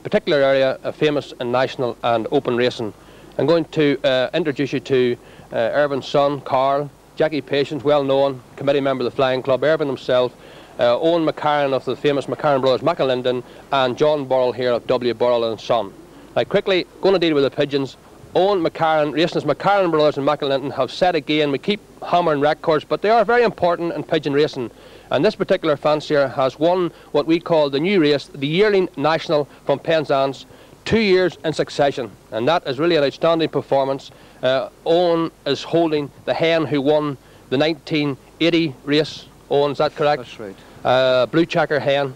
particular area famous in national and open racing. I'm going to introduce you to Irvin's son, Carl, Jackie Patience, well known, committee member of the Flying Club, Irvin himself, Owen McCarran of the famous McCarran Brothers McAlinden, and John Burrell here of W. Burrell and Son. Now quickly, going to deal with the pigeons. Owen McCarran, racing as McCarran Brothers and McAlinden, have said again, we keep hammering records, but they are very important in pigeon racing. And this particular fancier has won what we call the new race, the Yearling National from Penzance, 2 years in succession. And that is really an outstanding performance. Owen is holding the hen who won the 1980 race. Owen, is that correct? That's right. Blue checker hen,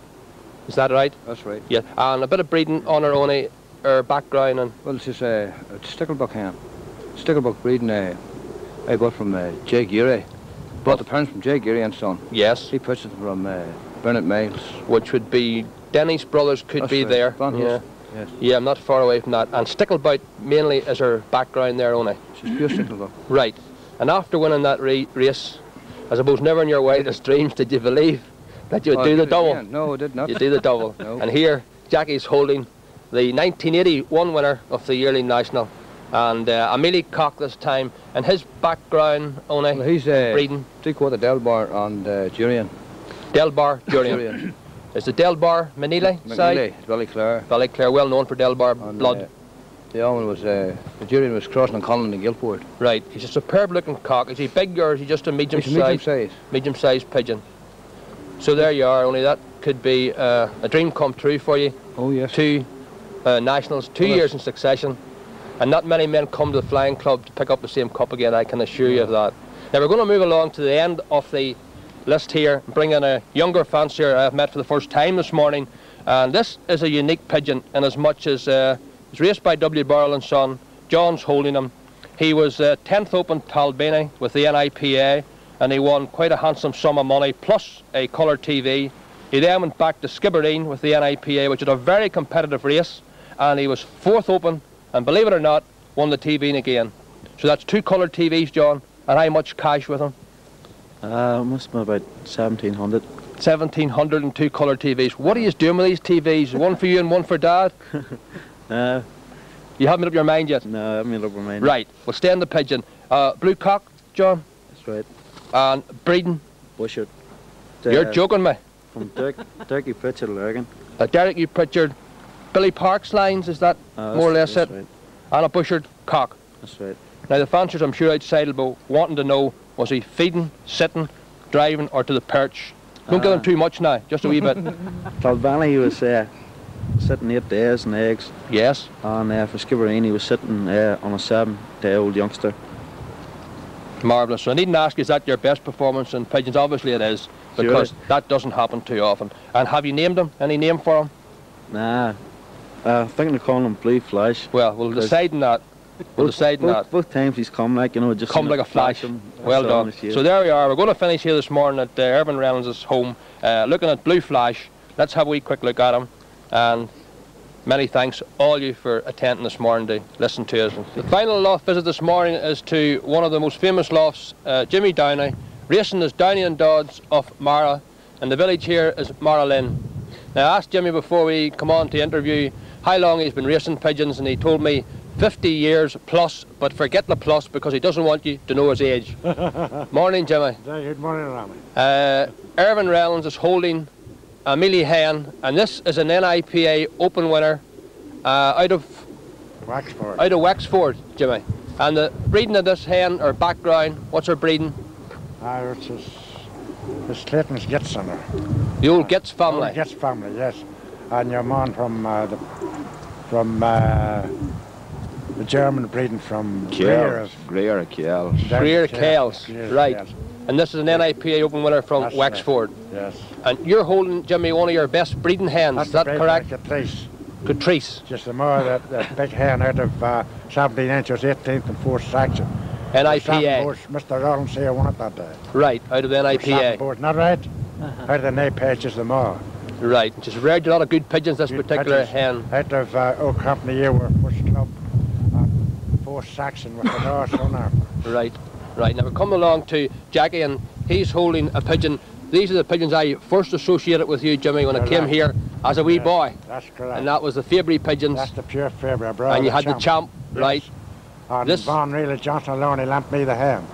is that right? That's right. Yeah, and a bit of breeding on her background. And well, it's a sticklebuck hen. Sticklebuck breeding I bought from Jay Geary. Bought the parents from Jay Geary and Son. Yes. He purchased them from Bernard Miles. Which would be Denny's brothers could That's be right. there. Yeah. Yes. Yeah, I'm not far away from that. And Sticklebuck mainly is her background there only. She's pure Sticklebuck. Right. And after winning that race, I suppose never in your wildest dreams did you believe that you would do the double. Again. No, I did not. You do the double. No. And here, Jackie's holding the 1981 winner of the Yearling National. And Amelie Cock this time, and his background only well, he's breeding. 3/4 Delbar and Jurian. Delbar, Jurian. Is the Delbar Manila side? Ballyclare. Ballyclare, well known for Delbar blood. The other one was, the Jurian was crossing on Conlon and Guildford. Right, he's a superb looking cock. Is he big or is he just a medium size? Medium sized pigeon. So there you are, only that could be a dream come true for you. Oh yes. 2 nationals, 2 years in succession. And not many men come to the Flying Club to pick up the same cup again, I can assure you of that. Now we're going to move along to the end of the list here, and bring in a younger fancier I've met for the first time this morning. And this is a unique pigeon in as much as it's raced by W. Burrell and Son. John's holding him. He was 10th Open Talbini with the NIPA, and he won quite a handsome sum of money, plus a colour TV. He then went back to Skibbereen with the NIPA, which is a very competitive race, and he was 4th Open, and believe it or not, won the TV again. So that's 2 coloured TVs, John, and how much cash with him? Must be about 1,700. 1,700 and 2 coloured TVs. What are you doing with these TVs? One for you and one for Dad? You haven't made up your mind yet? No, I haven't made up my mind. Right, we'll stay on the pigeon. Blue cock, John? That's right. And breeding? Bushard. You're joking me. from Derek Pritchard, Lurgan. Derek U. Pritchard, Billy Park's lines, is that more or less it? Right. And a bushered cock. That's right. Now the fanciers, I'm sure outside will be wanting to know, was he feeding, sitting, driving or to the perch? Don't give him too much now, just a wee bit. Talbani, he was sitting 8 days and eggs. Yes. And for Skibbereen, he was sitting on a 7-day-old youngster. Marvellous. So I needn't ask, is that your best performance in pigeons? Obviously it is, because that doesn't happen too often. And have you named him? Any name for him? Nah. Thinking of calling him Blue Flash. Well, we'll decide on that. We'll decide on that. Both times he's come, like, you know, just come like a flash. Well done. So there we are. We're going to finish here this morning at Irvin Reynolds' home, looking at Blue Flash. Let's have a wee quick look at him. And many thanks all you for attending this morning to listen to us. The final loft visit this morning is to one of the most famous lofts, Jimmy Downey, racing as Downey and Dodds of Mara, and the village here is Maralyn. Now I asked Jimmy before we come on to interview how long he's been racing pigeons, and he told me 50 years plus, but forget the plus because he doesn't want you to know his age. Morning, Jimmy. Good morning, Rami. Irvin Reynolds is holding a mealy hen, and this is an NIPA Open winner out of Wexford. Out of Wexford, Jimmy. And the breeding of this hen, or background, what's her breeding? It's Clayton's Gitson. The old Gitz family. Old Gitz family, yes. And your man from the German breeding from Greer Kells, right. Yes. And this is an NIPA Open winner from That's Wexford. Right. Yes. And you're holding, Jimmy, one of your best breeding hens, is that correct? Catrice. Just the more that big hen out of 17 inches, 18th and 4th section. NIPA. Mr. Rollins here won it that day. Right, out of the NIPA. Not right? Out of the NIPA, just the more. Right, just reared a lot of good pigeons, this particular hen. Out of Oak Company here, we're first club, 4th section with the North Runner. Right, right. Now we're coming along to Jackie, and he's holding a pigeon. These are the pigeons I first associated with you, Jimmy, when I came here as a wee boy. That's correct. And that was the Fabry pigeons. That's the pure Fabry, bro. And you had the champ, right? And Von Reel Johnson alone, he lent me the hen.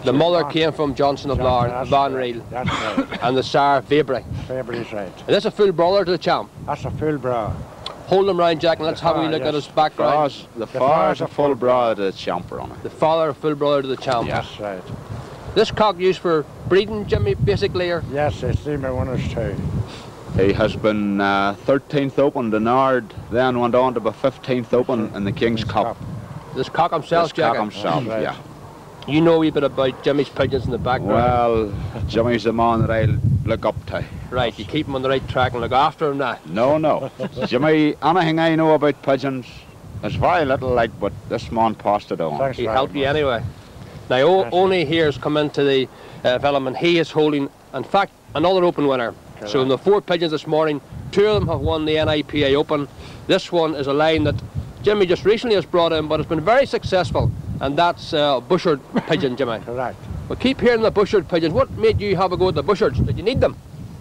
The mother came from Johnson of Larne, Von Reel. That's right. And the sire, Fabry. Fabry's right. And this is a full brother to the champ? That's a full bra. Hold him round, Jack, and let's have a wee look at his background. The father's a full brother to the champ runner. The father, a full brother to the champ. Yes, right. This cock used for breeding, Jimmy, basically, or? Yes, it's senior winners too. He has been 13th Open the Nard, then went on to the 15th Open in the King's Cup. This cock himself, Jack? Cock himself, yeah. You know a wee bit about Jimmy's pigeons in the background? Well, Jimmy's the man that I look up to. Right, you keep him on the right track and look after him now? No. Jimmy, anything I know about pigeons, there's very little like, but this man passed it on. He helped you anyway. Now, only here has come into the development. He is holding, in fact, another Open winner. Correct. So in the 4 pigeons this morning, 2 of them have won the NIPA Open. This one is a line that Jimmy just recently has brought in, but it's been very successful, and that's bushered pigeon, Jimmy. Correct. We keep hearing the bushered pigeons. What made you have a go at the bushards? Did you need them?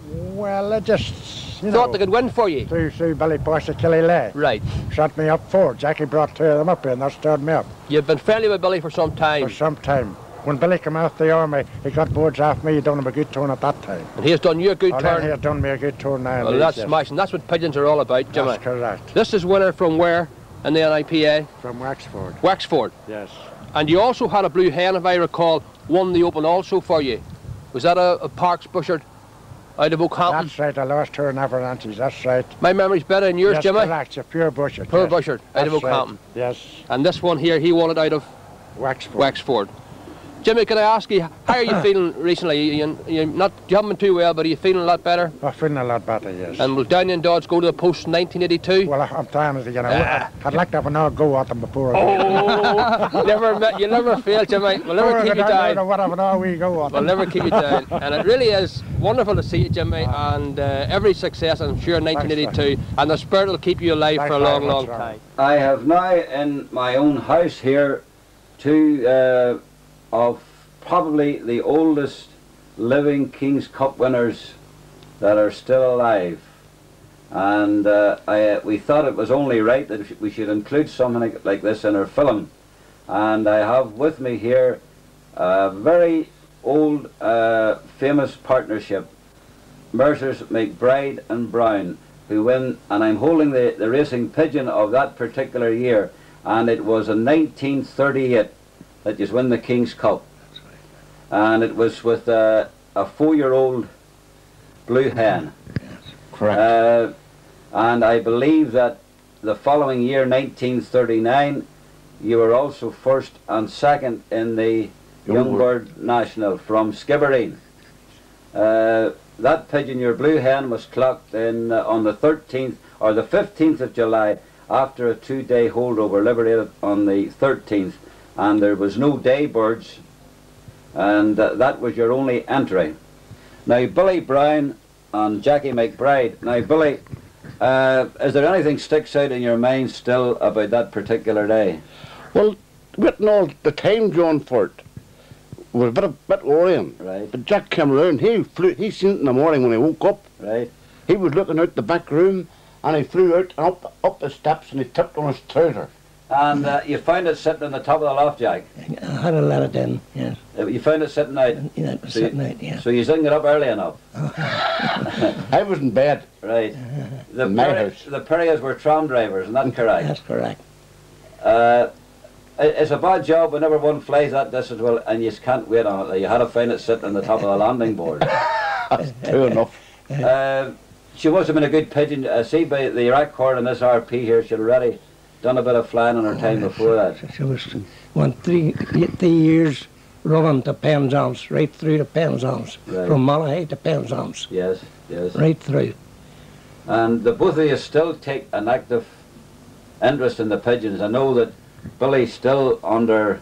Well, I just, thought they could win for you? Through Billy Boyce at Killylay. Right. Shot me up 4. Jackie brought 2 of them up here, and that stirred me up. You've been friendly with Billy for some time? For some time. When Billy came out the army, he got boards off me. He done him a good turn at that time. And he has done you a good turn? He has done me a good turn now. Well, that's smashing. That's what pigeons are all about, Jimmy. That's correct. This is winner from where in the NIPA? From Wexford. Wexford? Yes. And you also had a blue hen, if I recall, won the Open also for you. Was that a Parks bushered out of Oakhampton? That's right. I lost her in Avalanches. That's right. My memory's better than yours, yes, Jimmy? Correct. It's a pure bushered. Pure bushered out of Oakhampton. Right. Yes. And this one here, he won it out of Wexford. Jimmy, can I ask you, how are you feeling recently? You haven't been too well, but are you feeling a lot better? I'm feeling a lot better, yes. And will Downey and Dodds go to the post in 1982? Well, I'm trying to, I'd like to have another go at them before I you never fail, Jimmy. We'll never keep you down. We'll never keep you down. And it really is wonderful to see you, Jimmy, and every success, I'm sure, in 1982. And the spirit will keep you alive for a long, long time. I have now in my own house here 2 of probably the oldest living King's Cup winners that are still alive, and we thought it was only right that we should include something like this in our film, and I have with me here a very old famous partnership Mercers McBride and Brown, who win, and I'm holding the racing pigeon of that particular year, and it was in 1938 that you win the King's Cup. That's right. And it was with a 4-year-old blue hen. Yes, correct. And I believe that the following year, 1939, you were also first and second in the Young Bird National from Skibbereen. That pigeon, your blue hen, was clocked in on the 13th or the 15th of July after a 2-day holdover, liberated on the 13th, and there was no day birds, and that was your only entry. Now, Billy Brown and Jackie McBride. Now, Billy, is there anything sticks out in your mind still about that particular day? Well, written all the time going for it was a bit worrying. Right. But Jack came around, he seen it in the morning when he woke up. Right. He was looking out the back room and he flew out and up the steps and he tipped on his trouser. And you found it sitting on the top of the loft, Jack? I had to let it in, yes. You found it sitting out? Yeah, it was sitting out, yeah. So you didn't get up early enough? I was in bed. Right. In my house. The Perriers were tram drivers, isn't that correct? That's correct. It's a bad job whenever one flies that distance, well, and you can't wait on it. You had to find it sitting on the top of the landing board. That's true enough. She must have been a good pigeon. See, by the Iraq cord and this RP here, she'd already done a bit of flying in her time before that. She went 3 years running to Penzance, right through to Penzance, Right. from Malahide to Penzance. Yes, yes. Right through. And the both of you still take an active interest in the pigeons. I know that Billy's still under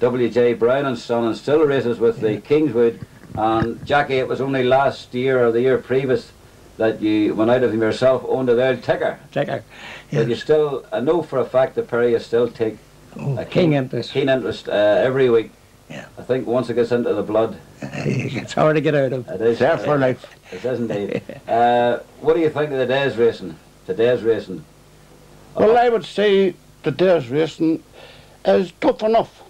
W.J. Brown and Son and still races with the Kingswood. And Jackie, it was only last year or the year previous that you went out of him yourself, owned a old ticker. Ticker, yes. But you still, I know for a fact that Perry, you still take a keen interest. Keen interest every week. Yeah. I think once it gets into the blood, it's hard to get out of. It is. There for life. It is indeed. What do you think of the day's racing? Today's racing? Well, I would say today's racing is tough enough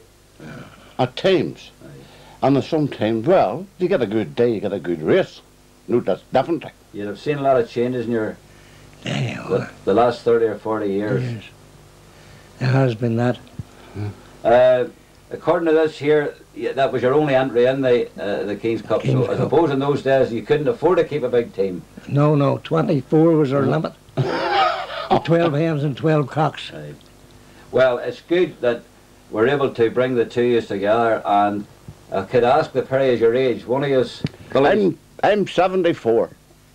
at times. And sometimes, well, you get a good day, you get a good race. No, that's definitely. You'd have seen a lot of changes in your the last 30 or 40 years. Yes. There has been that. According to this here, that was your only entry in the King's Cup. So I suppose in those days you couldn't afford to keep a big team. No, 24 was our limit. 12 hens and 12 cocks. Right. Well, it's good that we're able to bring the two years together, and I could ask the Perry your age. One of yous, I'm 74.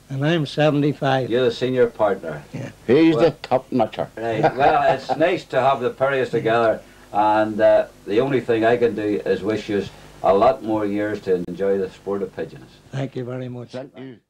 And I'm 75. You're the senior partner. Yeah. He's the top notcher. Right. Well, it's nice to have the Perry's together, and the only thing I can do is wish you a lot more years to enjoy the sport of pigeons. Thank you very much. Thank you.